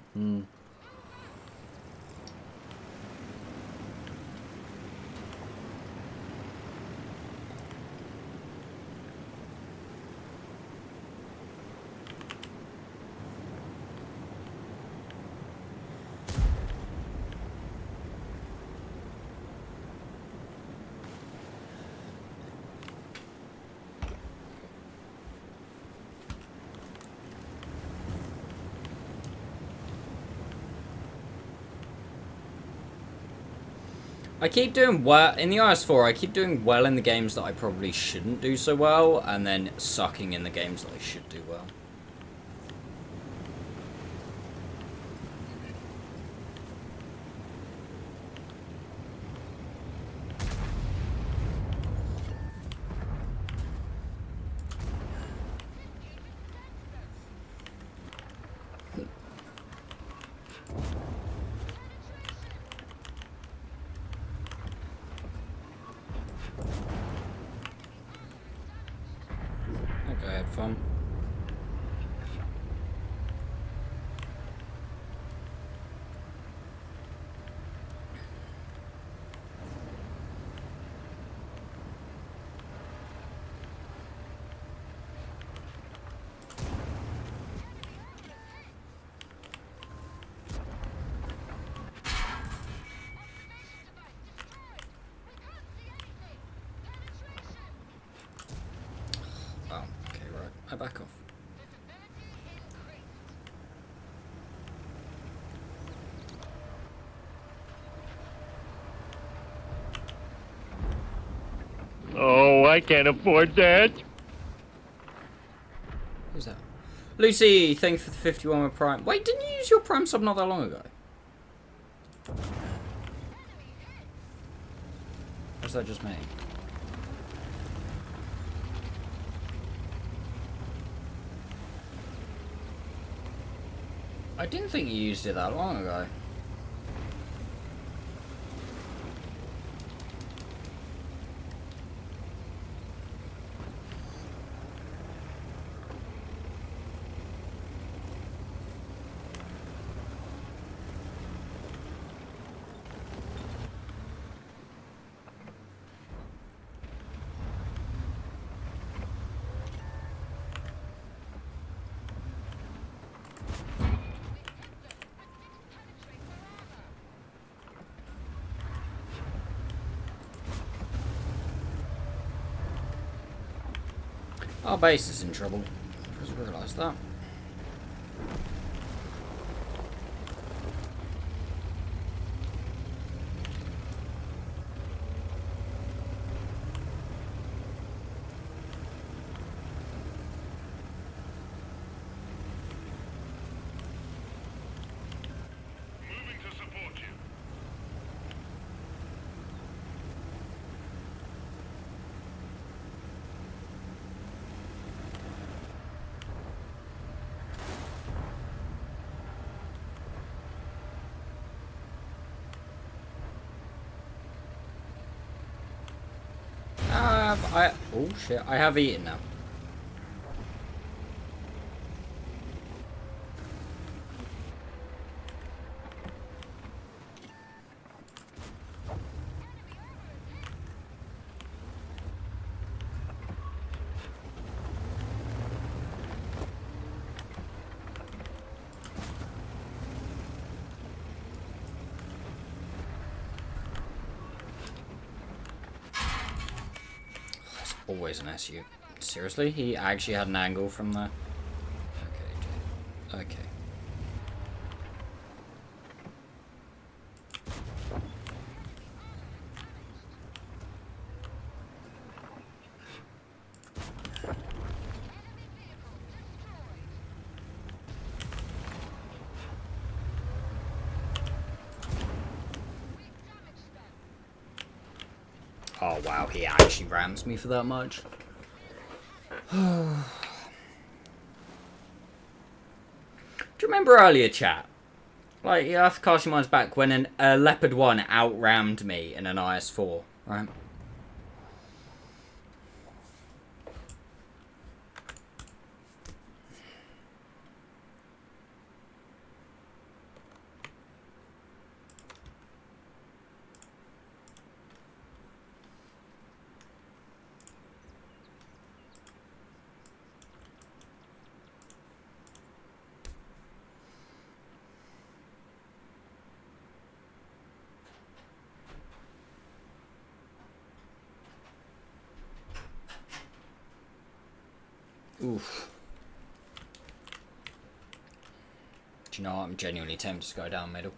I keep doing well in the IS-4. I keep doing well in the games that I probably shouldn't do so well, and then sucking in the games that I should do well. Okay, I had fun. Oh, okay, right. I back off. Oh, I can't afford that. Who's that? Lucy, thank you for the 51 with Prime. Wait, didn't you use your Prime sub not that long ago? Or is that just me? I didn't think you used it that long ago. Our base is in trouble. I just realised that. Oh shit, I have eaten now. Always an SU. Seriously? He actually had an angle from there? Okay, dude. Okay. Oh wow, he actually rams me for that much. Do you remember earlier, chat? Like, you have to cast your minds back when a Leopard 1 out-rammed me in an IS-4, right? Oof. Do you know what? I'm genuinely tempted to go down middle.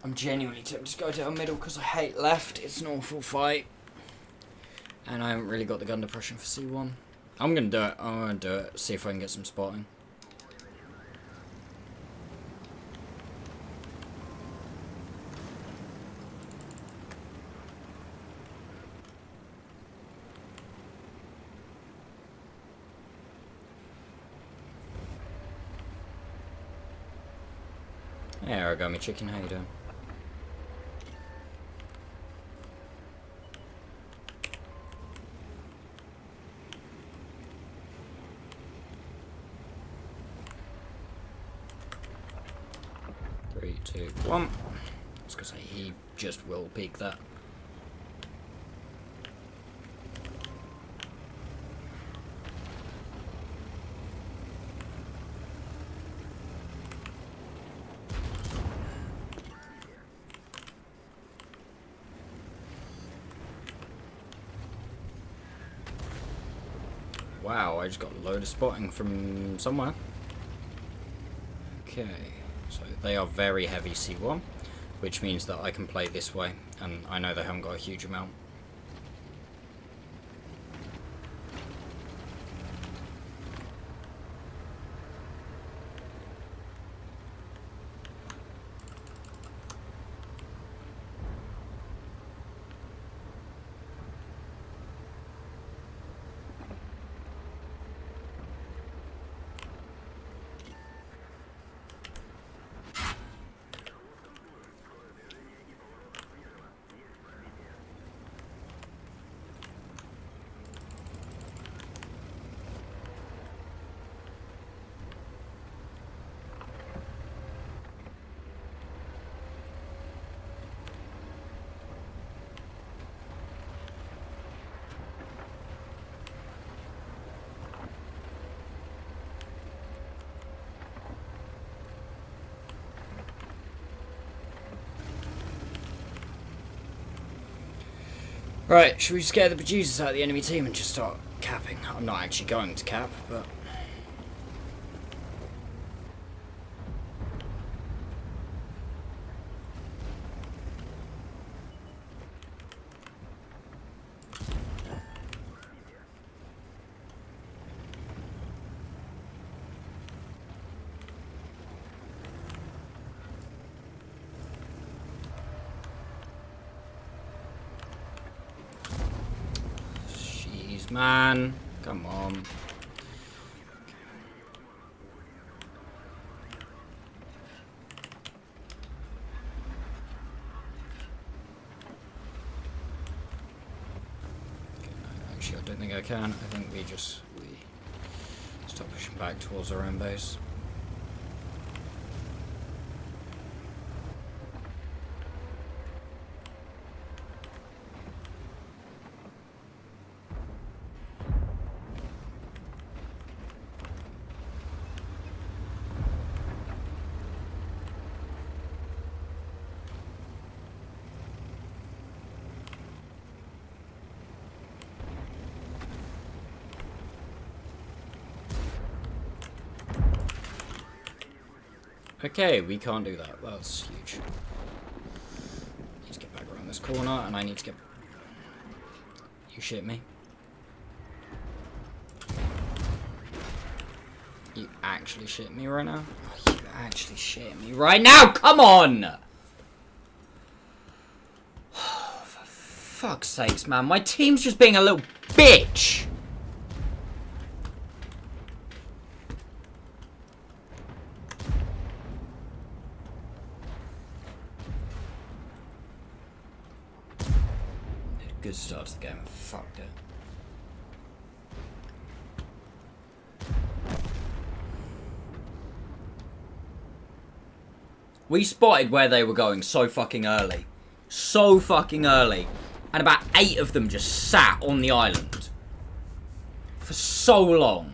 I'm genuinely tempted to go down middle because I hate left. It's an awful fight. And I haven't really got the gun depression for C1. I'm going to do it. I'm going to do it. See if I can get some spotting. There I go, me chicken. How you doing? Three, two, one. I was gonna say he just will peek that. Wow, I just got a load of spotting from somewhere. Okay, so they are very heavy C1, which means that I can play this way, and I know they haven't got a huge amount. Right, should we scare the producers out of the enemy team and just start capping? I'm not actually going to cap, but... sakes, man. Come on. Actually, I don't think I can. I think we start pushing back towards our own base. Okay, we can't do that. That's huge. Need to get back around this corner, and I need to get... You shit me? You actually shit me right now? Oh, you actually shit me right now? Come on! For fuck's sakes, man. My team's just being a little bitch! Good start to the game and fucked it. We spotted where they were going so fucking early. So fucking early. And about 8 of them just sat on the island. For so long.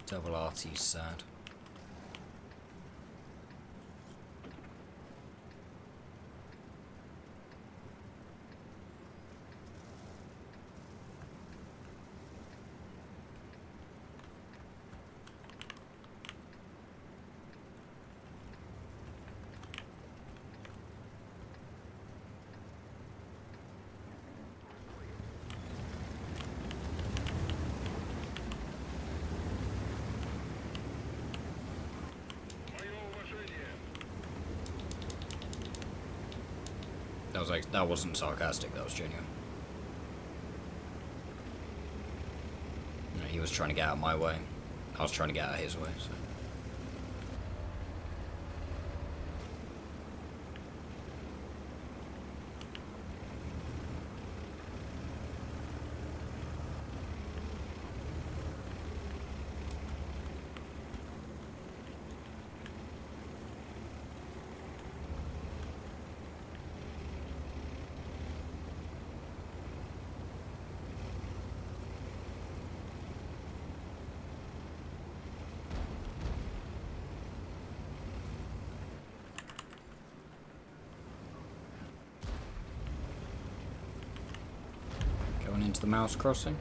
Double RT's sad. That wasn't sarcastic, that was genuine. You know, he was trying to get out of my way. I was trying to get out of his way, so. Into the mouse crossing.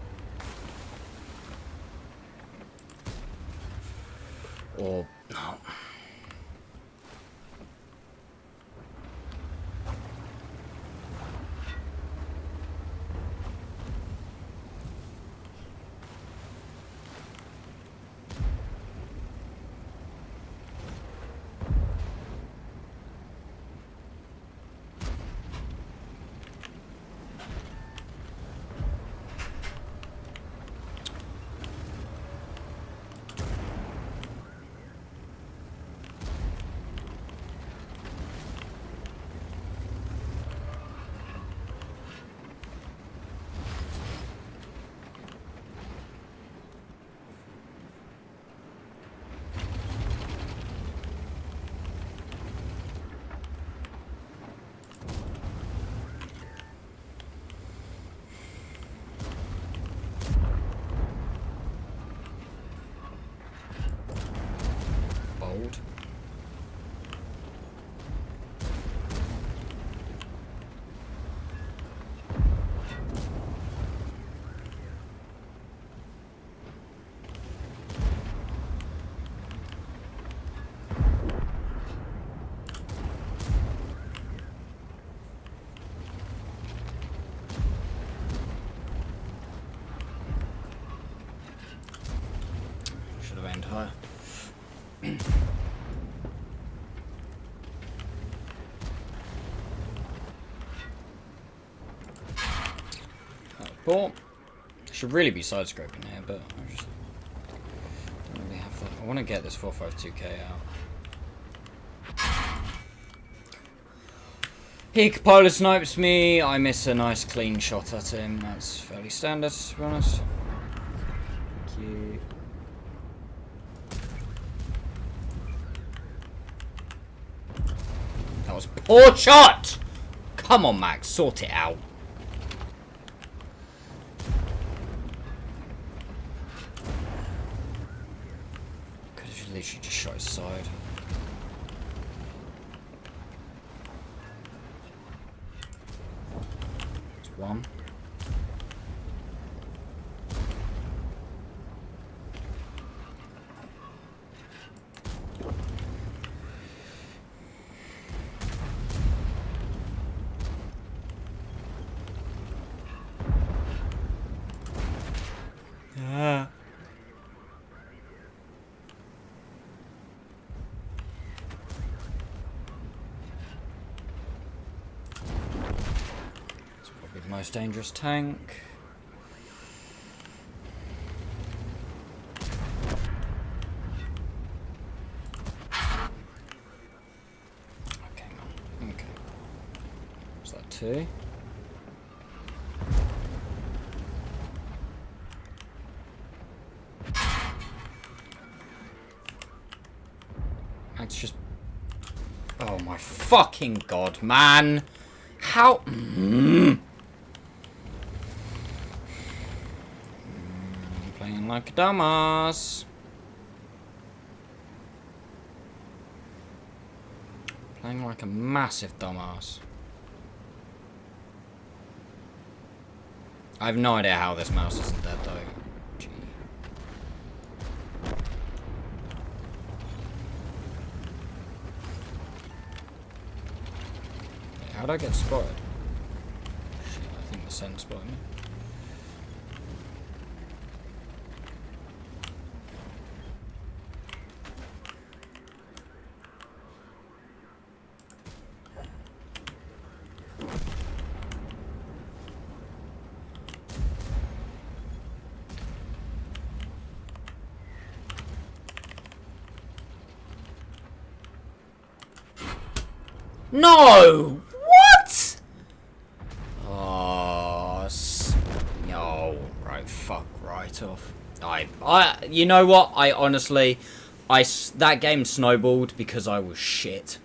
Or no. higher. Bought. Should really be side scraping here, but I just don't really have that. I want to get this 452k out. He polar snipes me. I miss a nice clean shot at him. That's fairly standard, to be honest. Thank you. That was a poor shot! Come on, Max, sort it out. Could have literally just shot his side. It's one. Ah. It's probably the most dangerous tank. Okay, man. Okay. What's that, 2? It's just... Oh my fucking god, man! How... Playing like a dumbass. Playing like a massive dumbass. I have no idea how this mouse isn't dead though. Gee. How'd I get spotted? Shit, I think the Sen spotted me. No! What? Oh, no. Right, fuck right off. You know what? I honestly, that game snowballed because I was shit.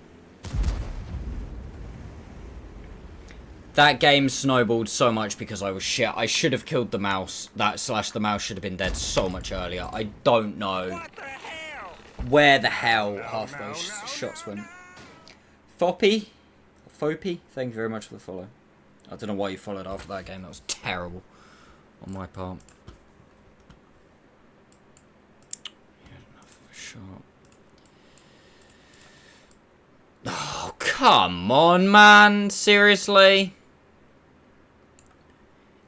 That game snowballed so much because I was shit. I should have killed the mouse. The mouse should have been dead so much earlier. I don't know where the hell half those shots went. Foppy, thank you very much for the follow. I don't know why you followed after that game. That was terrible on my part. Enough of a shot. Oh, come on, man. Seriously?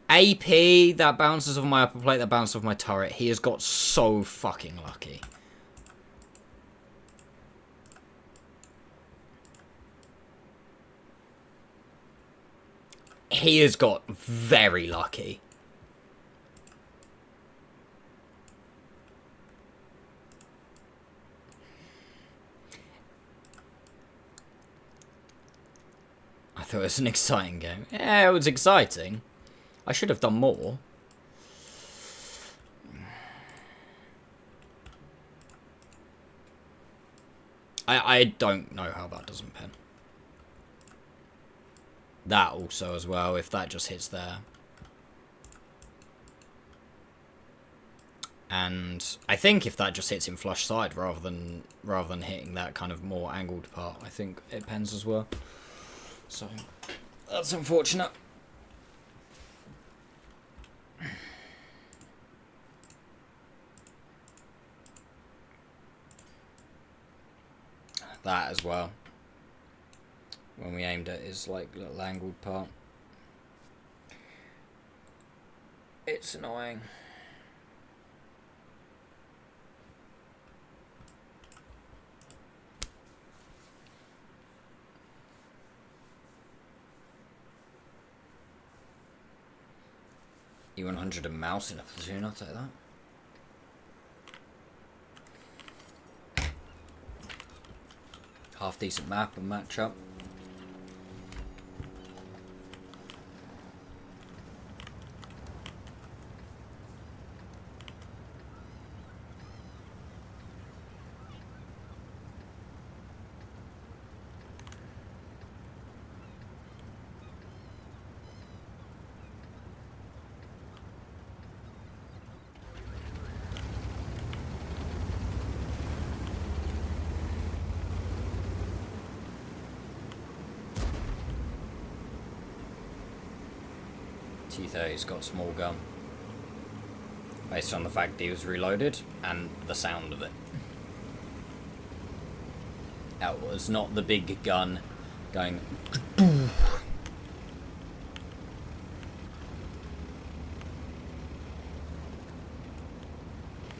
AP, that bounces off my upper plate, that bounces off my turret. He has got so fucking lucky. He has got very lucky. I thought it was an exciting game. Yeah, it was exciting. I should have done more. I don't know how that doesn't pen. That also as well, if that just hits there. And I think if that just hits him flush side rather than hitting that kind of more angled part, I think it pens as well. So that's unfortunate. That as well. When we aimed at his like little angled part. It's annoying. E100 and mouse in a platoon, I'll take that. Half decent map and match up. T30's got small gun. Based on the fact he was reloaded and the sound of it. That was not the big gun going.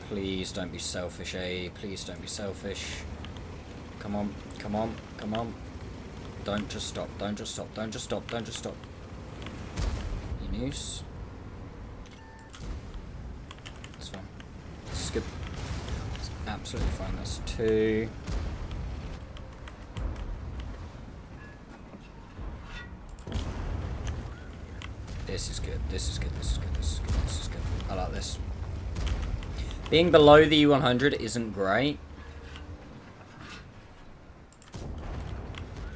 Please don't be selfish, eh? Please don't be selfish. Come on, come on, come on. Don't just stop, don't just stop, don't just stop, don't just stop. News. That's fine. Skip. It's absolutely fine. That's 2. This is good. This is good. This is good. This is good. This is good. I like this. Being below the U100 isn't great,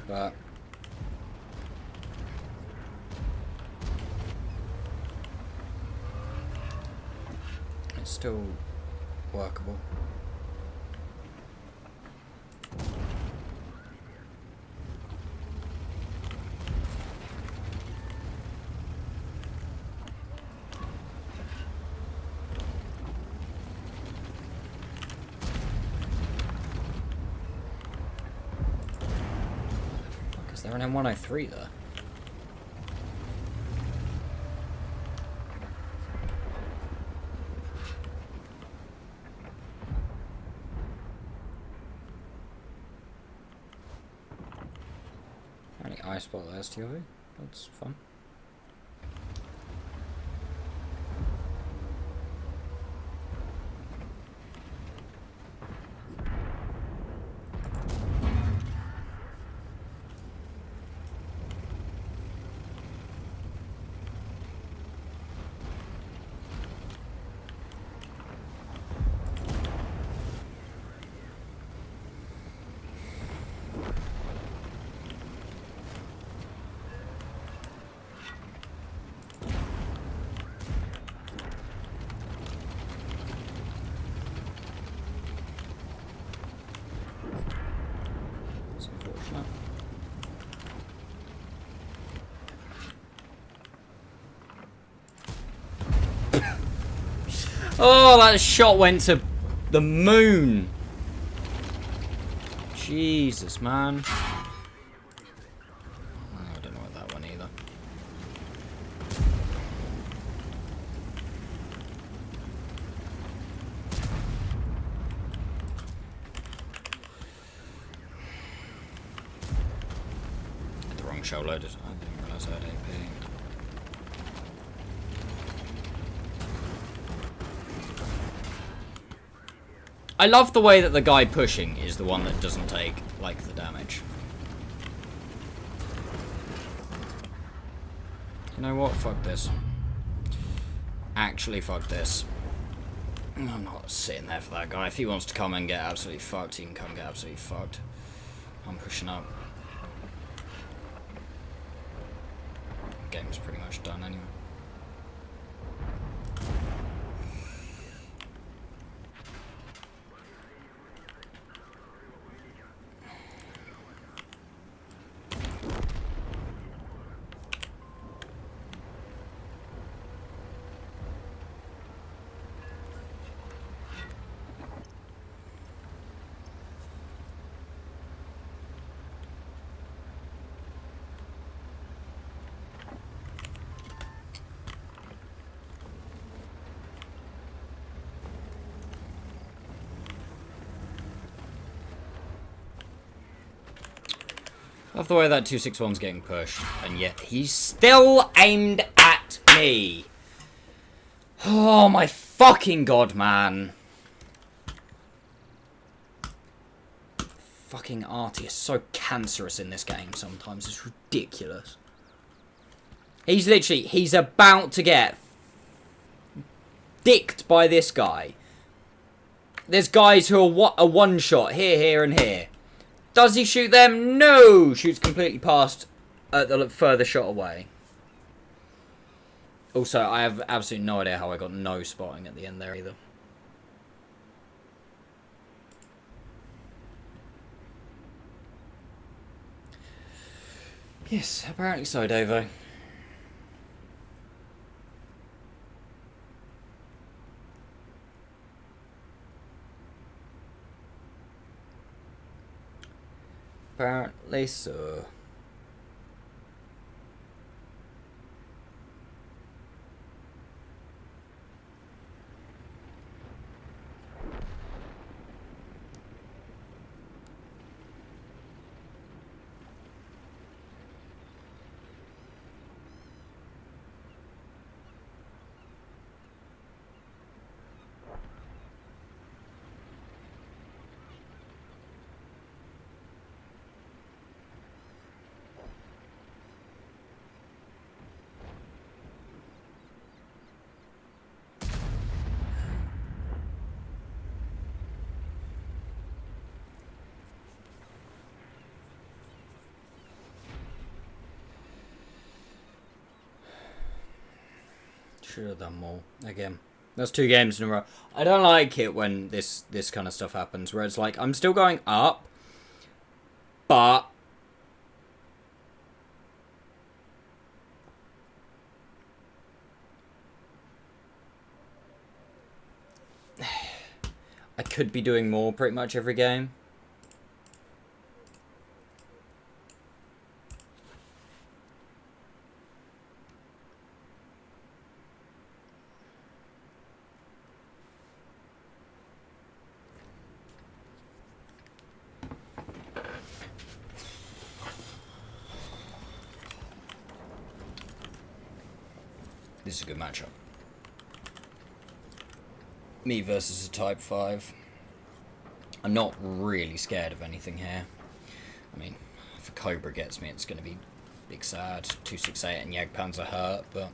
but still workable. Fuck, is there an M103 there? I spot the STOV. That's fun. Oh, that shot went to the moon. Jesus, man. Oh, I don't know what that one either. The wrong shell loaded. I didn't realise I had AP. I love the way that the guy pushing is the one that doesn't take, like, the damage. You know what? Fuck this. Actually, fuck this. I'm not sitting there for that guy. If he wants to come and get absolutely fucked, he can come get absolutely fucked. I'm pushing up. Game's pretty much done anyway. I love the way that 261's getting pushed, and yet he's still aimed at me. Oh my fucking god, man. Fucking Artie is so cancerous in this game sometimes. It's ridiculous. He's about to get dicked by this guy. There's guys who are a one-shot here, here, and here. Does he shoot them? No! Shoots completely past the further shot away. Also, I have absolutely no idea how I got no spotting at the end there either. Yes, apparently so, Davo. Apparently so. Should have done more. Again, that's 2 games in a row. I don't like it when this kind of stuff happens, where it's like, I'm still going up, but I could be doing more pretty much every game. This is a good matchup. Me versus a Type 5. I'm not really scared of anything here. I mean, if a Cobra gets me, it's going to be big sad. 268 and Jagdpanzer hurt, but...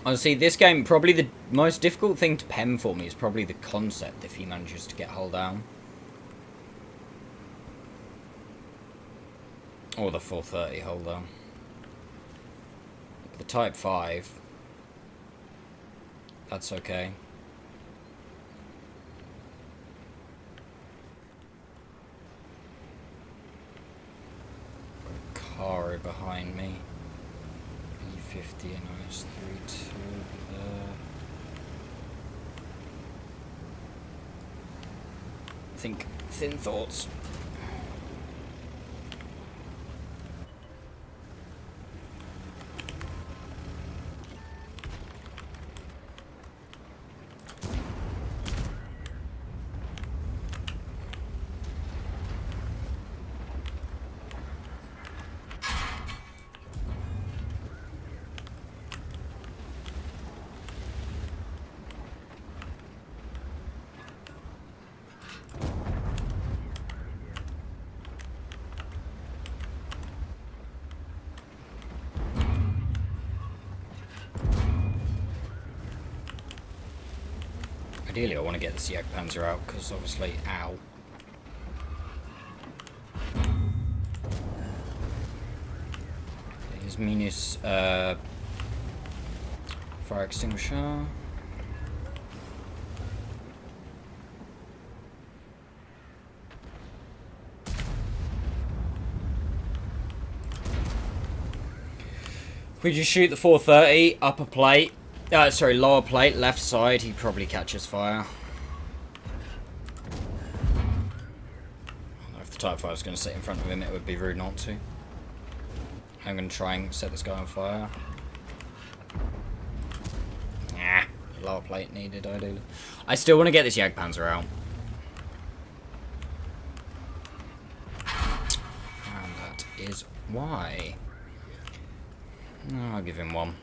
Honestly, this game, probably the most difficult thing to pen for me is probably the concept if he manages to get hull down. Or the 430 hull down. The Type 5, that's okay. Car behind me. 50 and IS-3 there. Think thin thoughts. Ideally, I want to get this Jagdpanzer out, because obviously, ow. Here's Minus fire extinguisher. If we just shoot the 430, upper plate. Sorry, lower plate, left side, he probably catches fire. If the Type 5 is going to sit in front of him, it would be rude not to. I'm going to try and set this guy on fire. Nah, lower plate needed, ideally. I still want to get this Jagdpanzer out. And that is why. I'll give him one.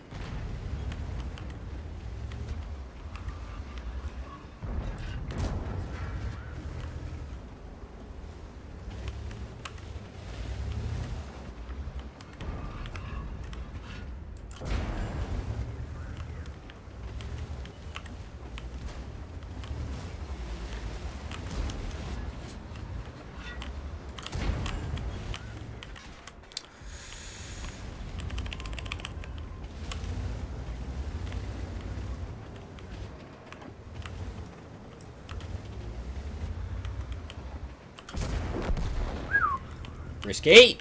Risky.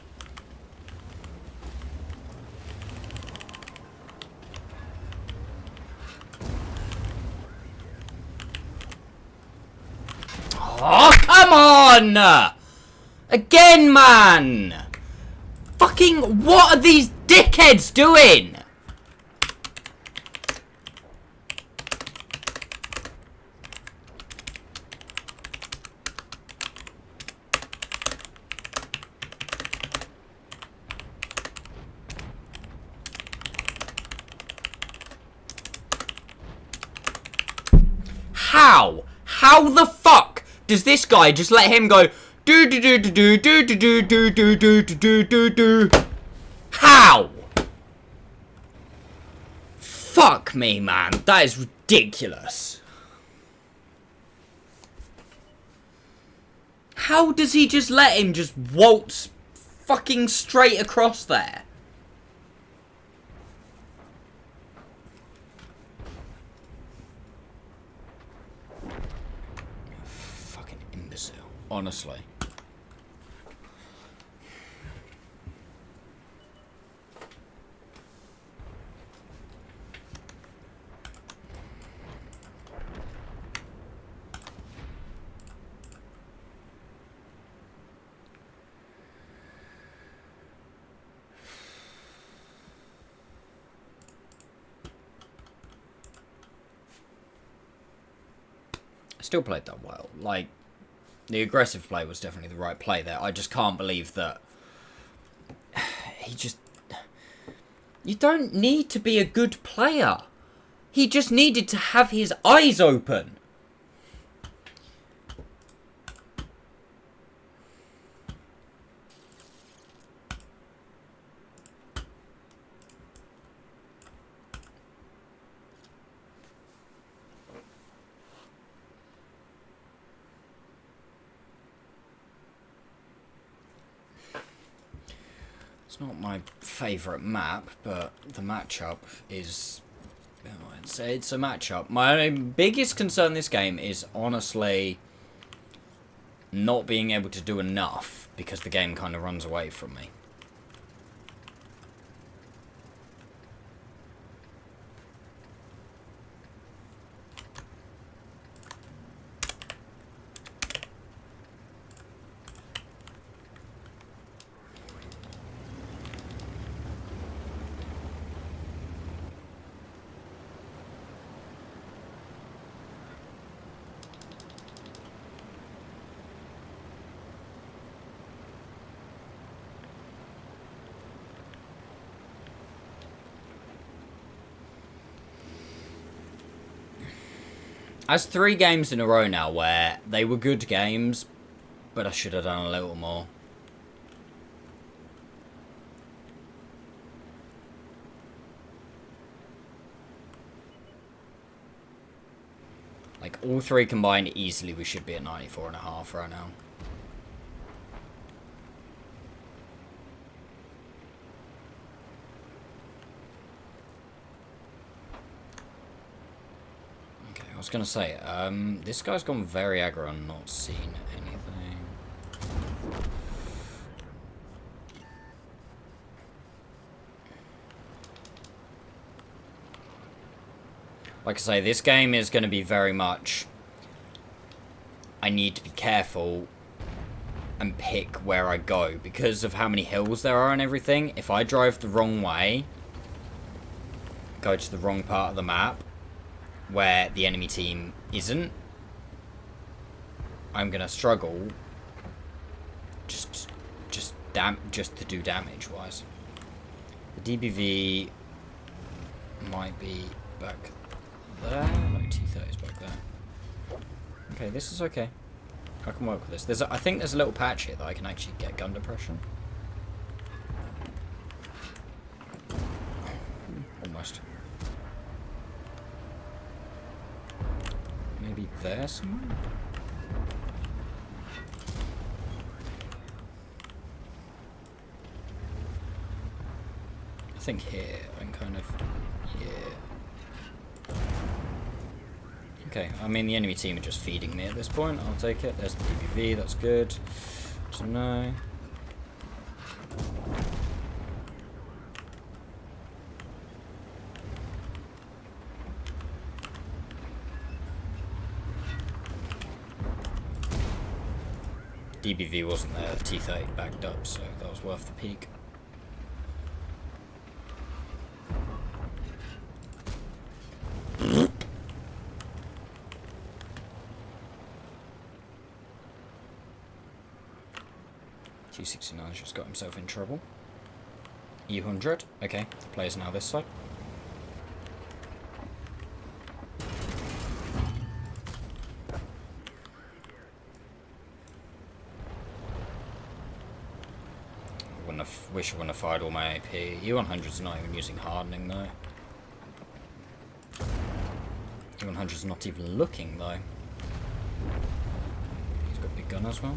Oh, come on! Again, man! Fucking, what are these dickheads doing? How? How the fuck does this guy just let him go do do do do do do do do do do do do do? How? Fuck me, man. That is ridiculous. How does he just let him just waltz fucking straight across there? Honestly. I still played that well. Like, the aggressive play was definitely the right play there. I just can't believe that he just... You don't need to be a good player. He just needed to have his eyes open. It's not my favourite map, but the matchup is... It's a matchup. My biggest concern in this game is honestly not being able to do enough because the game kind of runs away from me. That's 3 games in a row now where they were good games, but I should have done a little more. Like, all 3 combined easily, we should be at 94.5 right now. I was going to say, this guy's gone very aggro and not seen anything. Like I say, this game is going to be very much... I need to be careful and pick where I go because of how many hills there are and everything. If I drive the wrong way, go to the wrong part of the map where the enemy team isn't, I'm gonna struggle just to do damage wise. The DBV might be back there. No, T30 is back there. Okay, this is okay. I can work with this. I think there's a little patch here that I can actually get gun depression. Almost. Maybe there somewhere? I think here, I'm kind of... yeah. Okay, I mean the enemy team are just feeding me at this point. I'll take it. There's the DBV, that's good to know. DBV wasn't there, the T30 backed up, so that was worth the peak. T69's just got himself in trouble. E100, okay, the player's now this side. Wish I wouldn't have fired all my AP. E100's not even using hardening though. E100's not even looking though. He's got a big gun as well.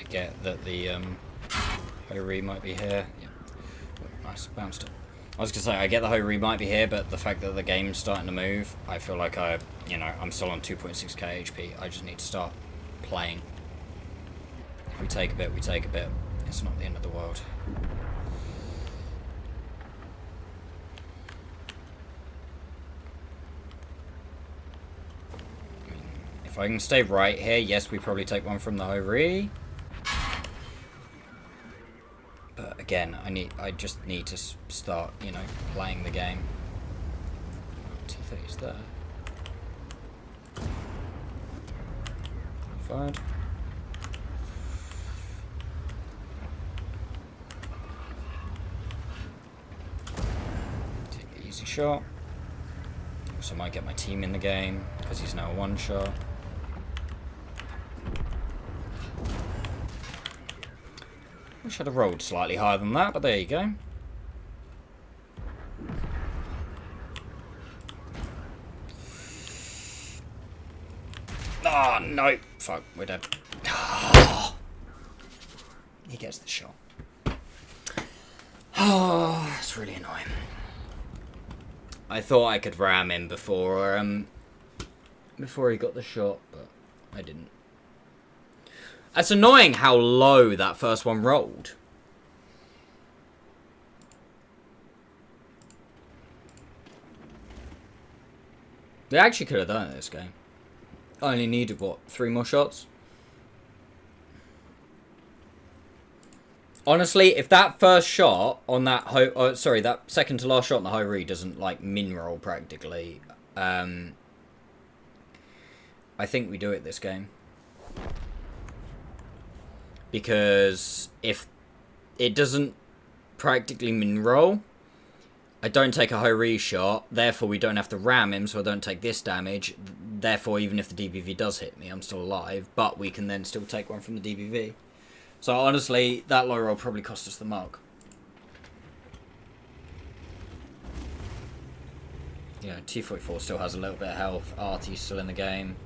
Get that the Ho-Ri might be here. Yeah. Nice, bounced it. I was gonna say I get the Ho-Ri might be here, but the fact that the game's starting to move, I feel like I'm still on 2.6k HP. I just need to start playing. If we take a bit, we take a bit. It's not the end of the world. I mean, if I can stay right here, yes, we probably take one from the Ho-Ri. But again, I just need to start, playing the game. T30's there. Fired. Take the easy shot. Also might get my team in the game, because he's now a one shot. I should have rolled slightly higher than that, but there you go. Oh, no. Fuck, we're dead. He gets the shot. Oh, that's really annoying. I thought I could ram him before he got the shot, but I didn't. It's annoying how low that first one rolled. They actually could have done it this game. I only needed, what, 3 more shots? Honestly, if that first shot on that that second to last shot on the Ho-Ri doesn't, min roll practically, I think we do it this game. Because if it doesn't practically min-roll, I don't take a Ho-Ri shot, therefore we don't have to ram him, so I don't take this damage. Therefore, even if the DBV does hit me, I'm still alive, but we can then still take one from the DBV. So honestly, that low roll probably cost us the mark. Yeah, T44 still has a little bit of health, Artie's still in the game.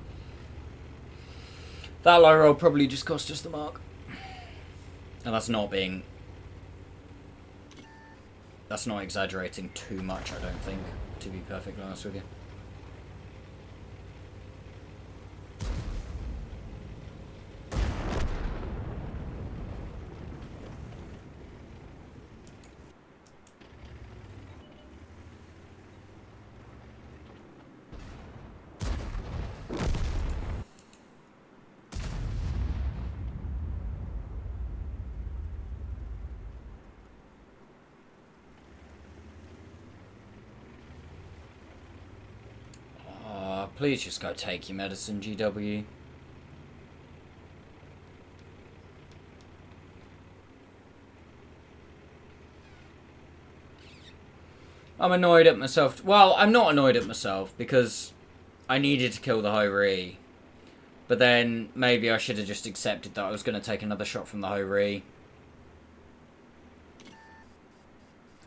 That low roll probably just cost us the mark. And that's not exaggerating too much, I don't think. to be perfectly honest with you. Please just go take your medicine, GW. I'm annoyed at myself. Well, I'm not annoyed at myself because I needed to kill the Ho-Ri. But then maybe I should have just accepted that I was going to take another shot from the Ho-Ri.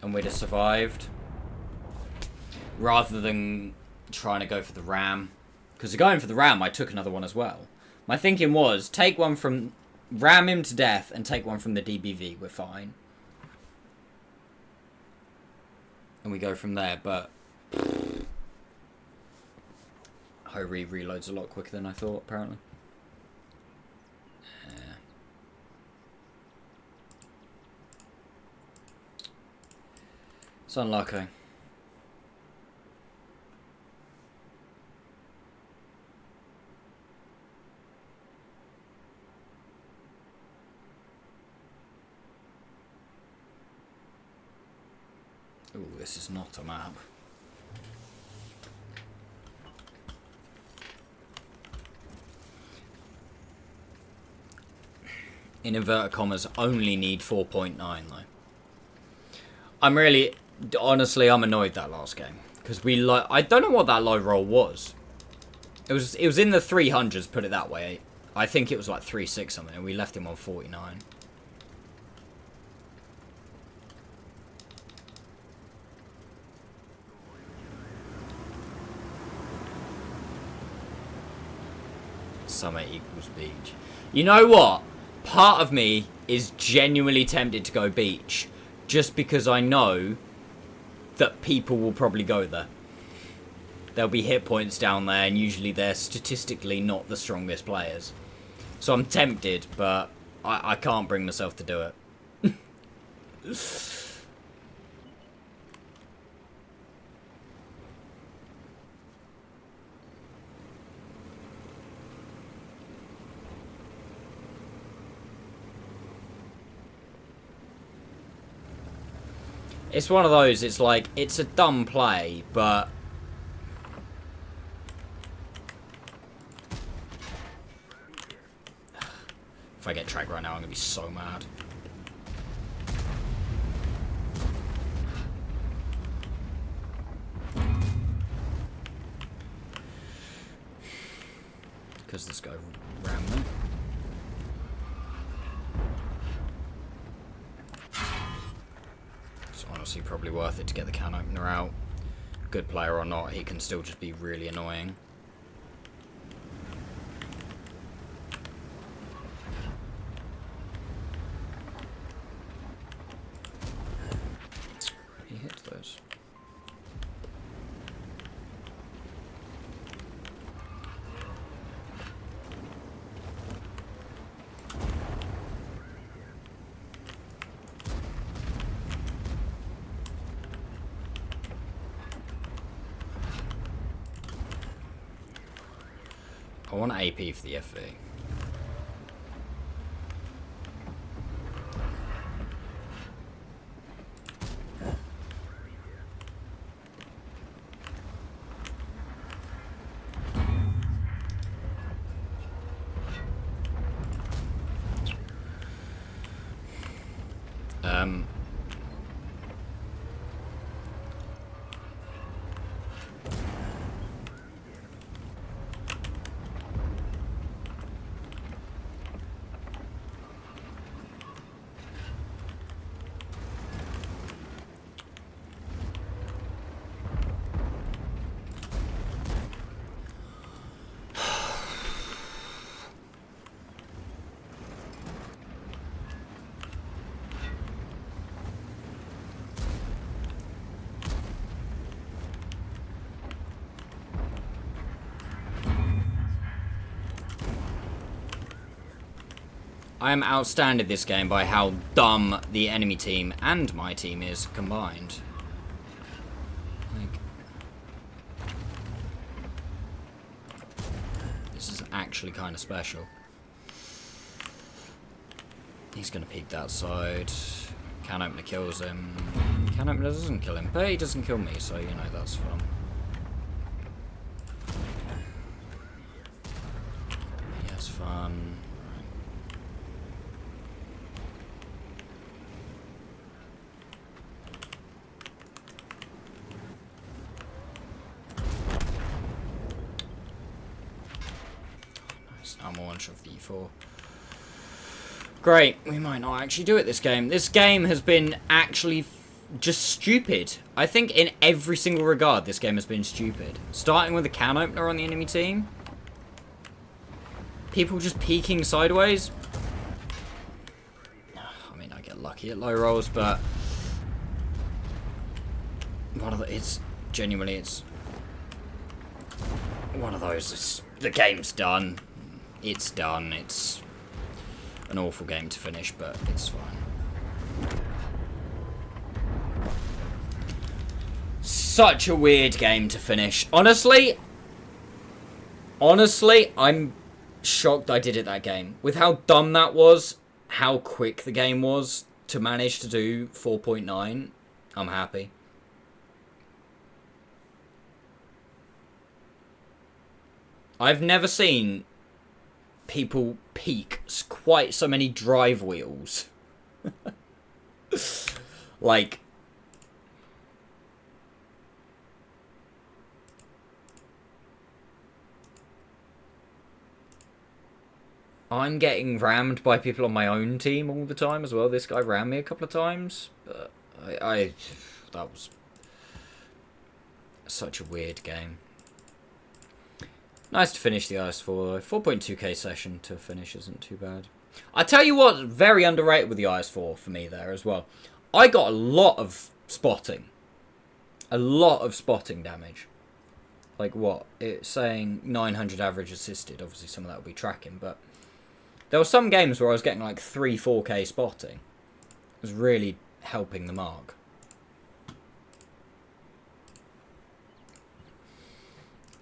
And we'd have survived. Rather than trying to go for the ram. Because going for the ram, I took another one as well. My thinking was, take one from... ram him to death and take one from the DBV. We're fine. And we go from there, but... Ho-Ri reloads a lot quicker than I thought, apparently. Yeah. It's unlucky. Ooh, this is not a map. In inverted commas, only need 4.9 though. I'm really, honestly, I'm annoyed that last game because I don't know what that low roll was. It was in the 300s, put it that way. I think it was like 3.6 something, and we left him on 49. Summer equals beach. You know what? Part of me is genuinely tempted to go beach just because I know that people will probably go there. There'll be hit points down there, and usually they're statistically not the strongest players. So I'm tempted, but I can't bring myself to do it. It's one of those, it's like, it's a dumb play, but... If I get tracked right now, I'm going to be so mad. Because this guy ran them. It's honestly probably worth it to get the can opener out. Good player or not, he can still just be really annoying. He hits those. I want AP for the FV. I am outstanded this game by how dumb the enemy team and my team is combined. Like, this is actually kind of special. He's going to peek that side. Can opener kills him. Can opener doesn't kill him, but he doesn't kill me, so you know that's fun. He has fun. Nice. I'm one shot for E4. Great, we might not actually do it this game. This game has been actually just stupid. I think in every single regard, this game has been stupid. Starting with a can opener on the enemy team. People just peeking sideways. I mean, I get lucky at low rolls, but it's genuinely, it's one of those. The game's done. It's done. It's an awful game to finish, but it's fine. Such a weird game to finish. Honestly, I'm shocked I did it that game. With how dumb that was, how quick the game was to manage to do 4.9, I'm happy. I've never seen people peek quite so many drive wheels. Like, I'm getting rammed by people on my own team all the time as well. This guy rammed me a couple of times, but that was such a weird game. Nice to finish the IS-4 though. 4.2k session to finish isn't too bad. I tell you what, very underrated with the IS-4 for me there as well. I got a lot of spotting. A lot of spotting damage. Like what? It's saying 900 average assisted. Obviously some of that will be tracking, but there were some games where I was getting like 3-4k spotting. It was really helping the mark.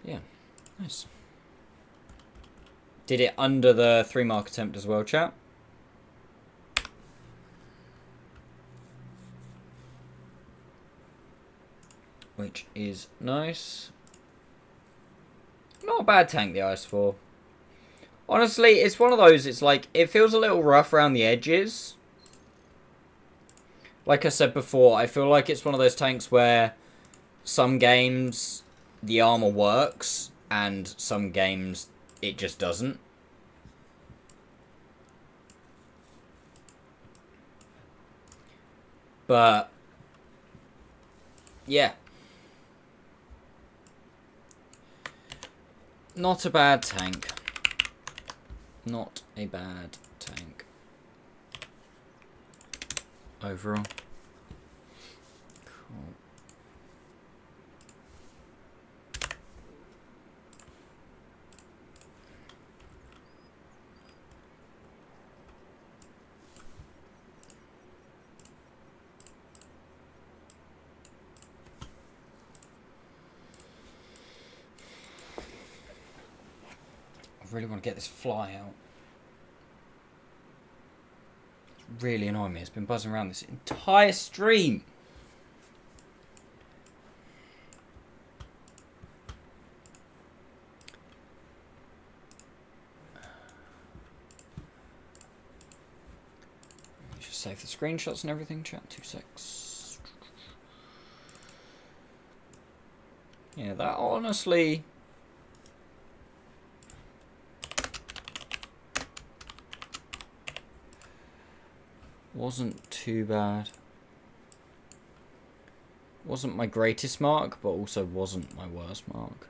Yeah, nice. Did it under the 3-mark attempt as well, chat? Which is nice. Not a bad tank, the IS-4. Honestly, it's one of those, it's like, it feels a little rough around the edges. Like I said before, I feel like it's one of those tanks where some games the armor works and some games it just doesn't. But yeah, not a bad tank. Not a bad tank overall. Cool. I really want to get this fly out. It's really annoying me. It's been buzzing around this entire stream. Just save the screenshots and everything. Chat 2 secs. Yeah, that honestly. Wasn't too bad. Wasn't my greatest mark, but also wasn't my worst mark.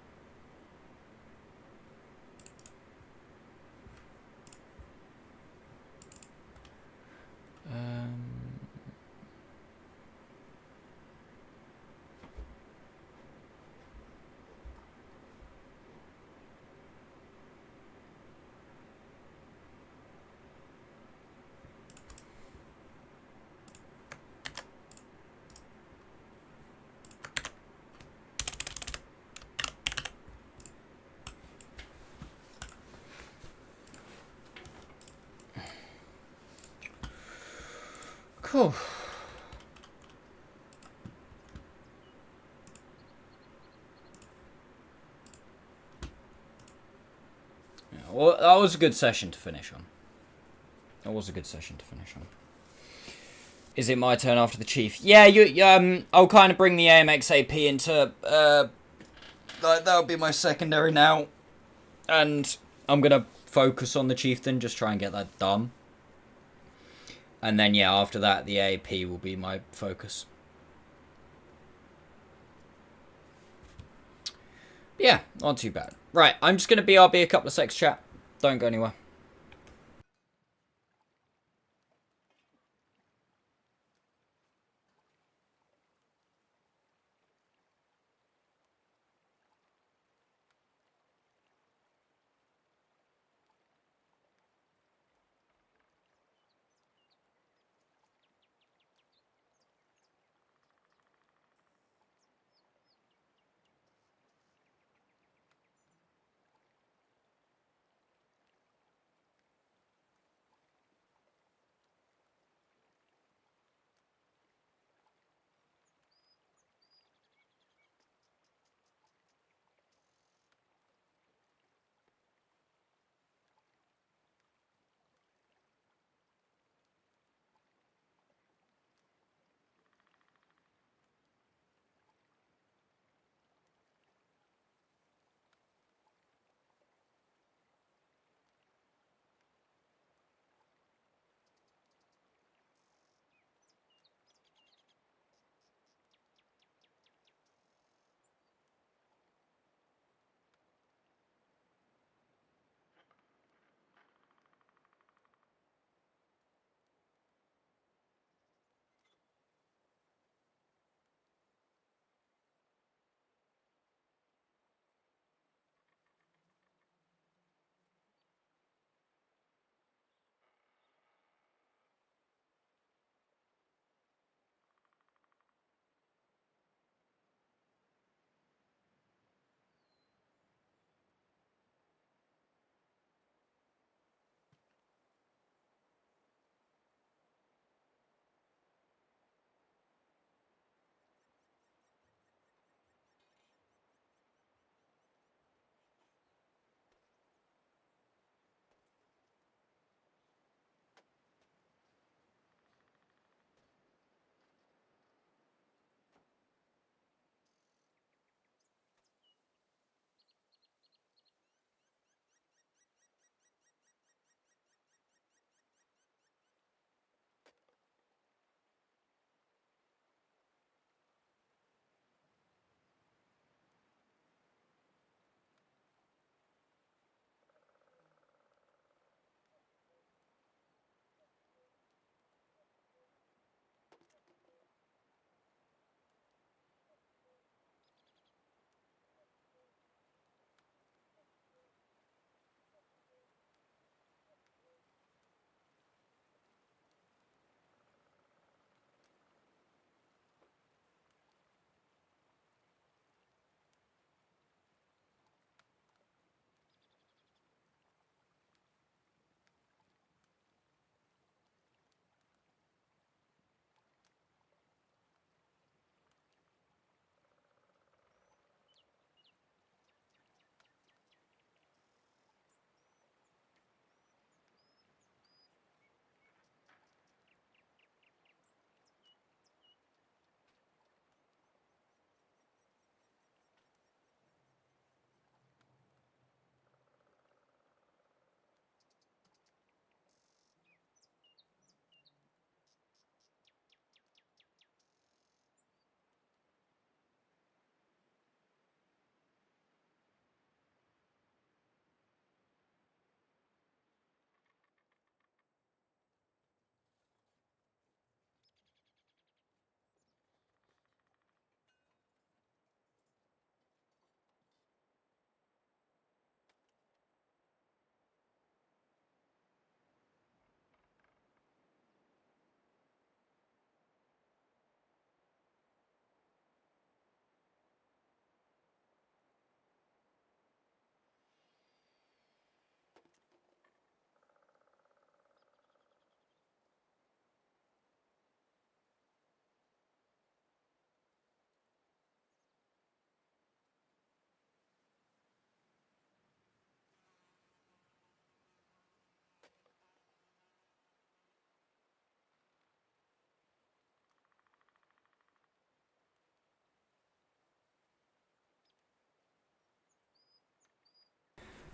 Whew. Yeah, well, that was a good session to finish on. Is it my turn after the chief? Yeah, I'll kind of bring the AMXAP into, that'll be my secondary now. And I'm going to focus on the chieftain, just try and get that done. And then, yeah, after that, the AP will be my focus. Yeah, not too bad. Right, I'm just going to BRB a couple of secs, chat. Don't go anywhere.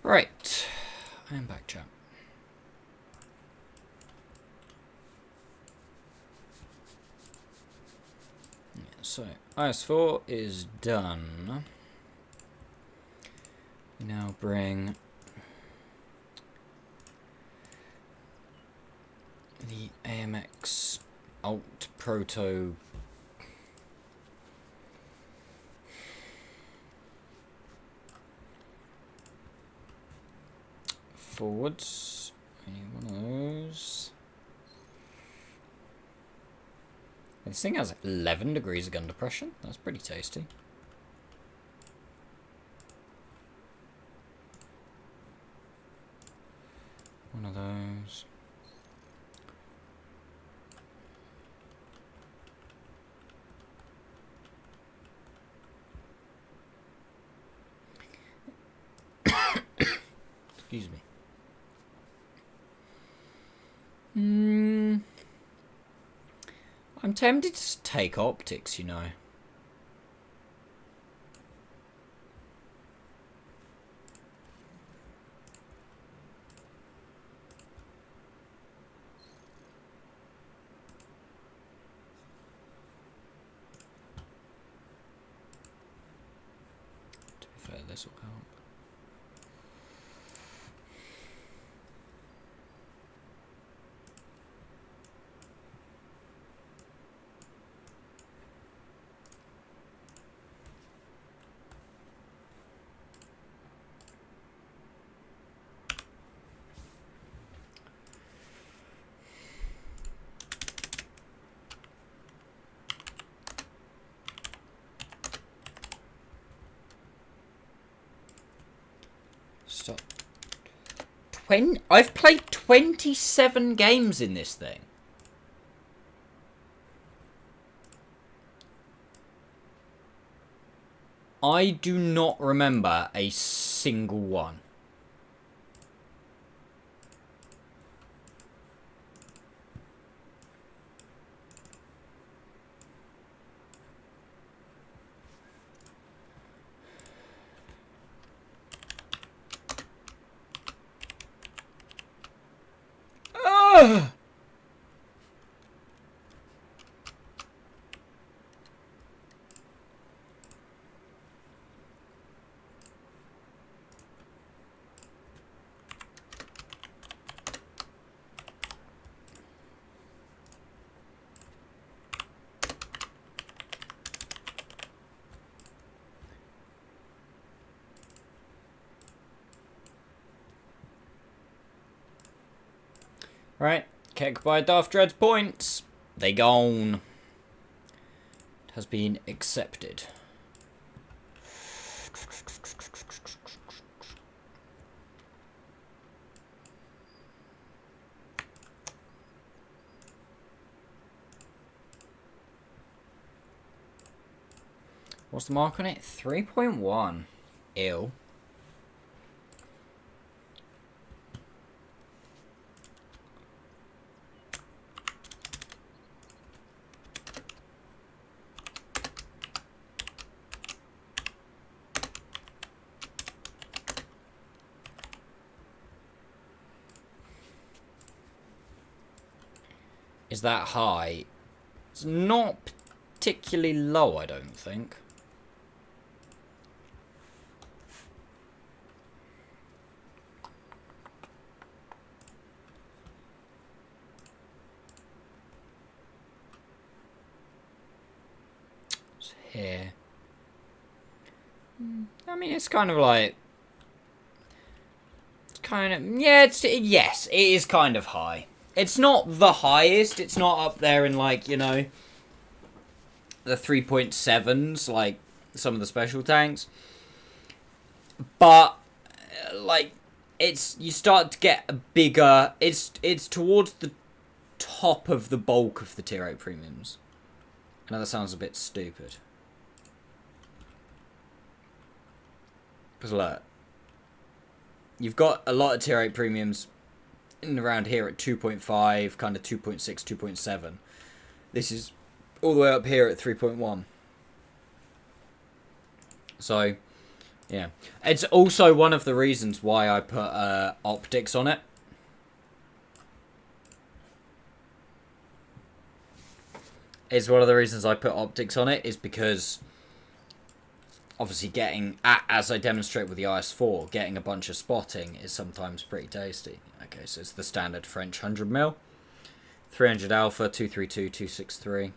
Right. I am back, chat. Yeah, so, IS-4 is done. We now bring the AMX Alt Proto forwards. We need one of those. This thing has 11 degrees of gun depression. That's pretty tasty. One of those. Excuse me. I'm tempted to take optics, you know. To be fair, this will help. Stop. I've played 27 games in this thing. I do not remember a single one. Ugh! Right, kick by Darth Dread's points. They gone. It has been accepted. What's the mark on it? 3.1. Ew. Is that high? It's not particularly low, I don't think. It's here. I mean, it's kind of like... It's kind of... Yeah, yes, it is kind of high. It's not the highest. It's not up there in, like, you know, the 3.7s, like some of the special tanks. But, like, it's... You start to get a bigger... It's towards the top of the bulk of the tier 8 premiums. I know that sounds a bit stupid. Because, look, you've got a lot of tier 8 premiums in around here at 2.5, kind of 2.6, 2.7. This is all the way up here at 3.1. So, Yeah. It's also one of the reasons why I put optics on it. It's one of the reasons I put optics on it is because obviously getting, as I demonstrate with the IS-4, getting a bunch of spotting is sometimes pretty tasty. Okay, so it's the standard French 100mm. 300 alpha, 232, 263.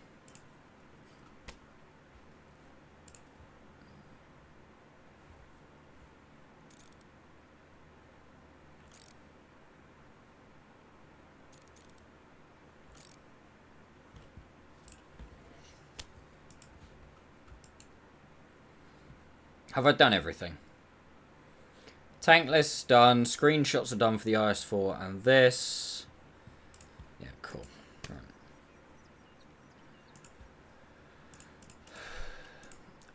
Have I done everything? Tank list done. Screenshots are done for the IS-4 and this. Yeah, cool. Right.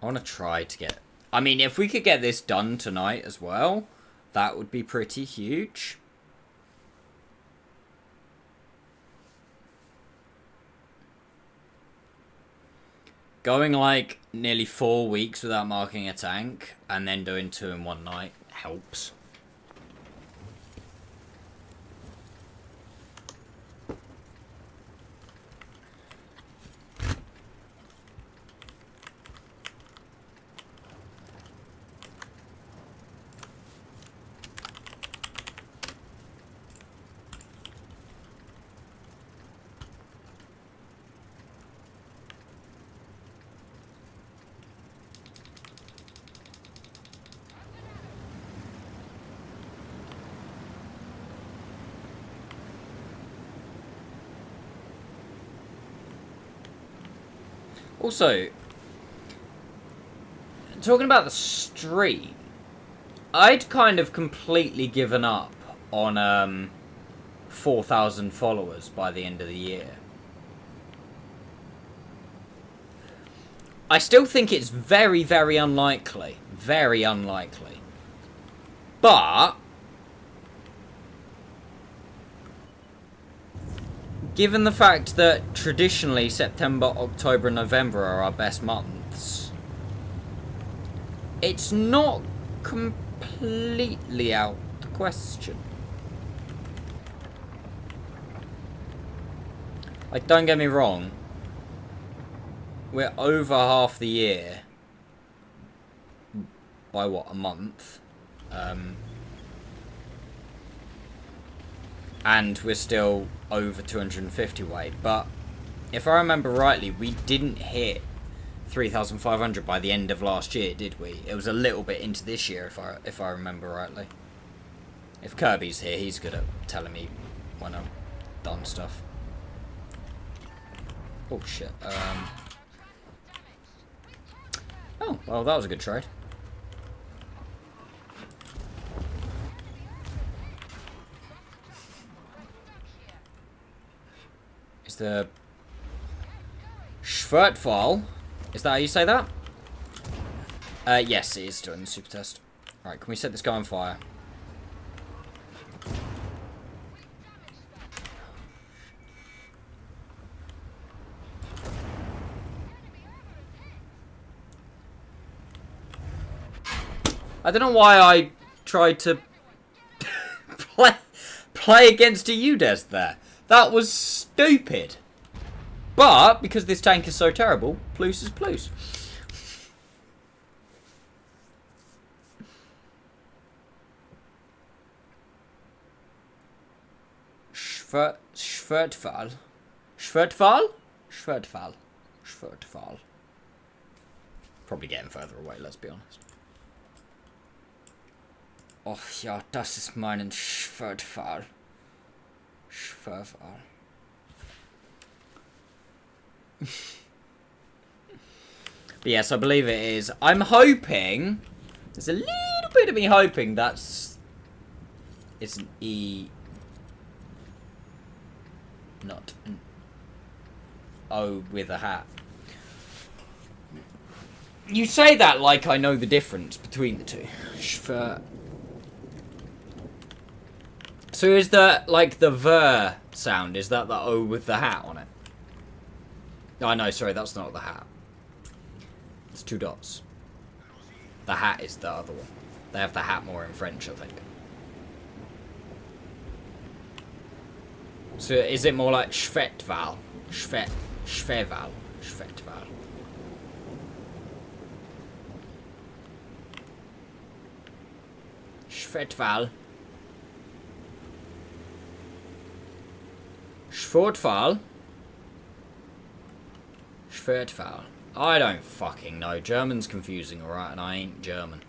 I want to try to get... I mean, if we could get this done tonight as well, that would be pretty huge. Going like nearly 4 weeks without marking a tank and then doing 2 in one night helps. Also, talking about the stream, I'd kind of completely given up on 4,000 followers by the end of the year. I still think it's very, very unlikely. Very unlikely. But given the fact that traditionally September, October and November are our best months, it's not completely out the question. Like, don't get me wrong, we're over half the year by what, a month? And we're still over 250 weight, but if I remember rightly, we didn't hit 3,500 by the end of last year, did we? It was a little bit into this year, if I remember rightly. If Kirby's here, he's good at telling me when I've done stuff. Oh shit. Oh, well, that was a good trade. Is the Schwertfall? Is that how you say that? Yes, it is doing the super test. Alright, can we set this guy on fire? I don't know why I tried to play against a UDES there. That was stupid. But, because this tank is so terrible, plus is plus. Schwertfall? Schwertfall? Schwertfall. Schwertfall. Probably getting further away, let's be honest. Oh ja, das ist meinen Schwertfall. Schwertfall. But yes, I believe it is. I'm hoping, there's a little bit of me hoping it's an E, not an O with a hat. You say that like I know the difference between the two. So is that like the ver sound? Is that the O with the hat on it? Oh, no, sorry, that's not the hat. It's 2 dots. The hat is the other one. They have the hat more in French, I think. So is it more like Schvetval? Schveval. Schvetval. Schvortval. Schwertval. I don't fucking know. German's confusing, alright, and I ain't German.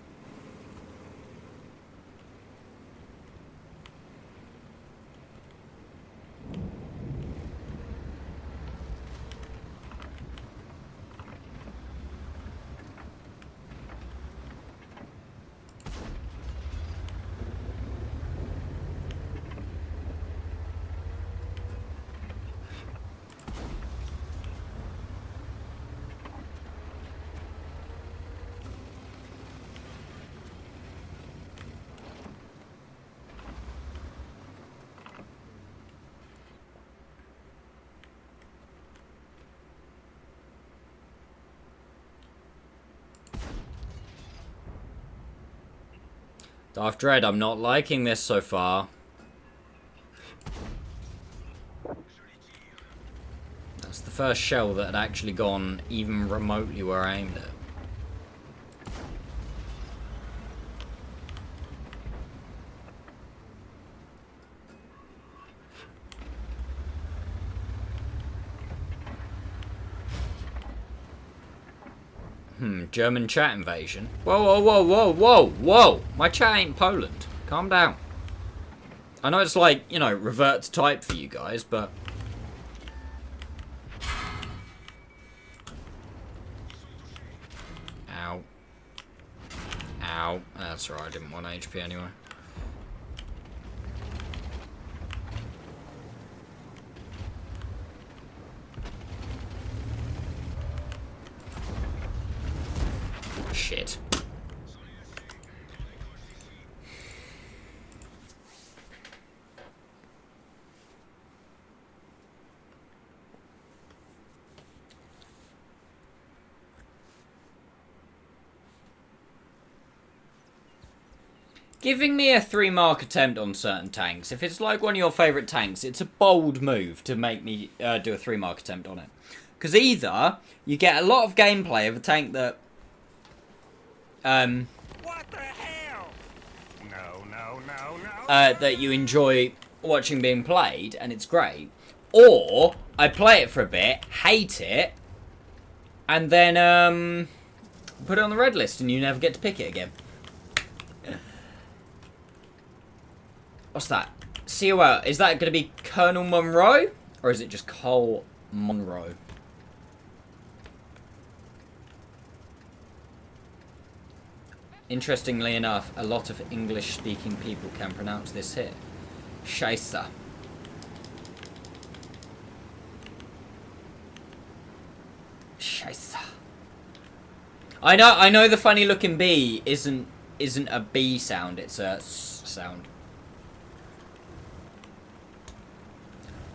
Darth Dread, I'm not liking this so far. That's the first shell that had actually gone even remotely where I aimed it. German chat invasion. Whoa, whoa, whoa, whoa, whoa, whoa! My chat ain't Poland. Calm down. I know it's like, you know, revert to type for you guys, but... Ow. Ow. That's alright, I didn't want HP anyway. Shit. Giving me a 3-mark attempt on certain tanks. If it's like one of your favourite tanks, it's a bold move to make me do a 3-mark attempt on it. Because either you get a lot of gameplay of a tank that... What the hell? No. That you enjoy watching being played, and it's great. Or, I play it for a bit, hate it, and then, put it on the red list, and you never get to pick it again. What's that? COL, is that going to be Colonel Monroe? Or is it just Cole Monroe? Interestingly enough, a lot of English-speaking people can pronounce this here. Scheisse. Scheisse. I know the funny-looking B isn't a B sound, it's a S sound.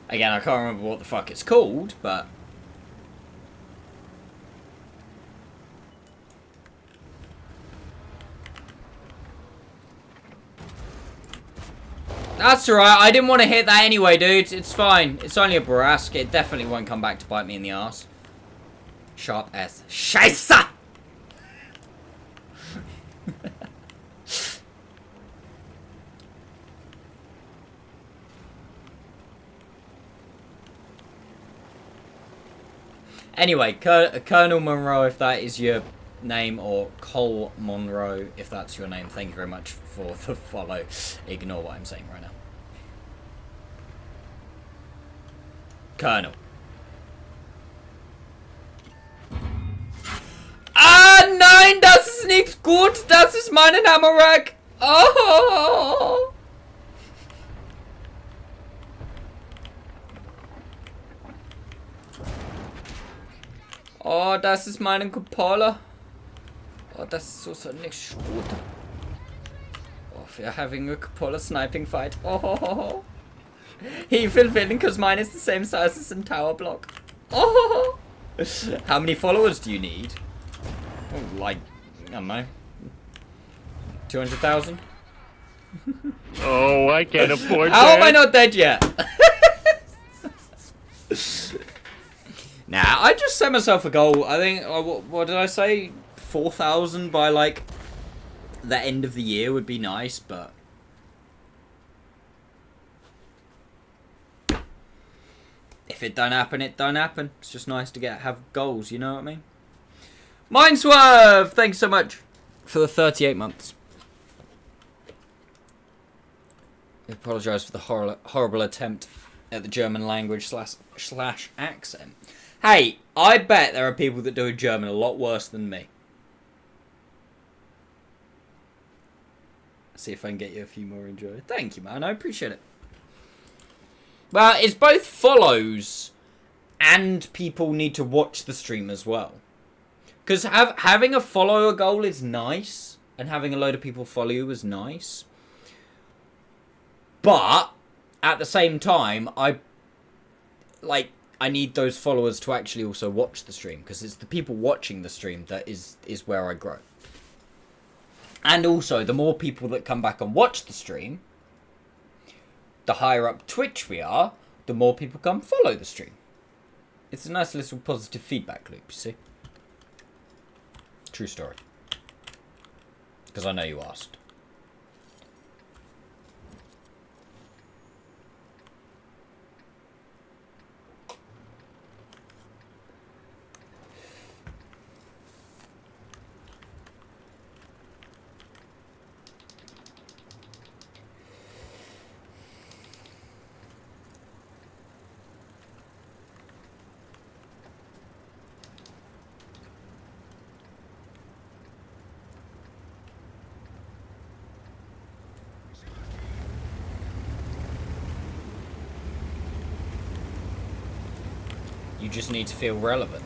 Again, I can't remember what the fuck it's called, but... That's alright, I didn't want to hit that anyway, dude. It's fine. It's only a Borask. It definitely won't come back to bite me in the arse. Sharp S. Scheisse! Anyway, Colonel Monroe, if that is your name, or Cole Monroe, if that's your name, thank you very much for the follow. Ignore what I'm saying right now. Colonel. Ah, nein, das ist nicht gut. Das ist mein Hammerrack. Oh. Oh, das ist meine Cupola. Oh, das ist so nicht gut. Oh, we're having a Cupola sniping fight. Oh. He will win because mine is the same size as some tower block. Oh. How many followers do you need? Oh, like, I don't know, 200,000? Oh, I can't afford How that. am I not dead yet? Nah, I just set myself a goal. I think, what did I say? 4,000 by, like, the end of the year would be nice, but... if it don't happen, it don't happen. It's just nice to have goals, you know what I mean? Mindswerve! Thanks so much for the 38 months. I apologise for the horrible attempt at the German language slash accent. Hey, I bet there are people that do German a lot worse than me. See if I can get you a few more enjoy. Thank you, man. I appreciate it. Well, it's both follows and people need to watch the stream as well. Because having a follower goal is nice, and having a load of people follow you is nice. But at the same time, I need those followers to actually also watch the stream, because it's the people watching the stream that is where I grow. And also, the more people that come back and watch the stream, the higher up Twitch we are, the more people come follow the stream. It's a nice little positive feedback loop, you see. True story. Because I know you asked. You just need to feel relevant.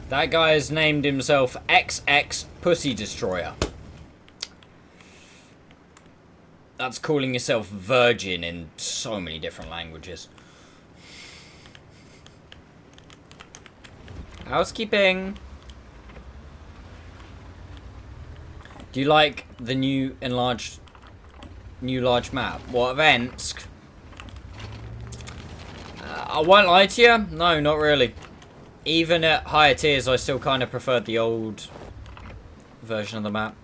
That guy has named himself XX Pussy Destroyer. That's calling yourself virgin in so many different languages. Housekeeping. Do you like the new large map? What, Vensk? I won't lie to you. No, not really. Even at higher tiers, I still kind of preferred the old version of the map.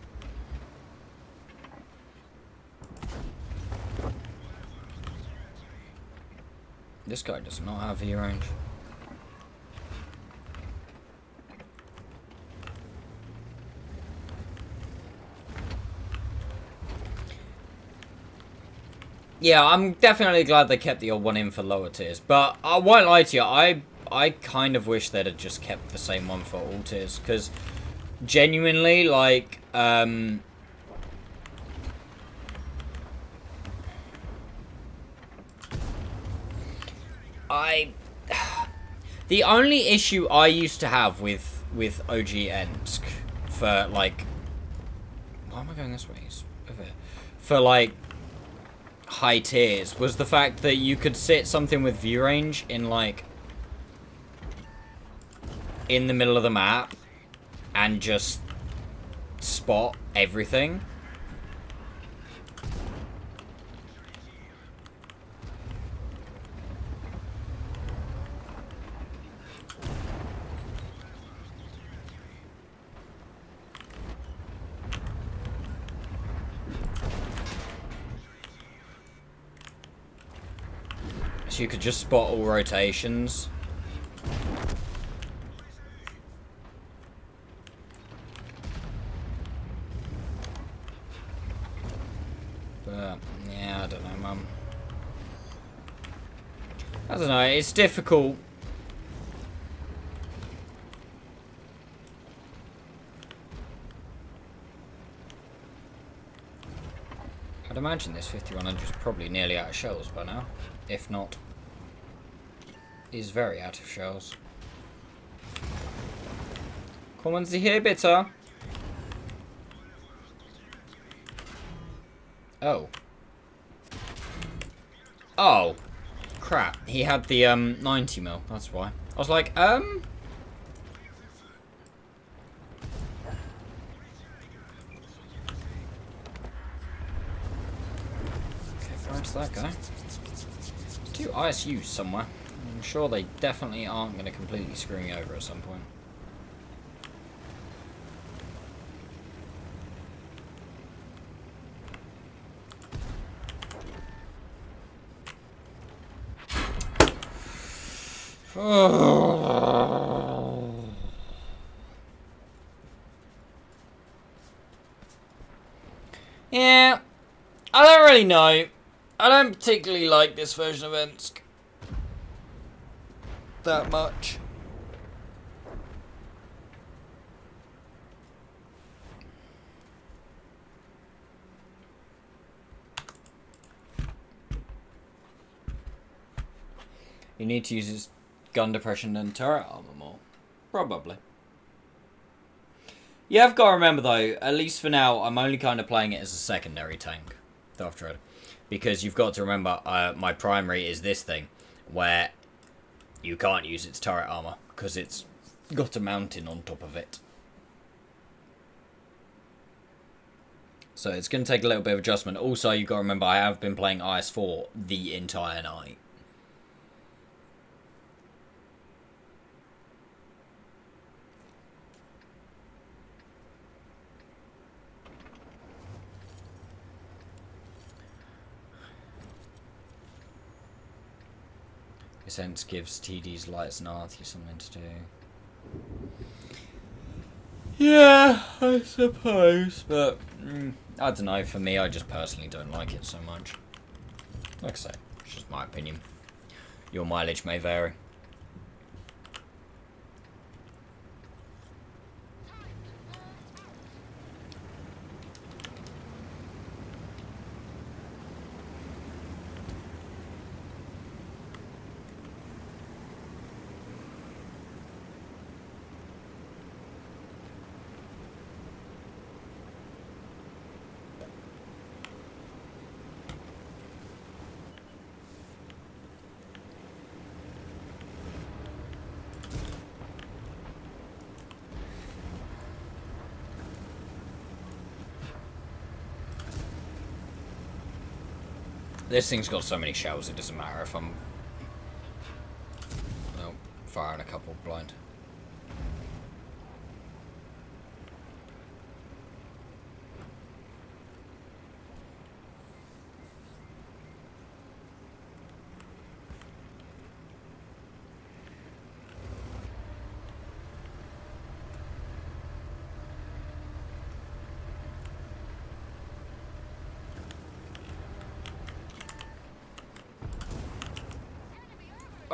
This guy does not have view range. Yeah, I'm definitely glad they kept the old one in for lower tiers. But I won't lie to you, I kind of wish they'd have just kept the same one for all tiers. Because genuinely, like, the only issue I used to have with OG Ensk for, like... Why am I going this way? It's over here. For, like, high tiers was the fact that you could sit something with view range in, like, in the middle of the map and just spot everything. So you could just spot all rotations. But, yeah, I don't know, Mum. I don't know, it's difficult. I'd imagine this 5100 is probably nearly out of shells by now. If not, is very out of shells. Kommen Sie hier bitte. Oh. Oh. crap. He had the 90 mil. That's why. I was like, Okay, where's that guy? There's 2 ISUs somewhere. I'm sure they definitely aren't going to completely screw me over at some point. Yeah, I don't really know. I don't particularly like this version of Ensk that much. You need to use its gun depression and turret armor more. Probably. You have got to remember though, at least for now, I'm only kind of playing it as a secondary tank. Darth Dread. Because you've got to remember, my primary is this thing, where you can't use its turret armor, because it's got a mountain on top of it. So it's going to take a little bit of adjustment. Also, you've got to remember, I have been playing IS-4 the entire night. Sense gives TD's lights and Artie something to do. Yeah, I suppose, but I don't know. For me, I just personally don't like it so much. Like I say, it's just my opinion. Your mileage may vary. This thing's got so many shells, it doesn't matter if I'm firing a couple blind.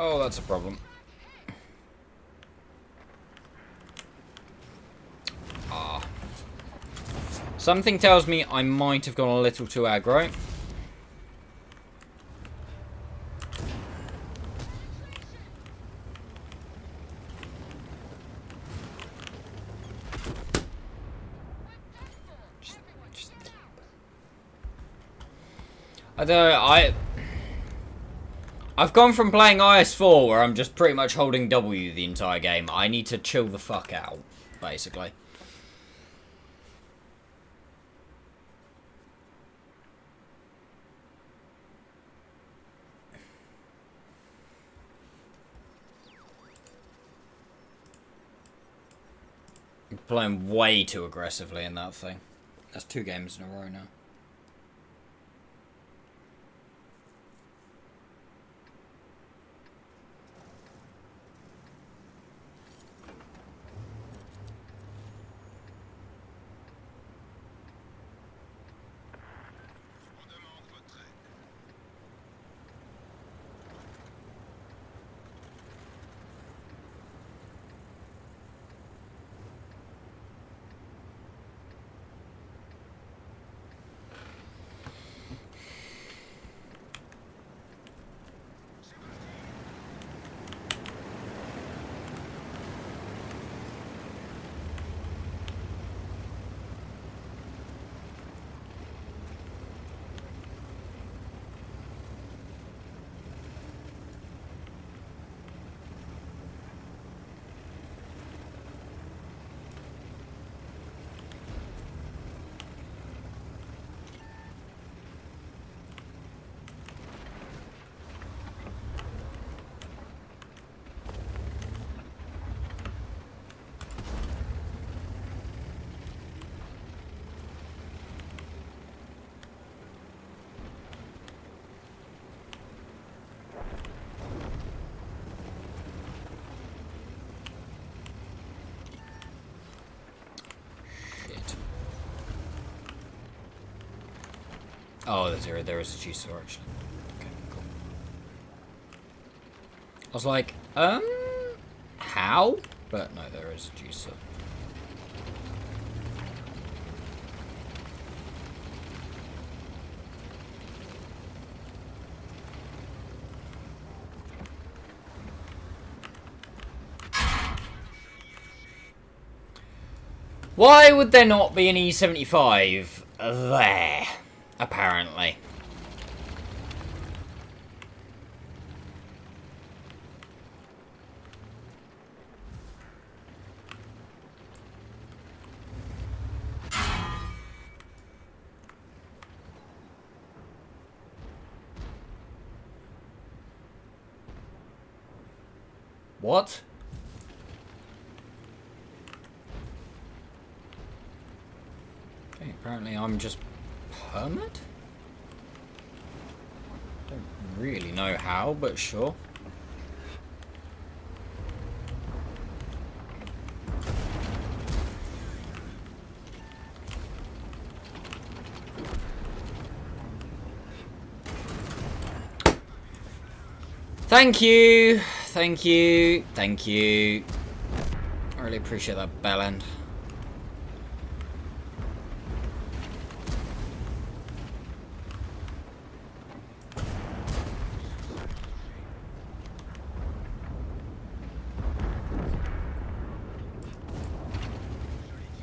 Oh, that's a problem. Ah. Something tells me I might have gone a little too aggro. I don't know, I've gone from playing IS-4, where I'm just pretty much holding W the entire game. I need to chill the fuck out, basically. I'm playing way too aggressively in that thing. That's 2 games in a row now. Oh, there is a juicer actually. Okay, cool. I was like, how? But no, there is a juicer. Why would there not be an E75 there? Apparently. What? Okay, apparently I'm just permit? Don't really know how, but sure. Thank you! Thank you! Thank you! I really appreciate that bell end.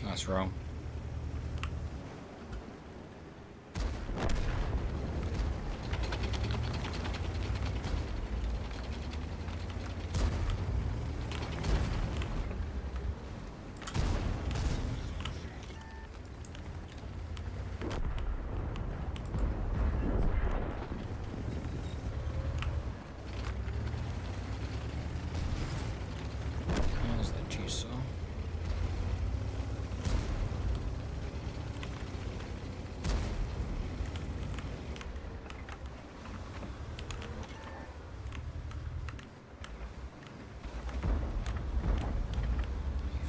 That's wrong. There's the juicer.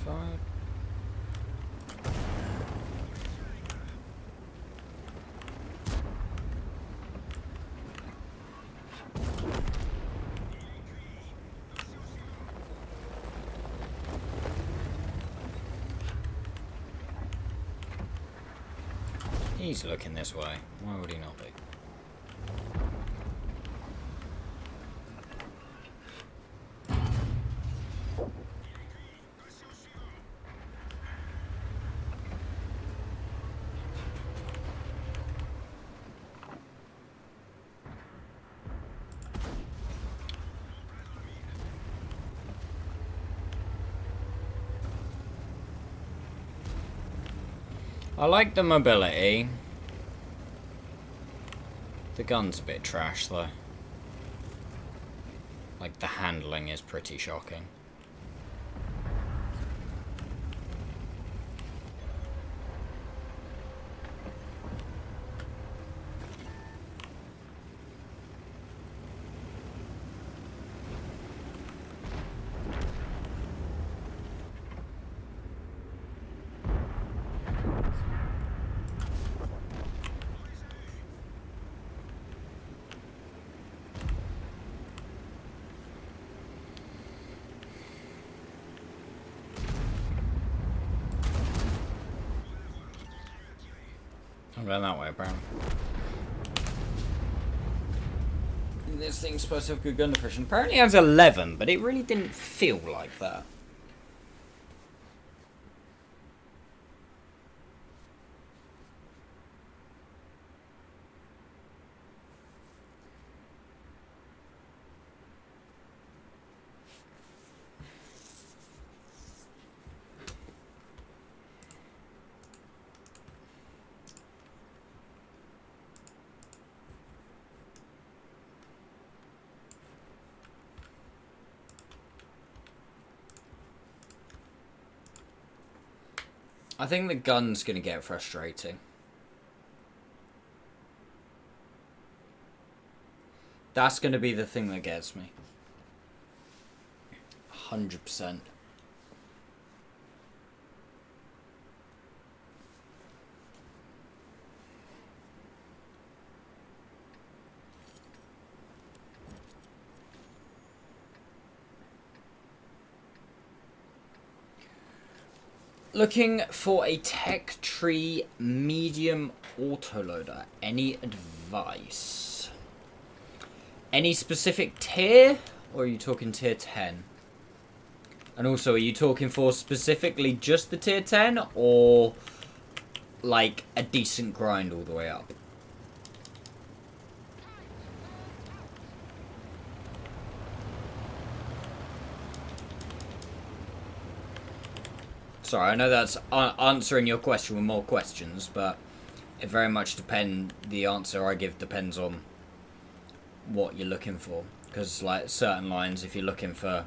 Fine. He's looking this way. Why would he not be? I like the mobility. The gun's a bit trash though. Like the handling is pretty shocking. I'm going that way, apparently. This thing's supposed to have good gun depression. Apparently it has 11, but it really didn't feel like that. I think the gun's going to get frustrating. That's going to be the thing that gets me. 100%. Looking for a tech tree medium autoloader. Any advice? Any specific tier? Or are you talking tier 10? And also, are you talking for specifically just the tier 10? Or like a decent grind all the way up? Sorry, I know that's answering your question with more questions, but it very much depends. The answer I give depends on what you're looking for. Because, like, certain lines, if you're looking for...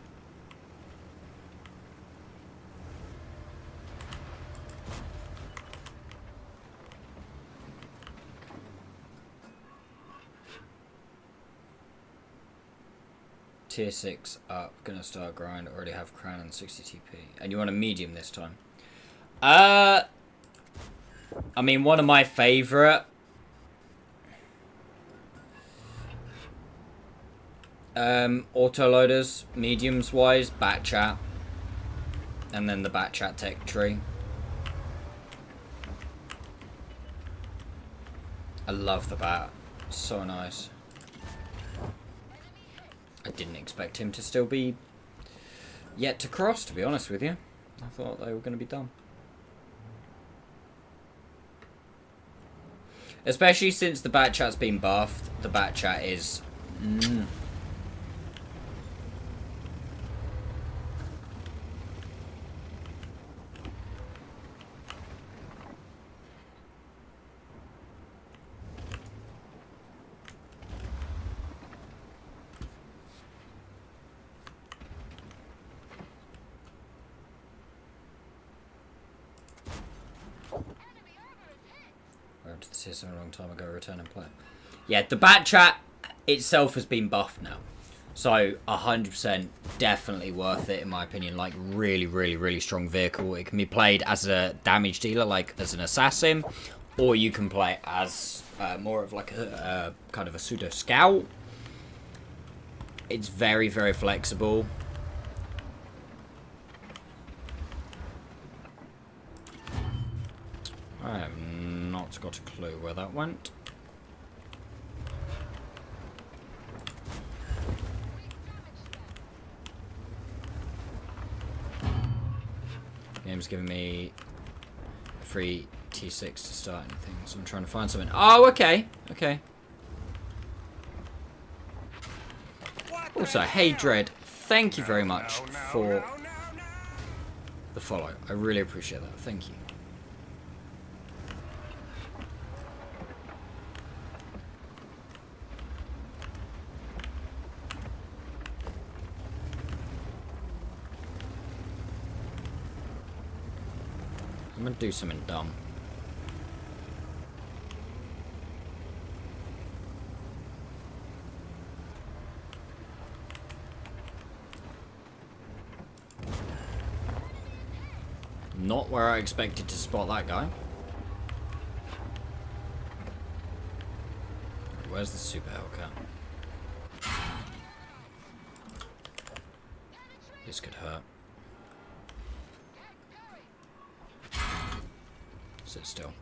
Tier 6 up, gonna start grind, already have crown and 60 TP. And you want a medium this time? I mean, one of my favourite autoloaders, mediums wise, Bat Chat. And then the Bat Chat tech tree. I love the bat. So nice. I didn't expect him to still be yet to cross, to be honest with you. I thought they were going to be done. Especially since the Bat Chat's been buffed. The Bat Chat is... to the system a long time ago, return and play. Yeah, the Bat Chat itself has been buffed now. So, 100% definitely worth it, in my opinion. Like, really, really, really strong vehicle. It can be played as a damage dealer, like as an assassin. Or you can play as more of like a kind of a pseudo scout. It's very, very flexible. I have not got a clue where that went. Game's giving me a free T6 to start anything, so I'm trying to find something. Oh, okay, okay. Also, hey Dread, thank you very much for the follow. I really appreciate that. Thank you. I'm gonna do something dumb. Not where I expected to spot that guy. Where's the super Hellcat? This could hurt. Sit still.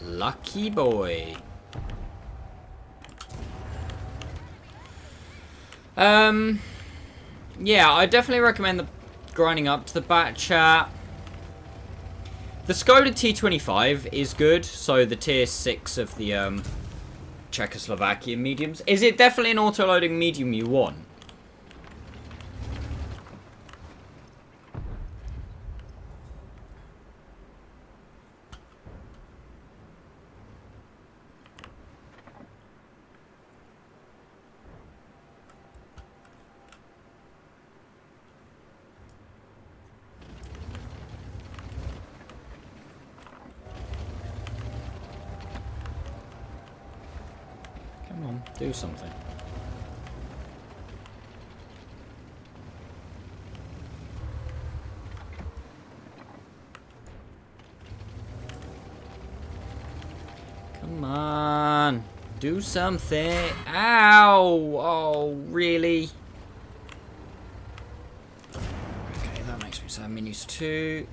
Lucky boy. Yeah, I definitely recommend the grinding up to the Bat Chat. The Skoda T95 is good, so the tier 6 of the Czechoslovakian mediums. Is it definitely an auto-loading medium you want? Come on, do something. Come on. Do something. Ow! Oh, really? Okay, that makes me sad. Menus 2.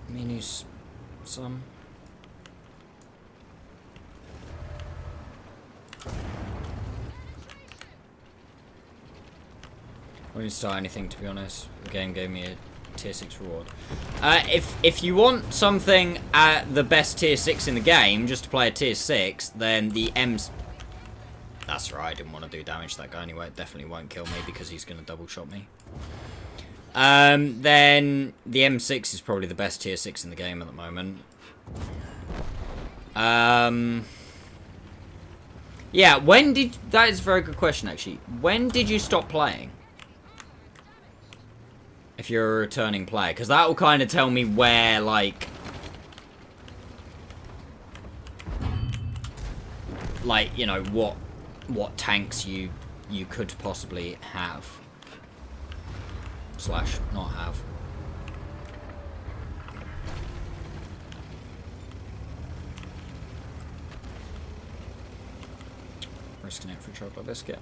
Menus some. I didn't start anything, to be honest. The game gave me a tier 6 reward. If you want something at the best tier 6 in the game, just to play a tier 6, then the M's... That's right, I didn't want to do damage to that guy anyway. It definitely won't kill me because he's going to double shot me. Then the M6 is probably the best tier 6 in the game at the moment. Yeah, when did... That is a very good question, actually. When did you stop playing? If you're a returning player, because that will kind of tell me where, like, you know, what tanks you could possibly have / not have. Risking it for a chocolate biscuit.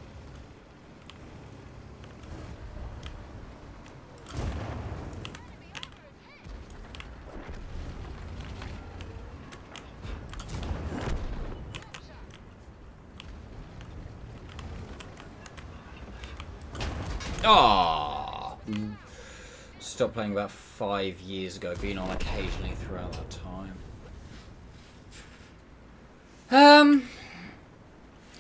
Oh, stopped playing about 5 years ago. Been on occasionally throughout that time.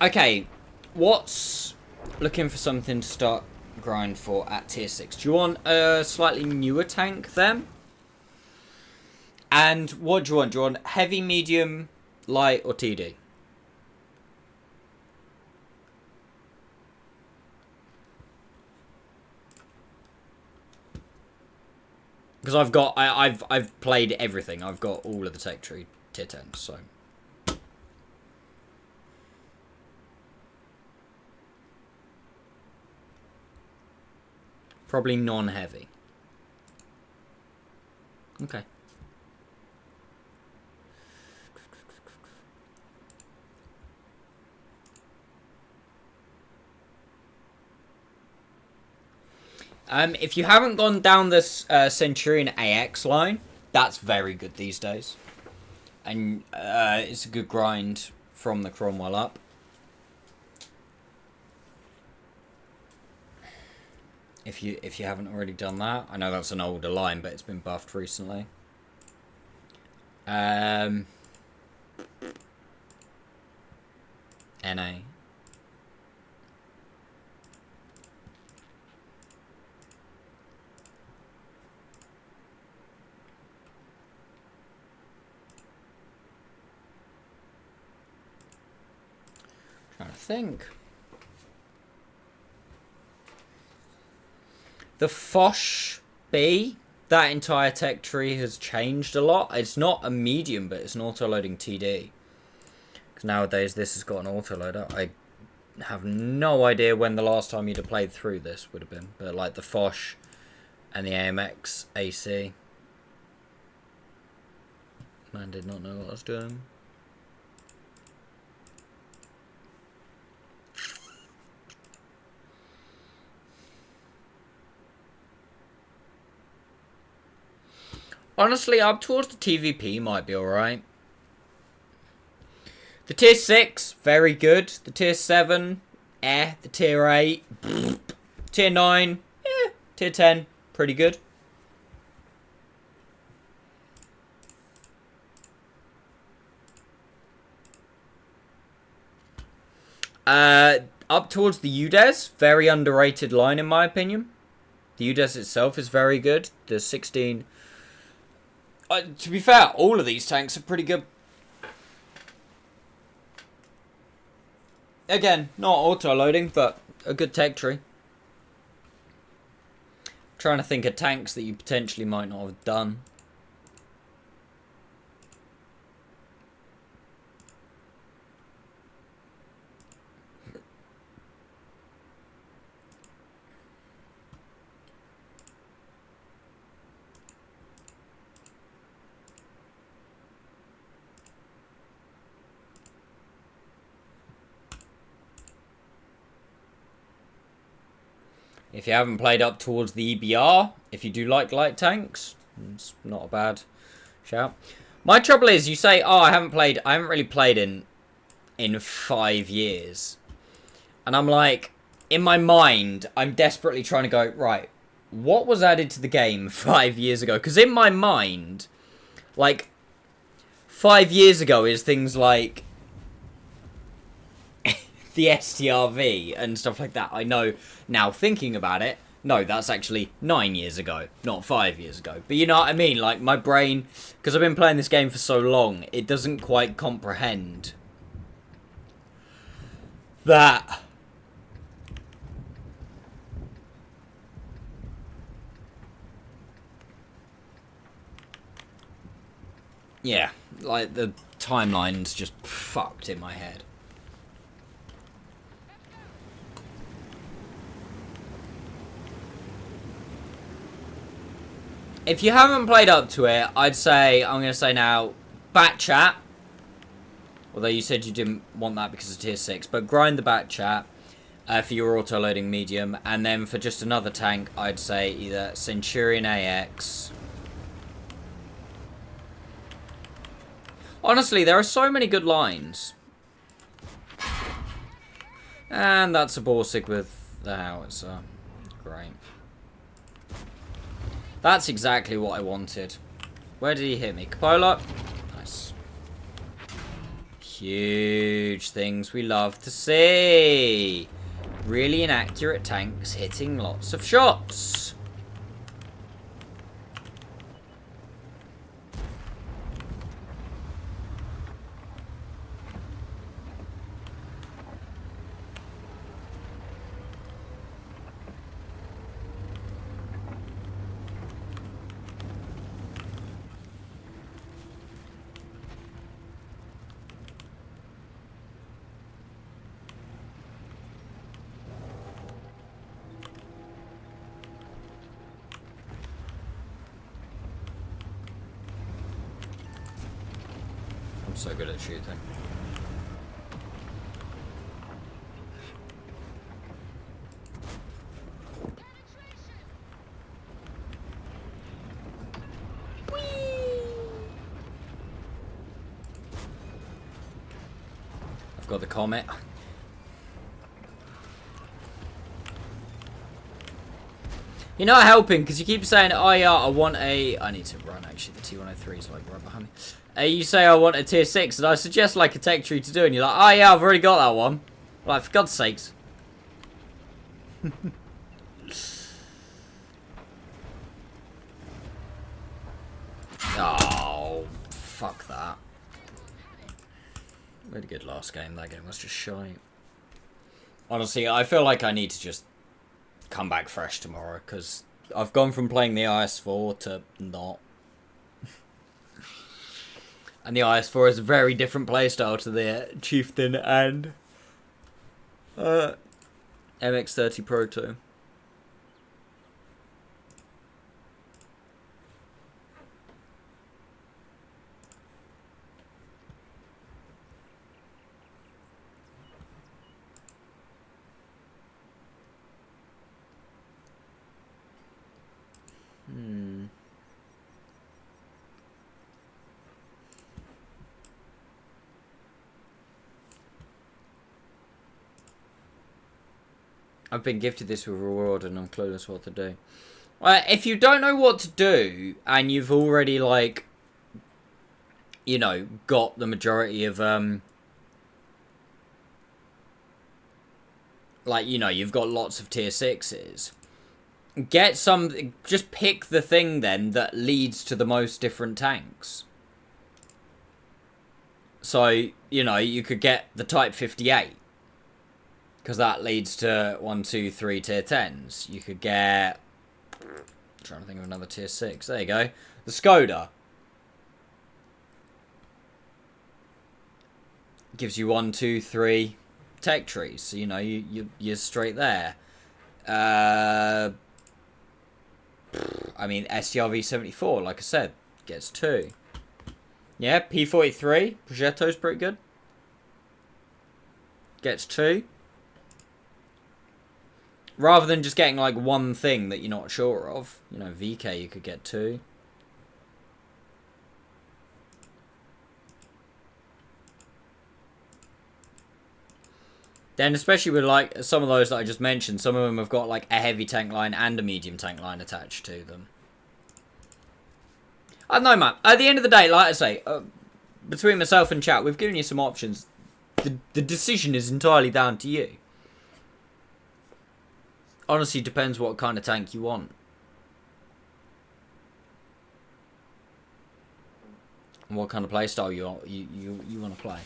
Okay, what's looking for something to start grind for at tier 6? Do you want a slightly newer tank then? And what do you want? Do you want heavy, medium, light, or TD? Because I've played everything. I've got all of the tech tree tier 10s, so. Probably non-heavy. Okay. If you haven't gone down this Centurion AX line, that's very good these days. And it's a good grind from the Cromwell up. If you haven't already done that, I know that's an older line, but it's been buffed recently. NA. Trying to think. The Foch B, that entire tech tree has changed a lot. It's not a medium, but it's an auto-loading TD. Because nowadays this has got an auto-loader. I have no idea when the last time you'd have played through this would have been. But like the Foch and the AMX AC. Man did not know what I was doing. Honestly, up towards the TVP might be alright. The tier 6, very good. The tier 7, The tier 8, tier 9, tier 10, pretty good. Up towards the UDES, very underrated line in my opinion. The UDES itself is very good. The 16... to be fair, all of these tanks are pretty good. Again, not auto-loading, but a good tech tree. Trying to think of tanks that you potentially might not have done. If you haven't played up towards the EBR, if you do like light tanks, it's not a bad shout. My trouble is, you say, oh, I haven't really played in 5 years. And I'm like, in my mind, I'm desperately trying to go, right, what was added to the game 5 years ago? Because in my mind, like, 5 years ago is things like the STRV and stuff like that. I know now thinking about it, no, that's actually 9 years ago, not 5 years ago. But you know what I mean? Like, my brain, because I've been playing this game for so long, it doesn't quite comprehend that. Yeah, like, the timeline's just fucked in my head. If you haven't played up to it, I'd say, I'm going to say now, bat chat. Although you said you didn't want that because of tier 6. But grind the bat chat for your auto-loading medium. And then for just another tank, I'd say either Centurion AX. Honestly, there are so many good lines. And that's a Borsig with the howitzer. Great. That's exactly what I wanted. Where did he hit me? Capola? Nice. Huge things we love to see. Really inaccurate tanks hitting lots of shots. I'm so good at shooting. I've got the comet. You're not helping because you keep saying, oh yeah, I want a... I need to run actually, the T103 is like right behind me. You say I want a tier 6 and I suggest like a tech tree to do and you're like, oh yeah, I've already got that one. Like, for God's sakes. Oh, fuck that. Really good last game. That game was just shy. Honestly, I feel like I need to just come back fresh tomorrow because I've gone from playing the IS-4 to not. And the IS-4 is a very different playstyle to the Chieftain and MX-30 Proto. I've been gifted this with reward and I'm clueless what to do. If you don't know what to do and you've already, like, you know, got the majority of, like, you know, you've got lots of tier 6s, get some, just pick the thing then that leads to the most different tanks. So, you know, you could get the Type 58. Because that leads to 1, 2, 3 tier 10s. You could get... I'm trying to think of another tier 6. There you go. The Skoda. Gives you 1, 2, 3 tech trees. So, you know, you're straight there. I mean, STRV 74, like I said, gets 2. Yeah, P43. Progetto's pretty good. Gets 2. Rather than just getting like one thing that you're not sure of. You know, VK you could get 2. Then especially with like some of those that I just mentioned, some of them have got like a heavy tank line and a medium tank line attached to them. I don't know, man. At the end of the day, like I say, between myself and chat, we've given you some options. The decision is entirely down to you. Honestly, depends what kind of tank you want. And what kind of playstyle you want to play.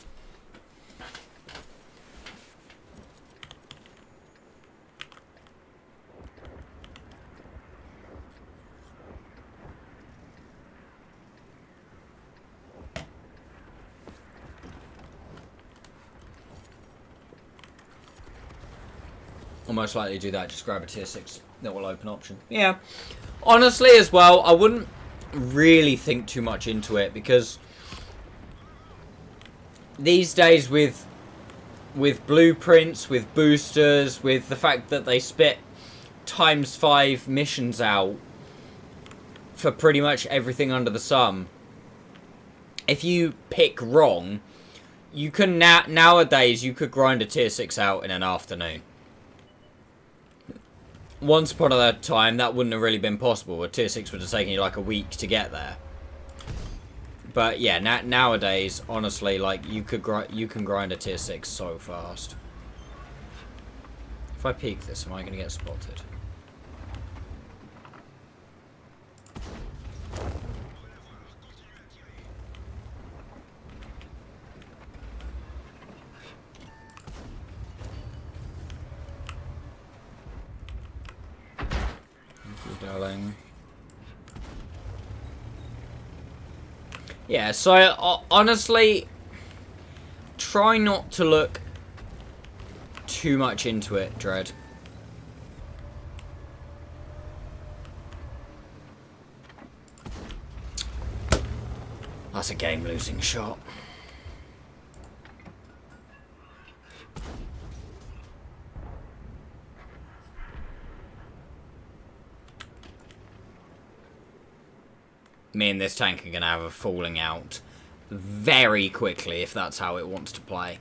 I'll most likely do that, just grab a tier 6 that will open option. Yeah. Honestly as well, I wouldn't really think too much into it because these days with blueprints, with boosters, with the fact that they spit ×5 missions out for pretty much everything under the sun, if you pick wrong, you can nowadays you could grind a tier 6 out in an afternoon. Once upon a time, that wouldn't have really been possible. A tier 6 would have taken you like a week to get there. But yeah, nowadays, honestly, like you can grind a tier 6 so fast. If I peek this, am I going to get spotted? Darling. Yeah, so honestly, try not to look too much into it, Dread. That's a game-losing shot. Me and this tank are going to have a falling out very quickly if that's how it wants to play.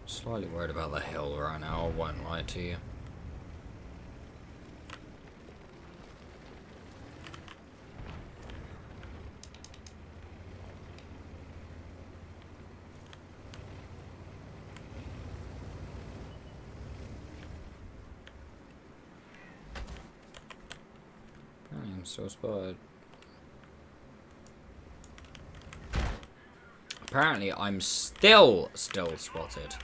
Slightly worried about the hill right now, I won't lie to you. I'm so spotted. Apparently, I'm still spotted.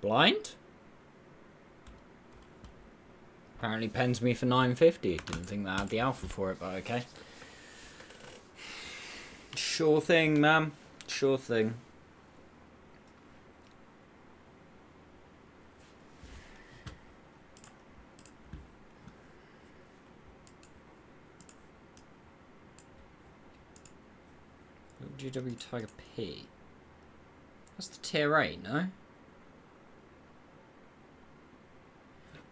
Blind? Apparently pens me for 950. Didn't think that I had the alpha for it, but okay. Sure thing, man. Sure thing. GW Tiger P. That's the tier 8, no?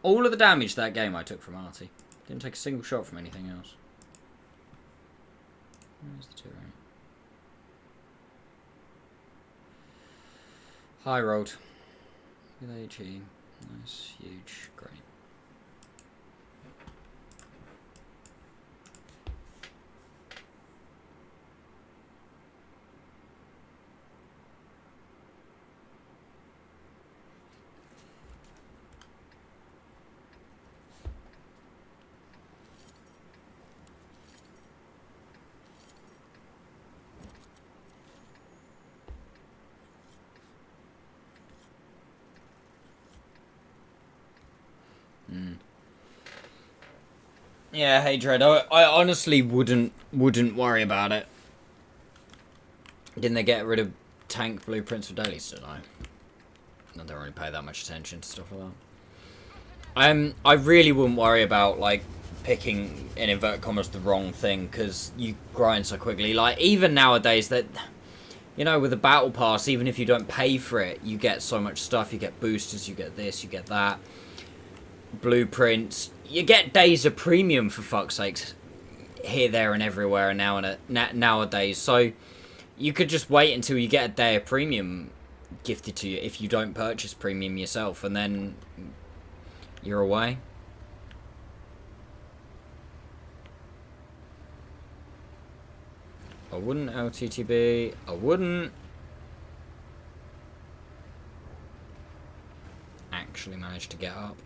All of the damage that game I took from Artie. Didn't take a single shot from anything else. Where's the tier 8? High rolled. With HE. Nice, huge, great. Yeah, hey Dread, I honestly wouldn't worry about it. Didn't they get rid of tank blueprints for dailies tonight? I don't really pay that much attention to stuff like that. I really wouldn't worry about, like, picking, in inverted commas, the wrong thing, because you grind so quickly. Like, even nowadays, that, you know, with the battle pass, even if you don't pay for it, you get so much stuff. You get boosters, you get this, you get that. Blueprints. You get days of premium, for fuck's sakes, here, there, and everywhere nowadays. So, you could just wait until you get a day of premium gifted to you if you don't purchase premium yourself, and then you're away. I wouldn't LTTB. I wouldn't actually manage to get up.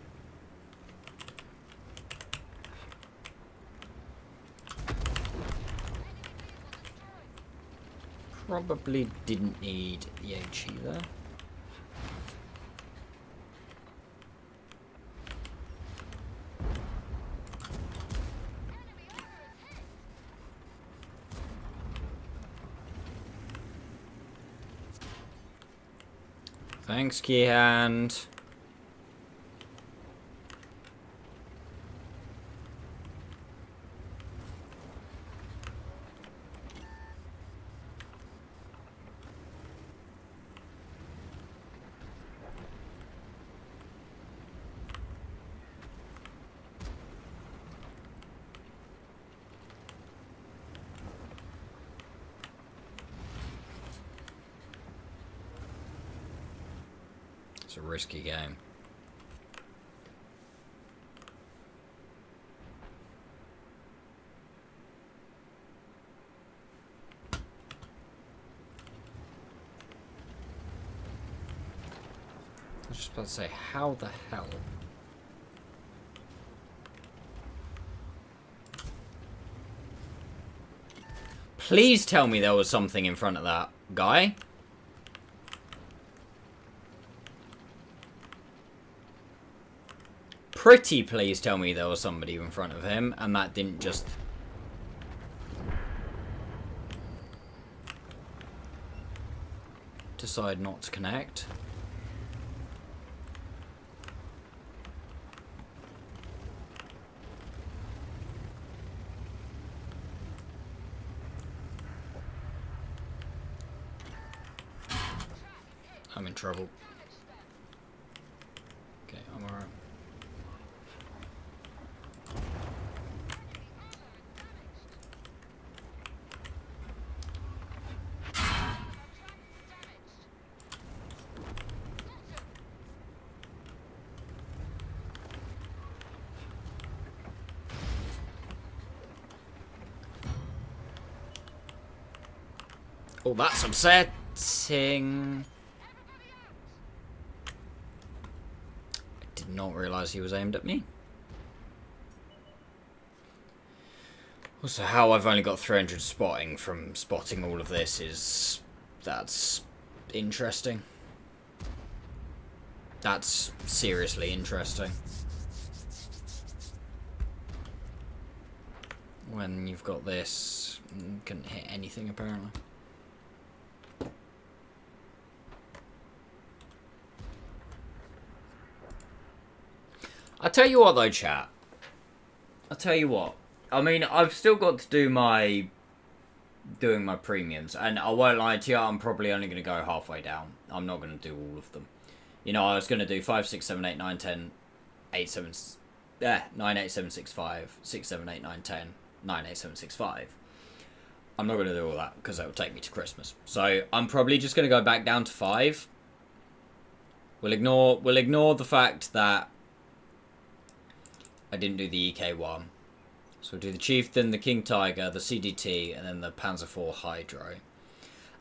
Probably didn't need the HE there. Thanks, Keyhand. It's a risky game. I was just about to say, how the hell? Please tell me there was something in front of that guy. Pretty please tell me there was somebody in front of him and that didn't just... decide not to connect. I'm in trouble. Okay, I'm alright. Oh, that's upsetting. I did not realise he was aimed at me. Also, how I've only got 300 spotting from spotting all of this is... that's interesting. That's seriously interesting. When you've got this, you couldn't hit anything apparently. I'll tell you what though, chat. I'll tell you what. I mean, I've still got to do my... doing my premiums. And I won't lie to you, I'm probably only going to go halfway down. I'm not going to do all of them. You know, I was going to do 5, 6, 7, 8, 9, 10, 8, 7... 9, 8, 7, 6, 5, 6, 7, 8, 9, 10, 9, 8, 7, 6, 5. I'm not going to do all that, because that will take me to Christmas. So, I'm probably just going to go back down to 5. We'll ignore the fact that I didn't do the EK one. So we'll do the Chieftain, the King Tiger, the CDT, and then the Panzer IV Hydro.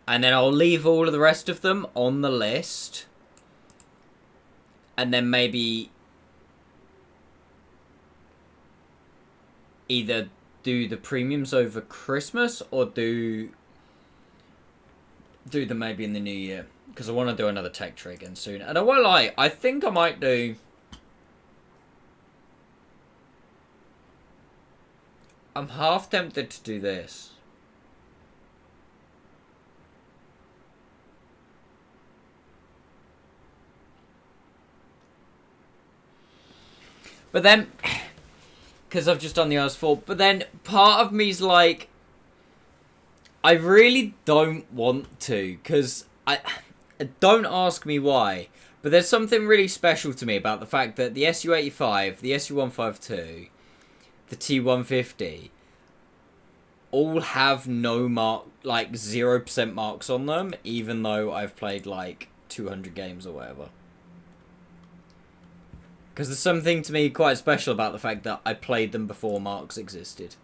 And then I'll leave all of the rest of them on the list. And then maybe either do the premiums over Christmas or do them maybe in the new year. Because I want to do another tech tree again soon. And I won't lie, I think I might do... I'm half tempted to do this. But then, because I've just done the IS-4, but then part of me's like, I really don't want to, because don't ask me why, but there's something really special to me about the fact that the Su-85, the Su-152, the T-150, all have no mark, like 0% marks on them, even though I've played like 200 games or whatever. Because there's something to me quite special about the fact that I played them before marks existed.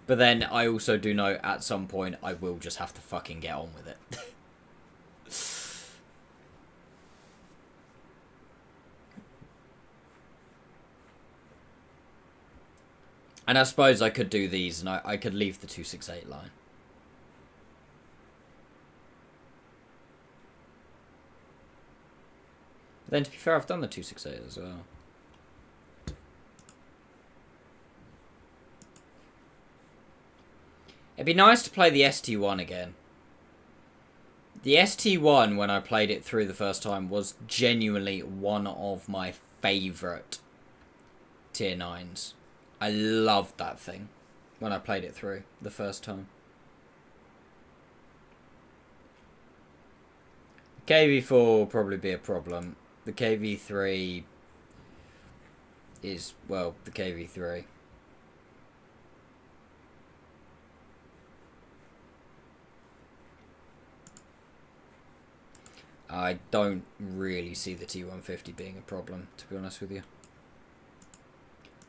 But then I also do know at some point I will just have to fucking get on with it. And I suppose I could do these and I could leave the 268 line. But then to be fair, I've done the 268 as well. It'd be nice to play the ST1 again. The ST1, when I played it through the first time, was genuinely one of my favourite tier 9s. I loved that thing when I played it through the first time. The KV4 will probably be a problem. The KV3 is, well, the KV3. I don't really see the T150 being a problem, to be honest with you.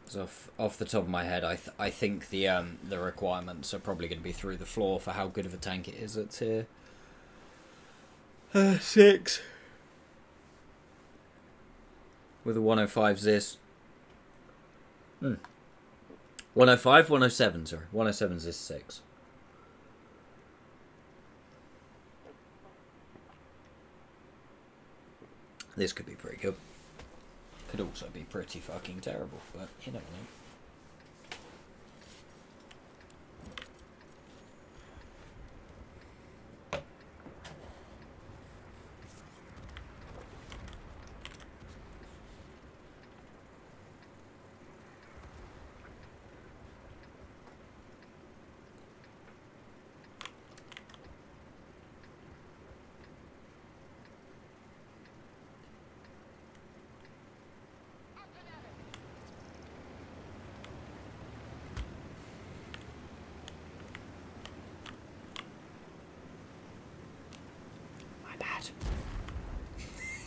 So off the top of my head, I think the requirements are probably going to be through the floor for how good of a tank it is at tier 6. With a 105 Zis. 105, 107, sorry. 107 Zis 6. This could be pretty good. Could also be pretty fucking terrible, but you never know.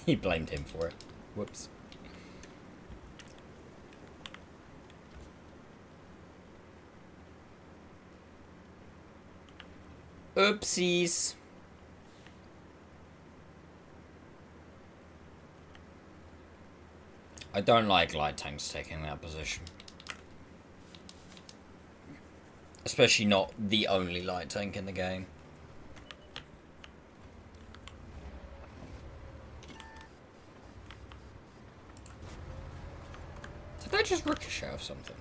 He blamed him for it. Whoops. Oopsies. I don't like light tanks taking that position. Especially not the only light tank in the game. Did I just ricochet off something?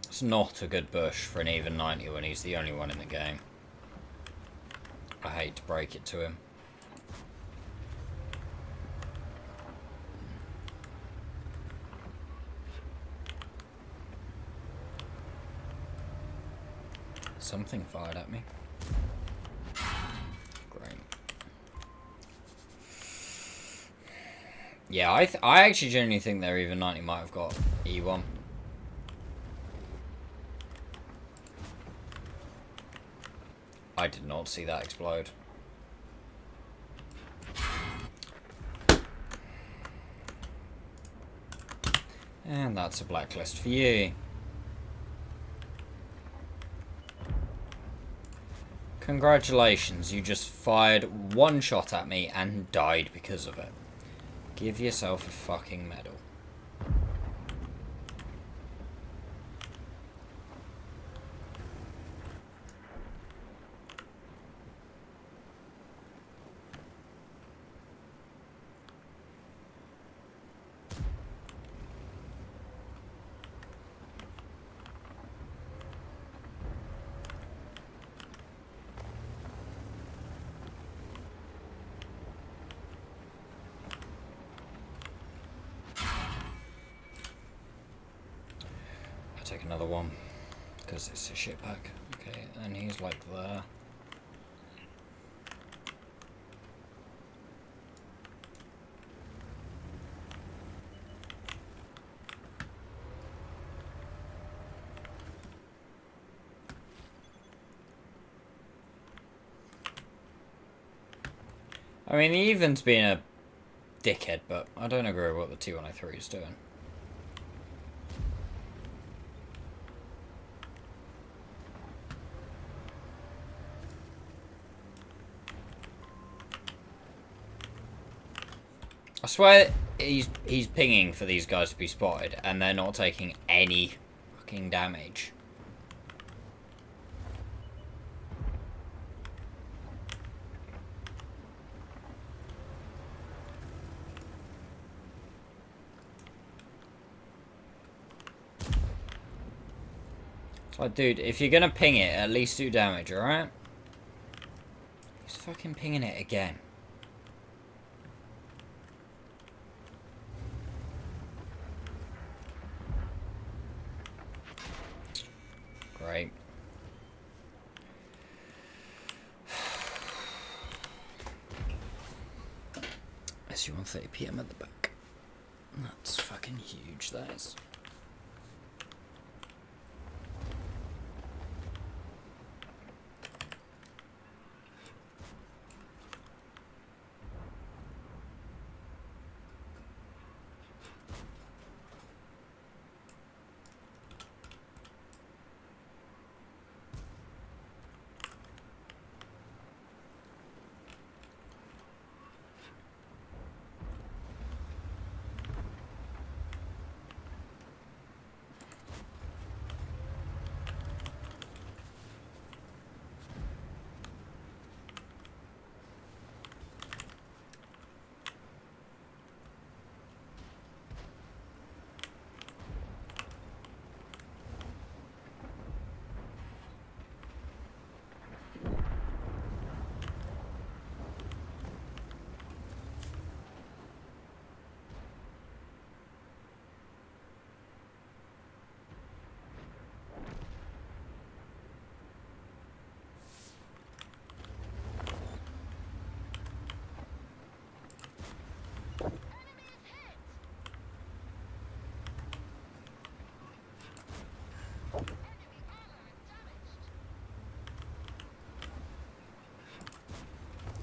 It's not a good bush for an even 90 when he's the only one in the game. I hate to break it to him. Something fired at me. Great. Yeah, I actually genuinely think their even 90 might have got E1. I did not see that explode. And that's a blacklist for you. Congratulations, you just fired one shot at me and died because of it. Give yourself a fucking medal. take another one. Because it's a shit pack. Okay, and he's like there. I mean, the Even's being a dickhead, but I don't agree with what the T103 is doing. I swear he's pinging for these guys to be spotted, and they're not taking any fucking damage. It's like, dude, if you're gonna ping it, at least do damage, alright? He's fucking pinging it again. Great. SU 1:30 PM at the back. That's fucking huge, that is.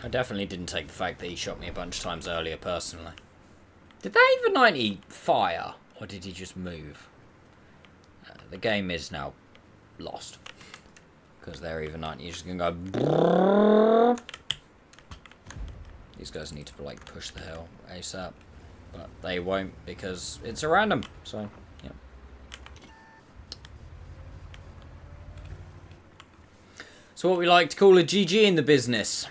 I definitely didn't take the fact that he shot me a bunch of times earlier personally. Did that even 90 fire? Or did he just move? The game is now lost. Because they're even 90. You're just going to go... These guys need to like push the hill ASAP. But they won't because it's a random. So, yeah. So what we like to call a GG in the business.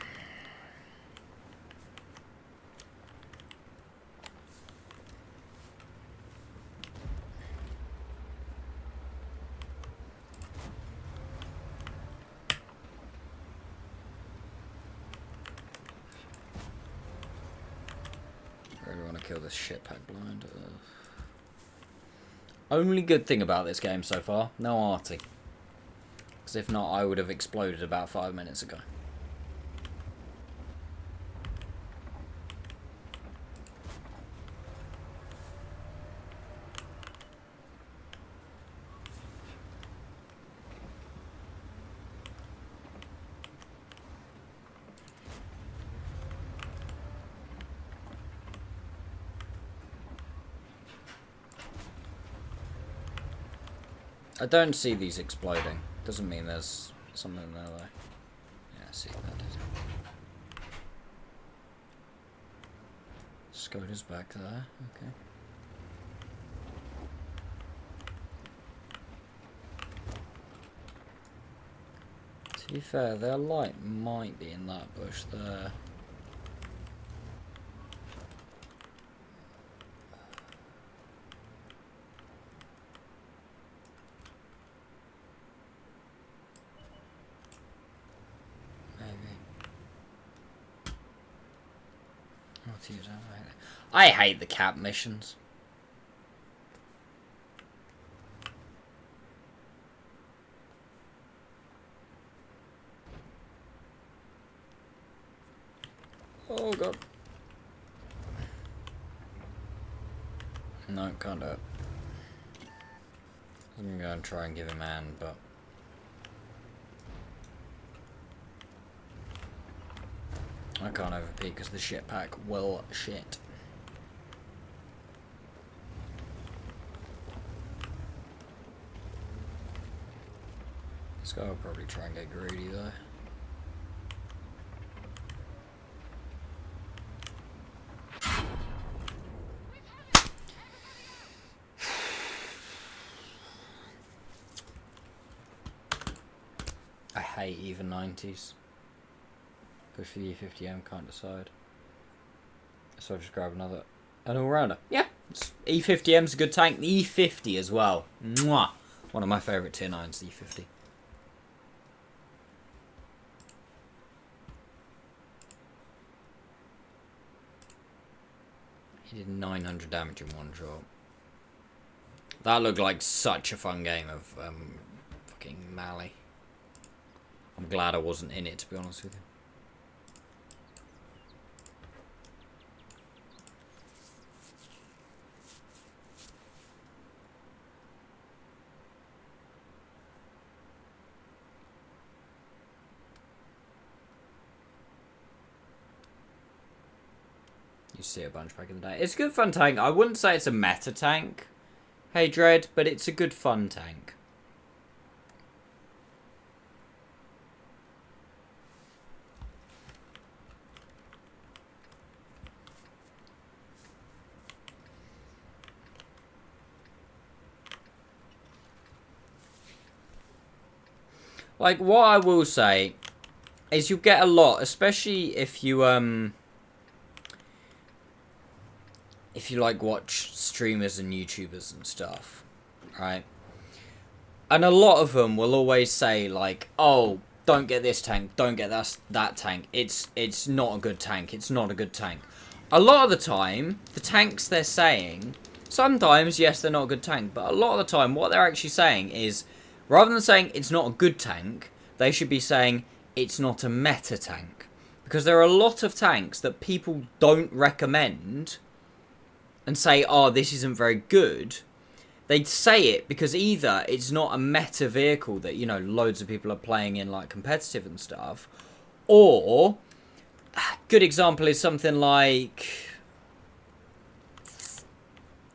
Kill this shit pack blind. Only good thing about this game so far, no arty. Because if not, I would have exploded about 5 minutes ago. I don't see these exploding. Doesn't mean there's something there though. Yeah, I see that. Skoda's back there. Okay. To be fair, their light might be in that bush there. I hate the cap missions. Oh god. No, can't do it. I'm gonna try and give him a hand, but I can't overpeak because the shit pack will shit. This guy will probably try and get greedy though. I hate even 90s. Push for the E50M, can't decide. So I'll just grab an all-rounder. Yeah, E50M's a good tank. The E50 as well. Mwah! One of my favourite tier 9s, the E50. He did 900 damage in one shot. That looked like such a fun game of fucking Mali. I'm glad I wasn't in it, to be honest with you. You see a bunch back in the day. It's a good fun tank. I wouldn't say it's a meta tank, hey Dread, but it's a good fun tank. Like, what I will say is you'll get a lot, especially if you like watch streamers and YouTubers and stuff, right? And a lot of them will always say like, oh, don't get this tank, don't get that tank. It's not a good tank. It's not a good tank. A lot of the time, the tanks they're saying, sometimes yes, they're not a good tank, but a lot of the time, what they're actually saying is, rather than saying it's not a good tank, they should be saying it's not a meta tank. Because there are a lot of tanks that people don't recommend and say, oh, this isn't very good. They'd say it because either it's not a meta vehicle that, you know, loads of people are playing in, like, competitive and stuff, or a good example is something like...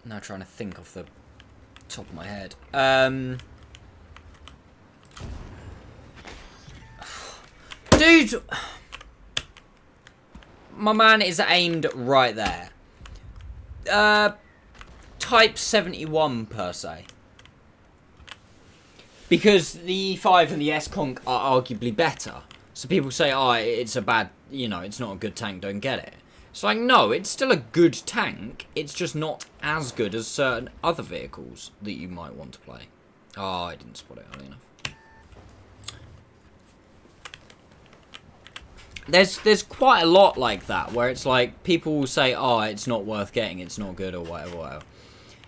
I'm now trying to think off the top of my head. Dude! My man is aimed right there. Type 71 per se. Because the E5 and the S-Conk are arguably better. So people say, oh, it's a bad, you know, it's not a good tank, don't get it. It's like, no, it's still a good tank. It's just not as good as certain other vehicles that you might want to play. Oh, I didn't spot it early enough. There's quite a lot like that, where it's like, people will say, oh, it's not worth getting, it's not good, or whatever.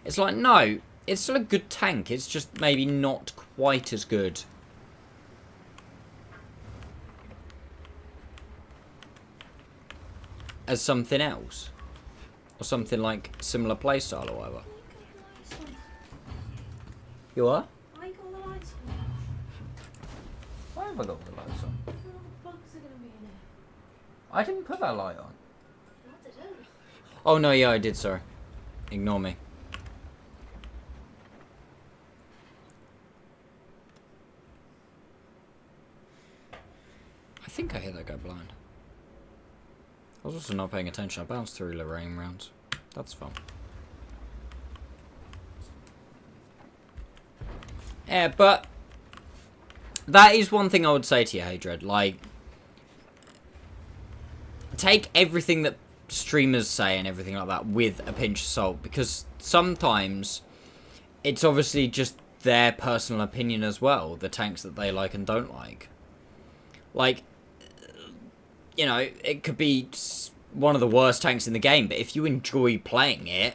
It's like, no, it's still a good tank, it's just maybe not quite as good as something else. Or something like similar playstyle or whatever. You are? Why you got all the lights on? Why have I got all the lights on? All the bugs are going to be in it. I didn't put that light on. I didn't. Oh, no, yeah, I did, sorry. Ignore me. I think I hit that guy blind. I was also not paying attention. I bounced through Lorraine rounds. That's fun. Yeah, but that is one thing I would say to you, Hadred. Like, take everything that streamers say and everything like that with a pinch of salt, because sometimes it's obviously just their personal opinion as well, the tanks that they like and don't like. Like, you know, it could be one of the worst tanks in the game, but if you enjoy playing it,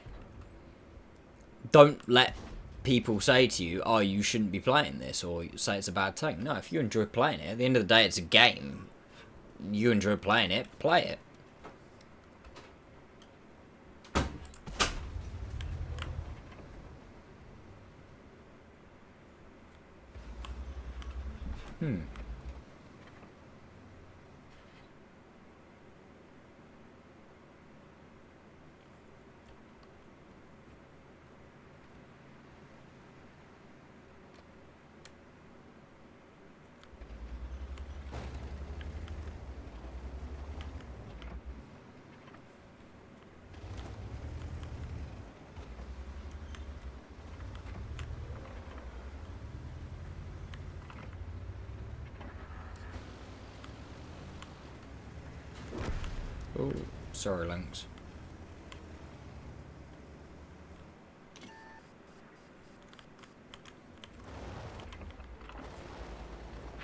don't let people say to you, oh, you shouldn't be playing this, or say it's a bad tank. No, if you enjoy playing it, at the end of the day, it's a game. You enjoy playing it, play it. Hmm. Oh, sorry, Lynx.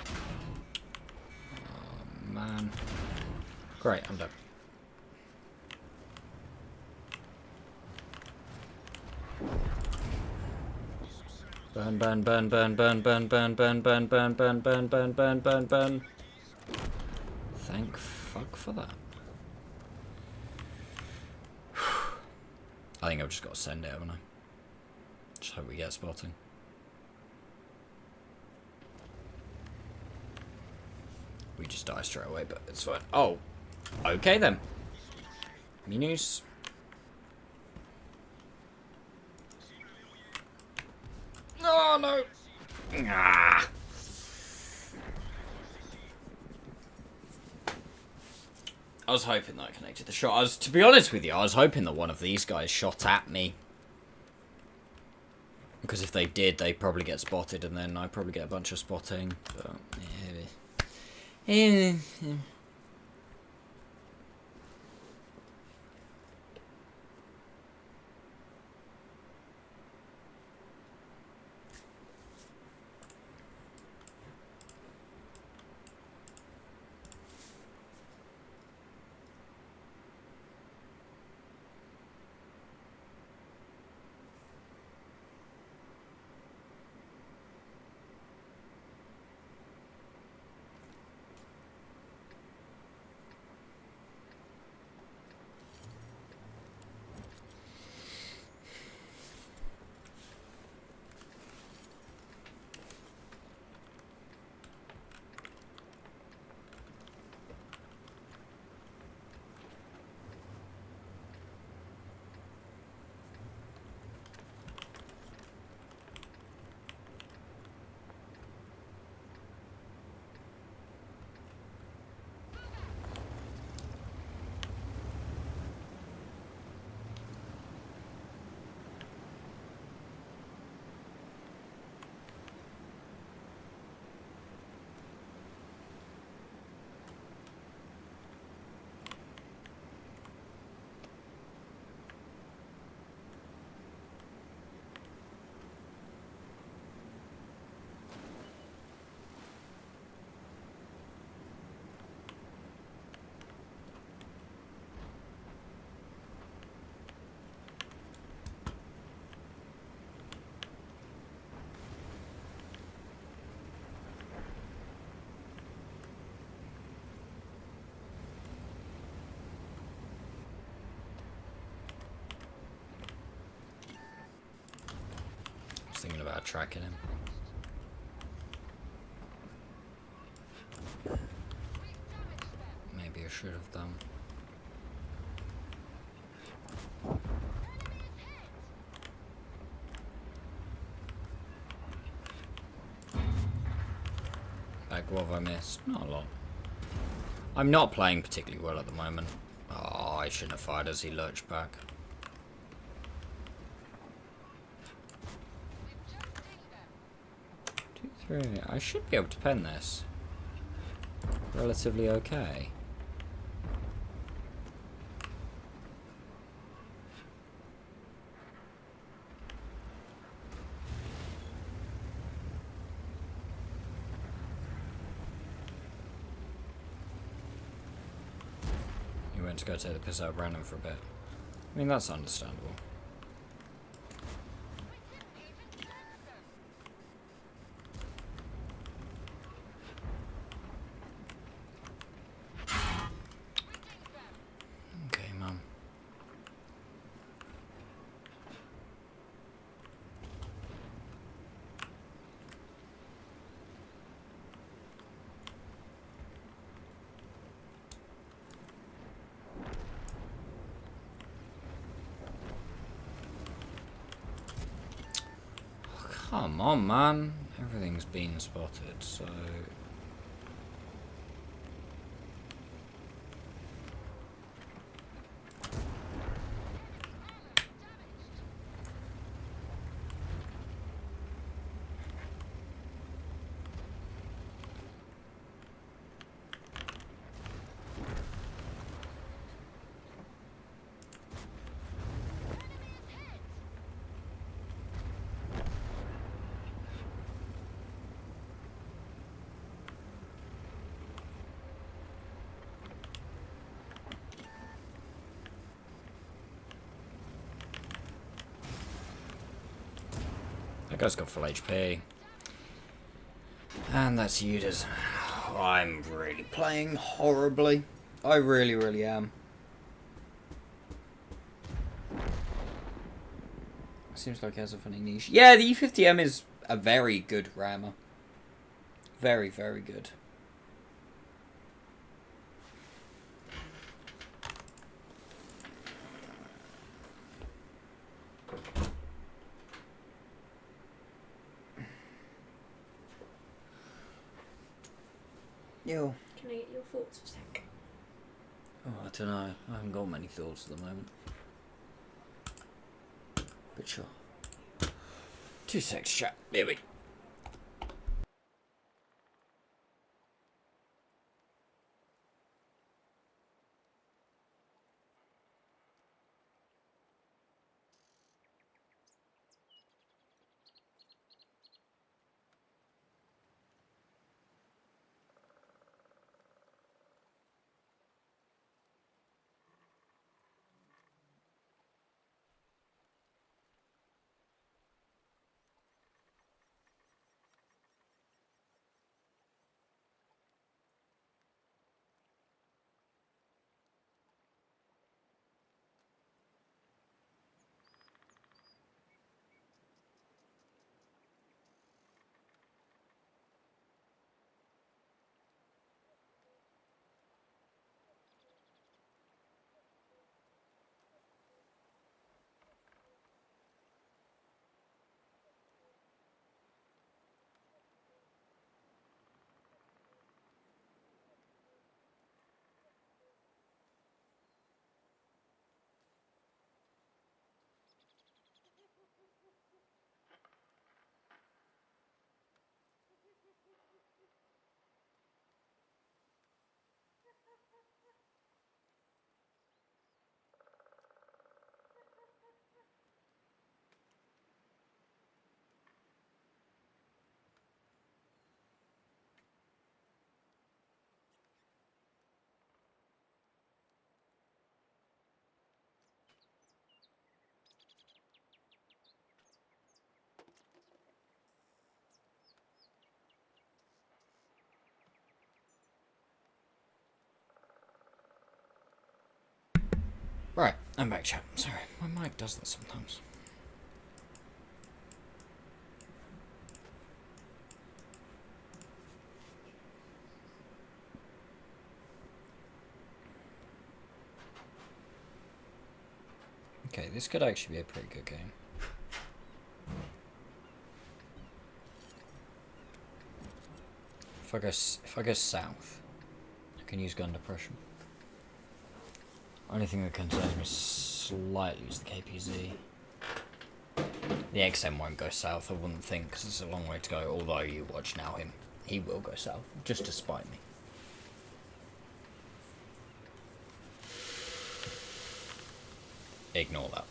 Oh, man. Great, I'm done. Burn, burn, burn, burn, burn, burn, burn, burn, burn, burn, burn, burn, burn, burn, burn, burn. Thank fuck for that. I think I've just got to send it, haven't I? Just hope we get spotting. We just die straight away, but it's fine. Oh, okay then. Minus. Oh no. Ah. I was hoping that I connected the shot. To be honest with you, I was hoping that one of these guys shot at me. Because if they did, they'd probably get spotted, and then I'd probably get a bunch of spotting. But, yeah. Thinking about tracking him. Maybe I should have done. Like, what have I missed? Not a lot. I'm not playing particularly well at the moment. Oh, I shouldn't have fired as he lurched back. I should be able to pen this relatively okay. You went to go take the piss out of Brandon for a bit. I mean, that's understandable. Come on, man. Everything's been spotted, so... That guy's got full HP. And that's Yuda's. I'm really playing horribly. I really, really am. Seems like he has a funny niche. Yeah, the E50M is a very good rammer. Very, very good. Yo. Can I get your thoughts for a sec? Oh, I don't know. I haven't got many thoughts at the moment. But sure. 2 secs, chat. Maybe. Right, I'm back, chat. Sorry, my mic does that sometimes. Okay, this could actually be a pretty good game. If I go south, I can use gun depression. Only thing that concerns me slightly is the KPZ. The XM won't go south, I wouldn't think, because it's a long way to go. Although you watch now him, he will go south, just to spite me. Ignore that.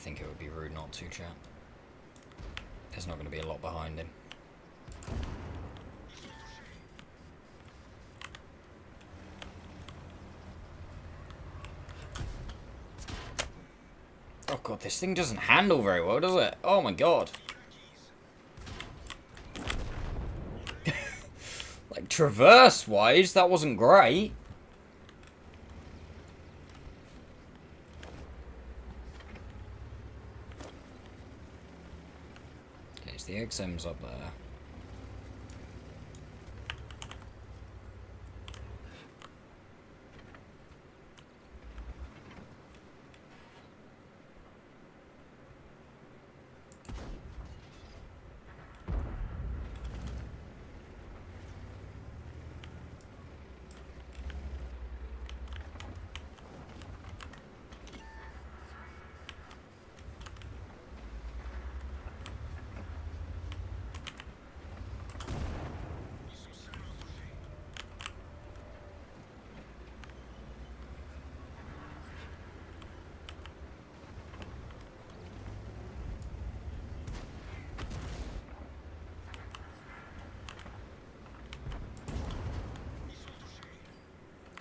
think it would be rude not to, chat. There's not going to be a lot behind him. Oh god, this thing doesn't handle very well, does it? Oh my god. Like, traverse-wise, that wasn't great. Okay, so the XM's up there.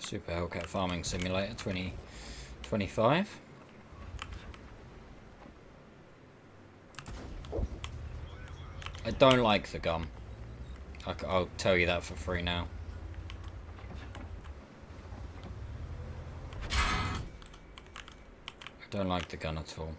Super Hellcat Farming Simulator 2025. I don't like the gun. I'll tell you that for free now. I don't like the gun at all.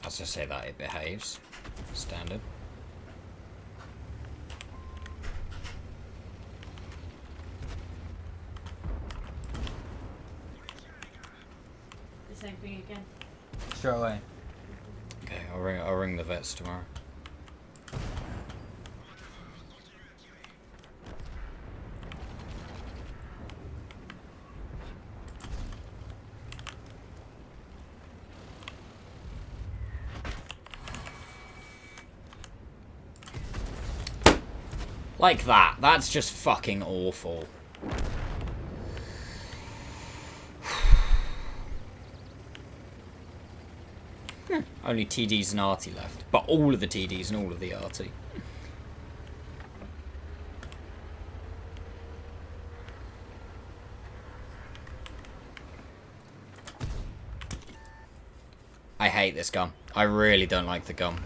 As I say that, it behaves. Standard. The same thing again. Straight away. Okay, I'll ring the vets tomorrow. Like that. That's just fucking awful. Only TDs and RT left. But all of the TDs and all of the RT. I hate this gun. I really don't like the gun.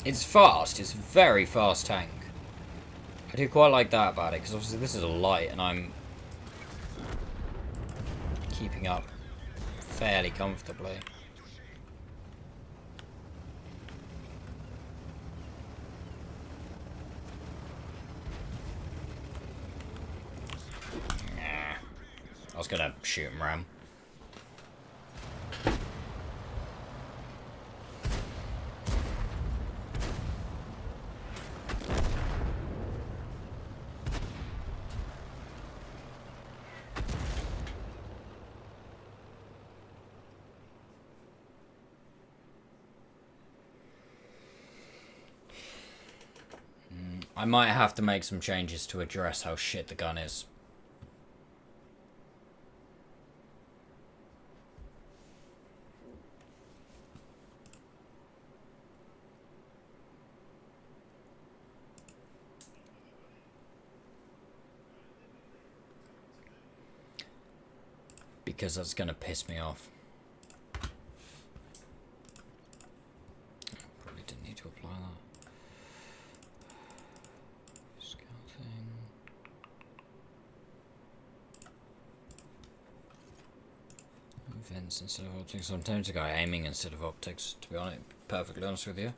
It's fast. It's a very fast tank. I do quite like that about it, because obviously this is a light and I'm keeping up fairly comfortably. Nah. I was gonna shoot him ram. I might have to make some changes to address how shit the gun is. because that's going to piss me off. Probably didn't need to apply that. Scouting. Events instead of optics. So I'm tempted to go aiming instead of optics, to be honest, perfectly honest with you.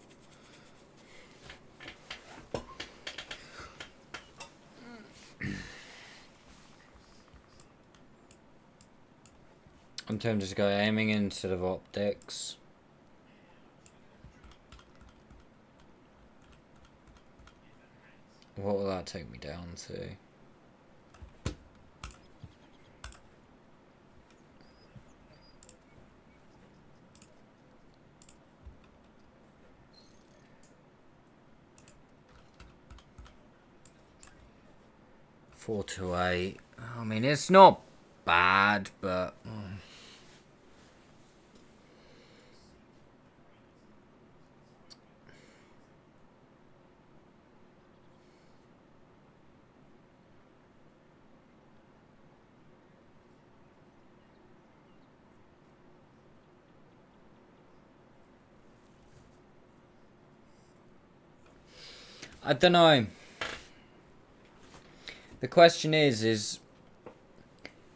I'm tempted to go aiming instead of optics. What will that take me down to? Four to 8. I mean, it's not bad, but I don't know. The question is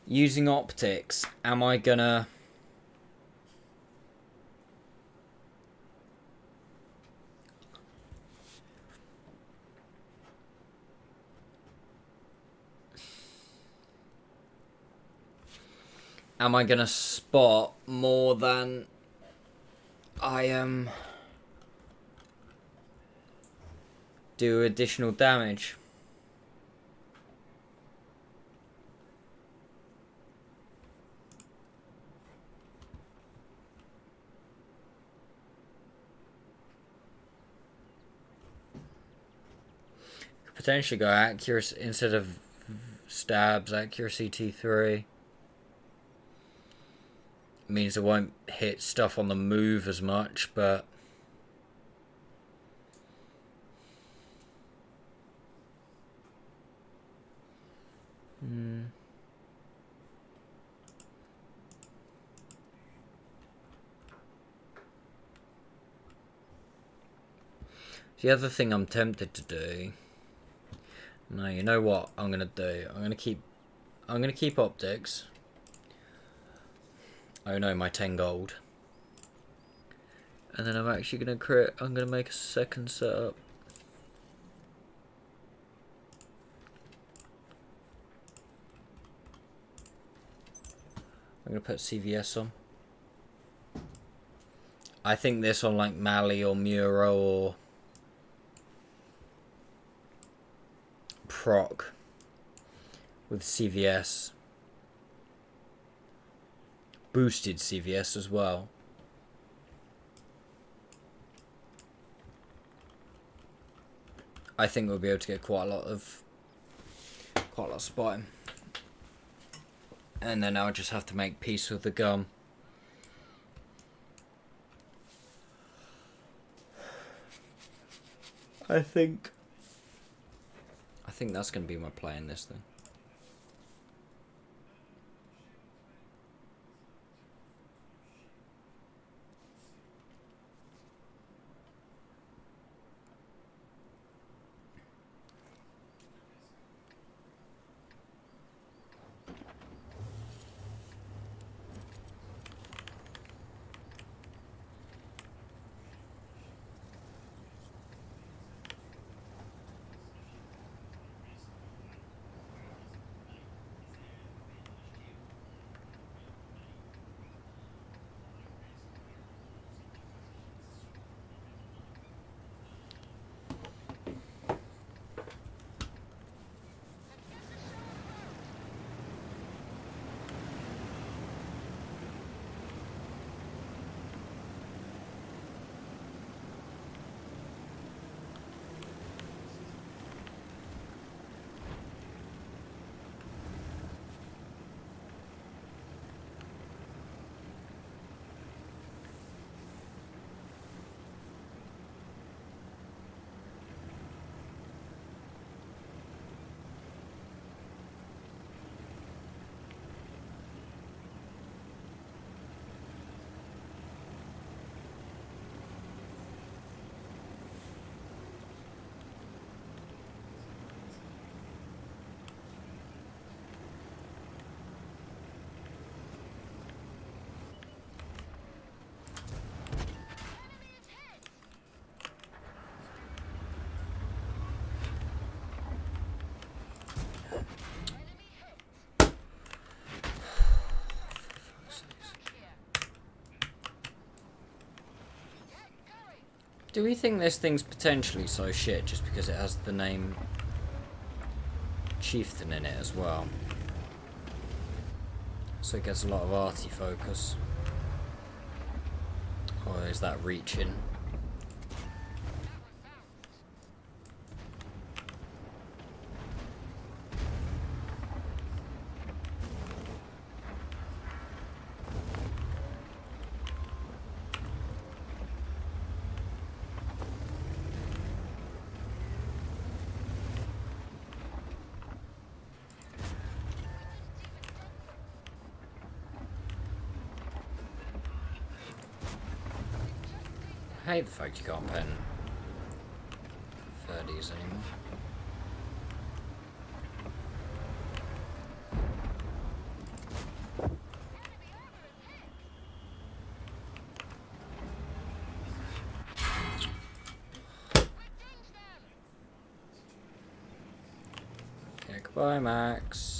using optics, am I gonna spot more than I do additional damage? Potentially go accuracy instead of stabs, accuracy T3. Means I won't hit stuff on the move as much, but the other thing I'm tempted to do. No, you know what I'm gonna do? I'm gonna keep optics. Oh no, my 10 gold. And then I'm actually I'm gonna make a second setup. I'm gonna put CVS on. I think this on like Mali or Muro or Proc with CVS. Boosted CVS as well. I think we'll be able to get quite a lot of spotting. And then I'll just have to make peace with the gum. I think that's going to be my play in this thing. Do we think this thing's potentially so shit just because it has the name Chieftain in it as well? So it gets a lot of arty focus. Or is that reaching? I hate the fact you can't pen 30s anymore. Okay, goodbye, Max.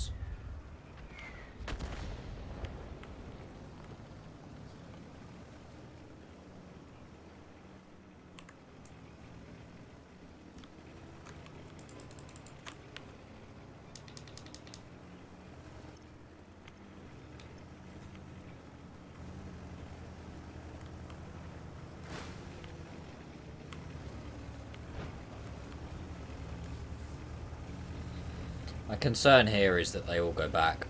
My concern here is that they all go back.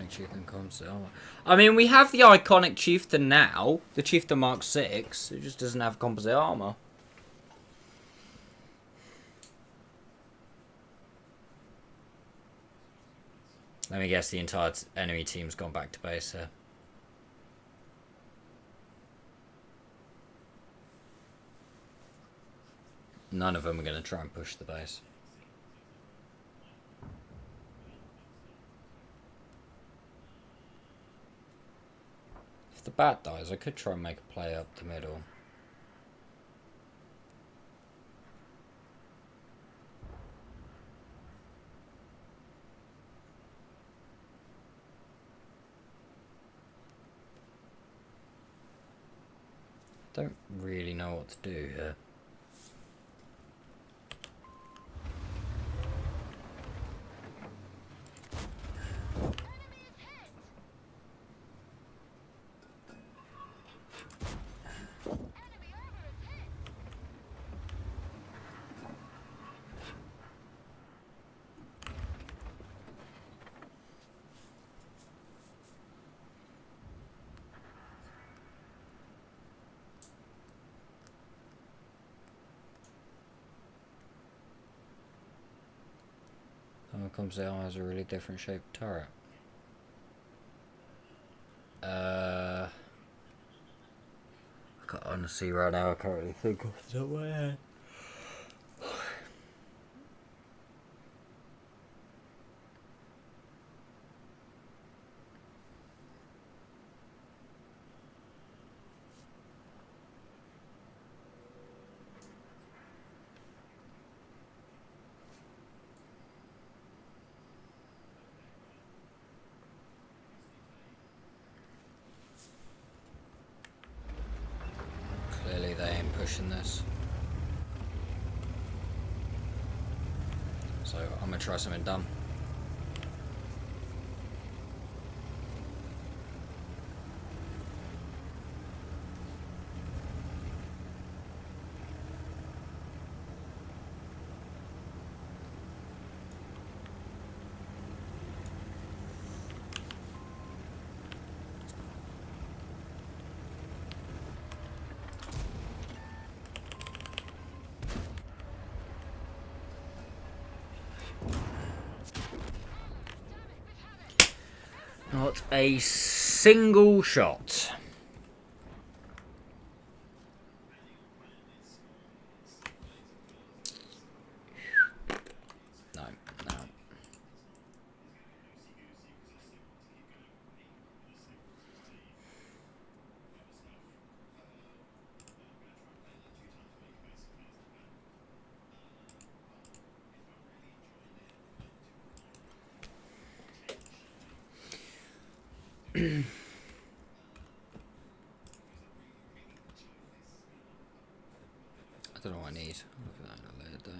Chieftain composite armor. I mean, we have the iconic Chieftain now, the Chieftain Mark 6. It just doesn't have composite armor. Let me guess, the entire enemy team's gone back to base here. None of them are going to try and push the base. If the bat dies, I could try and make a play up the middle. Don't really know what to do here. Comes out has a really different shaped turret. I can't honestly right now. I can't really think off the top of my head. Clearly they ain't pushing this. So I'm gonna try something dumb. Not a single shot. No, no. don't know what I need. Look at that at a later date.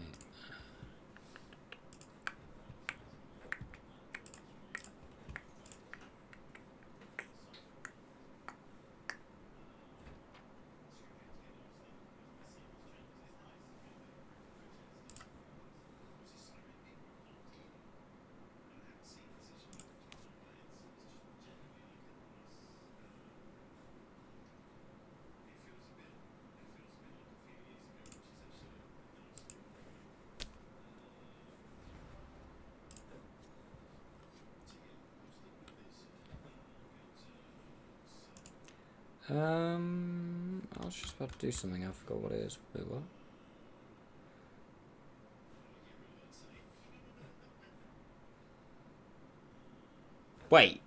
I was just about to do something. I forgot what it is. Wait, what? Wait,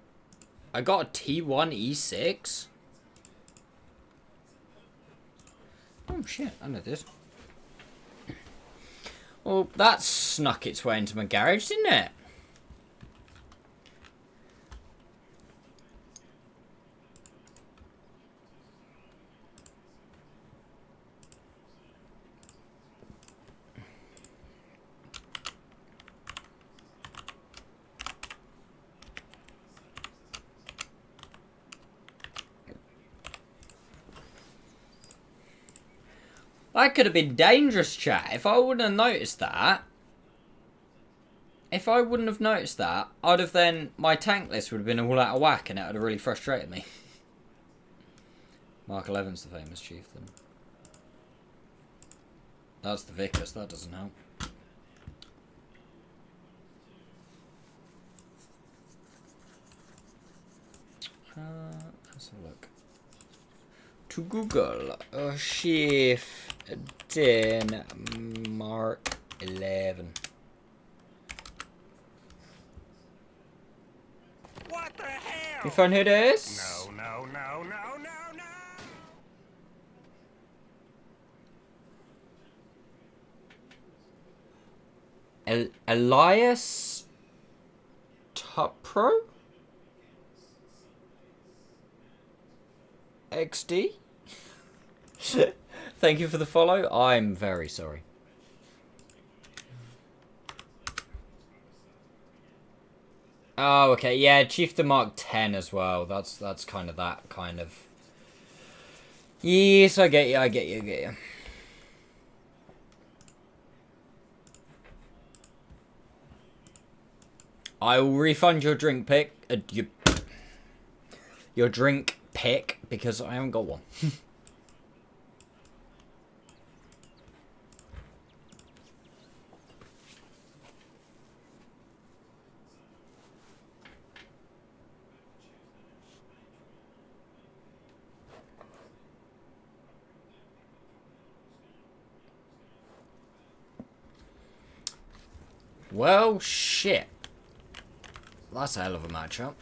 I got a T1E6? Oh shit, I know this. Well, that snuck its way into my garage, didn't it? That could have been dangerous, chat. If I wouldn't have noticed that, I'd have then, my tank list would have been all out of whack and it would have really frustrated me. Mark 11's the famous chieftain. That's the Vickers, that doesn't help. Let's have a look. To Google, Chieftain Mark 11. What the hell? You find who it is? No, no, no, no, no, no. Elias Tupro? XD? Thank you for the follow. I'm very sorry. Oh, okay. Yeah, Chieftain Mark 10 as well. That's kind of that kind of... Yes, I get you. I will refund your drink pick. Your drink pick, because I haven't got one. Well, shit. That's a hell of a matchup.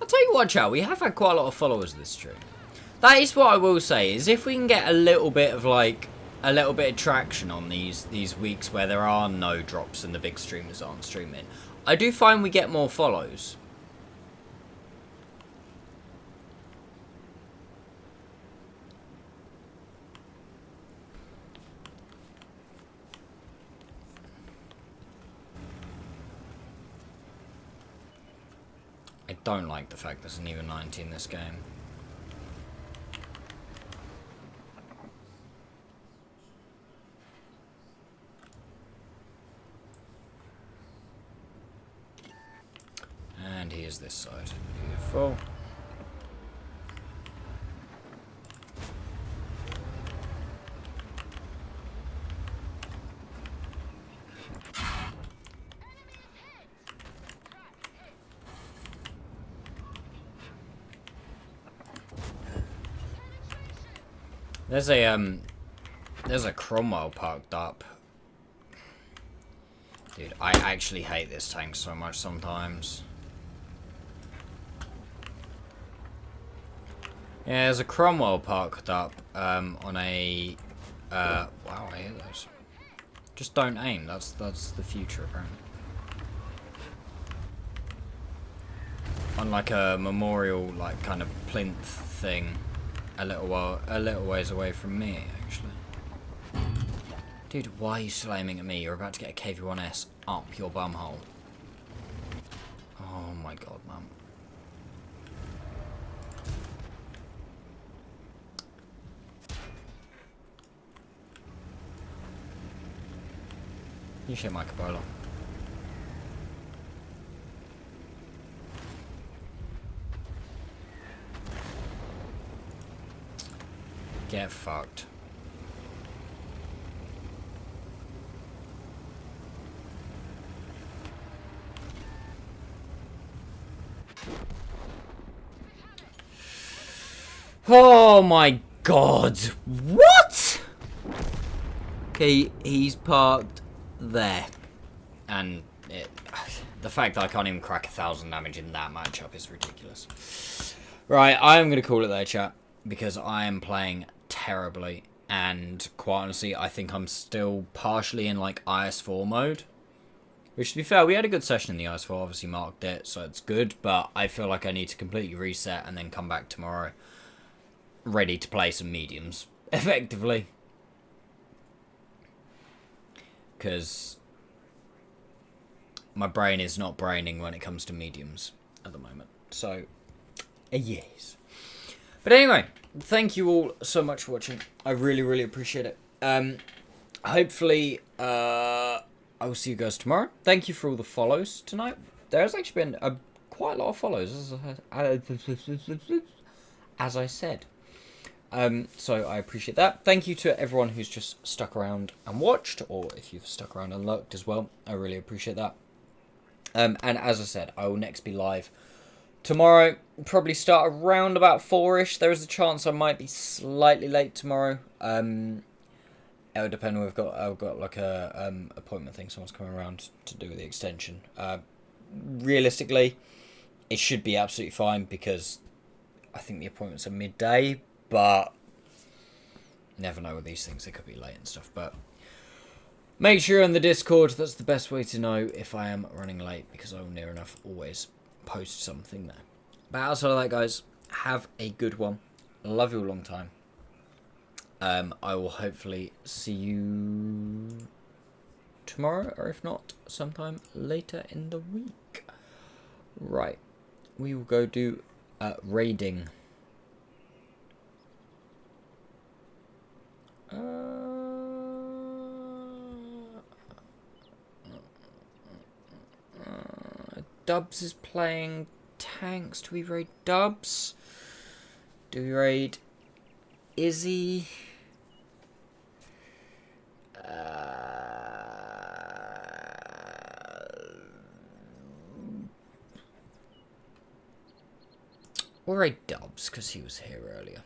I'll tell you what, chat, we have had quite a lot of followers this stream. That is what I will say, is if we can get a little bit of traction on these weeks where there are no drops and the big streamers aren't streaming, I do find we get more follows. I don't like the fact there's an even 90 in this game. And here's this side. Beautiful. There's a Cromwell parked up. Dude, I actually hate this tank so much sometimes. Yeah, there's a Cromwell parked up on a wow, I hear those. Just don't aim. That's the future apparently. On like a memorial, like kind of plinth thing, a little ways away from me actually. Dude, why are you still aiming at me? You're about to get a KV-1S up your bumhole. Oh my god, man. You shit my Capola. Get fucked. Oh my god. What? Okay, he's parked there. And the fact that I can't even crack 1,000 damage in that matchup is ridiculous. Right, I'm going to call it there, chat. Because I am playing terribly. And quite honestly, I think I'm still partially in like IS-4 mode. Which, to be fair, we had a good session in the IS-4. Obviously marked it, so it's good. But I feel like I need to completely reset and then come back tomorrow. Ready to play some mediums. Effectively. Because my brain is not braining when it comes to mediums at the moment. So, yes. But anyway, thank you all so much for watching. I really, really appreciate it. Hopefully, I will see you guys tomorrow. Thank you for all the follows tonight. There has actually been quite a lot of follows, as I said. So I appreciate that. Thank you to everyone who's just stuck around and watched, or if you've stuck around and looked as well. I really appreciate that. And as I said, I will next be live tomorrow. Probably start around about 4ish. There is a chance I might be slightly late tomorrow. It will depend. I've got like a appointment thing. Someone's coming around to do with the extension. Realistically, it should be absolutely fine because I think the appointments are midday. But never know with these things. They could be late and stuff. But make sure you're in the Discord. That's the best way to know if I am running late, because I will near enough always post something there. But outside of that, guys, have a good one. Love you a long time. I will hopefully see you tomorrow, or if not, sometime later in the week. Right. We will go do raiding. Dubs is playing tanks. Do we raid Dubs? Do we raid Izzy? We'll raid Dubs because he was here earlier.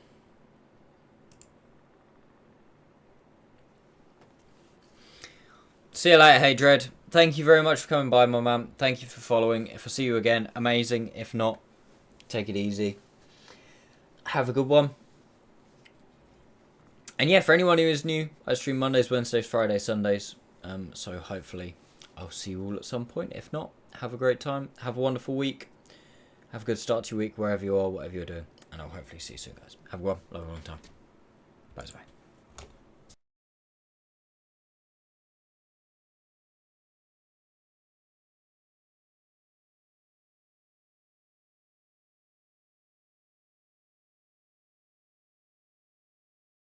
See you later, Hey Dread. Thank you very much for coming by, my man. Thank you for following. If I see you again, amazing. If not, take it easy. Have a good one. And yeah, for anyone who is new, I stream Mondays, Wednesdays, Fridays, Sundays. So hopefully I'll see you all at some point. If not, have a great time. Have a wonderful week. Have a good start to your week, wherever you are, whatever you're doing. And I'll hopefully see you soon, guys. Have a good one. Love you a long time. Bye-bye.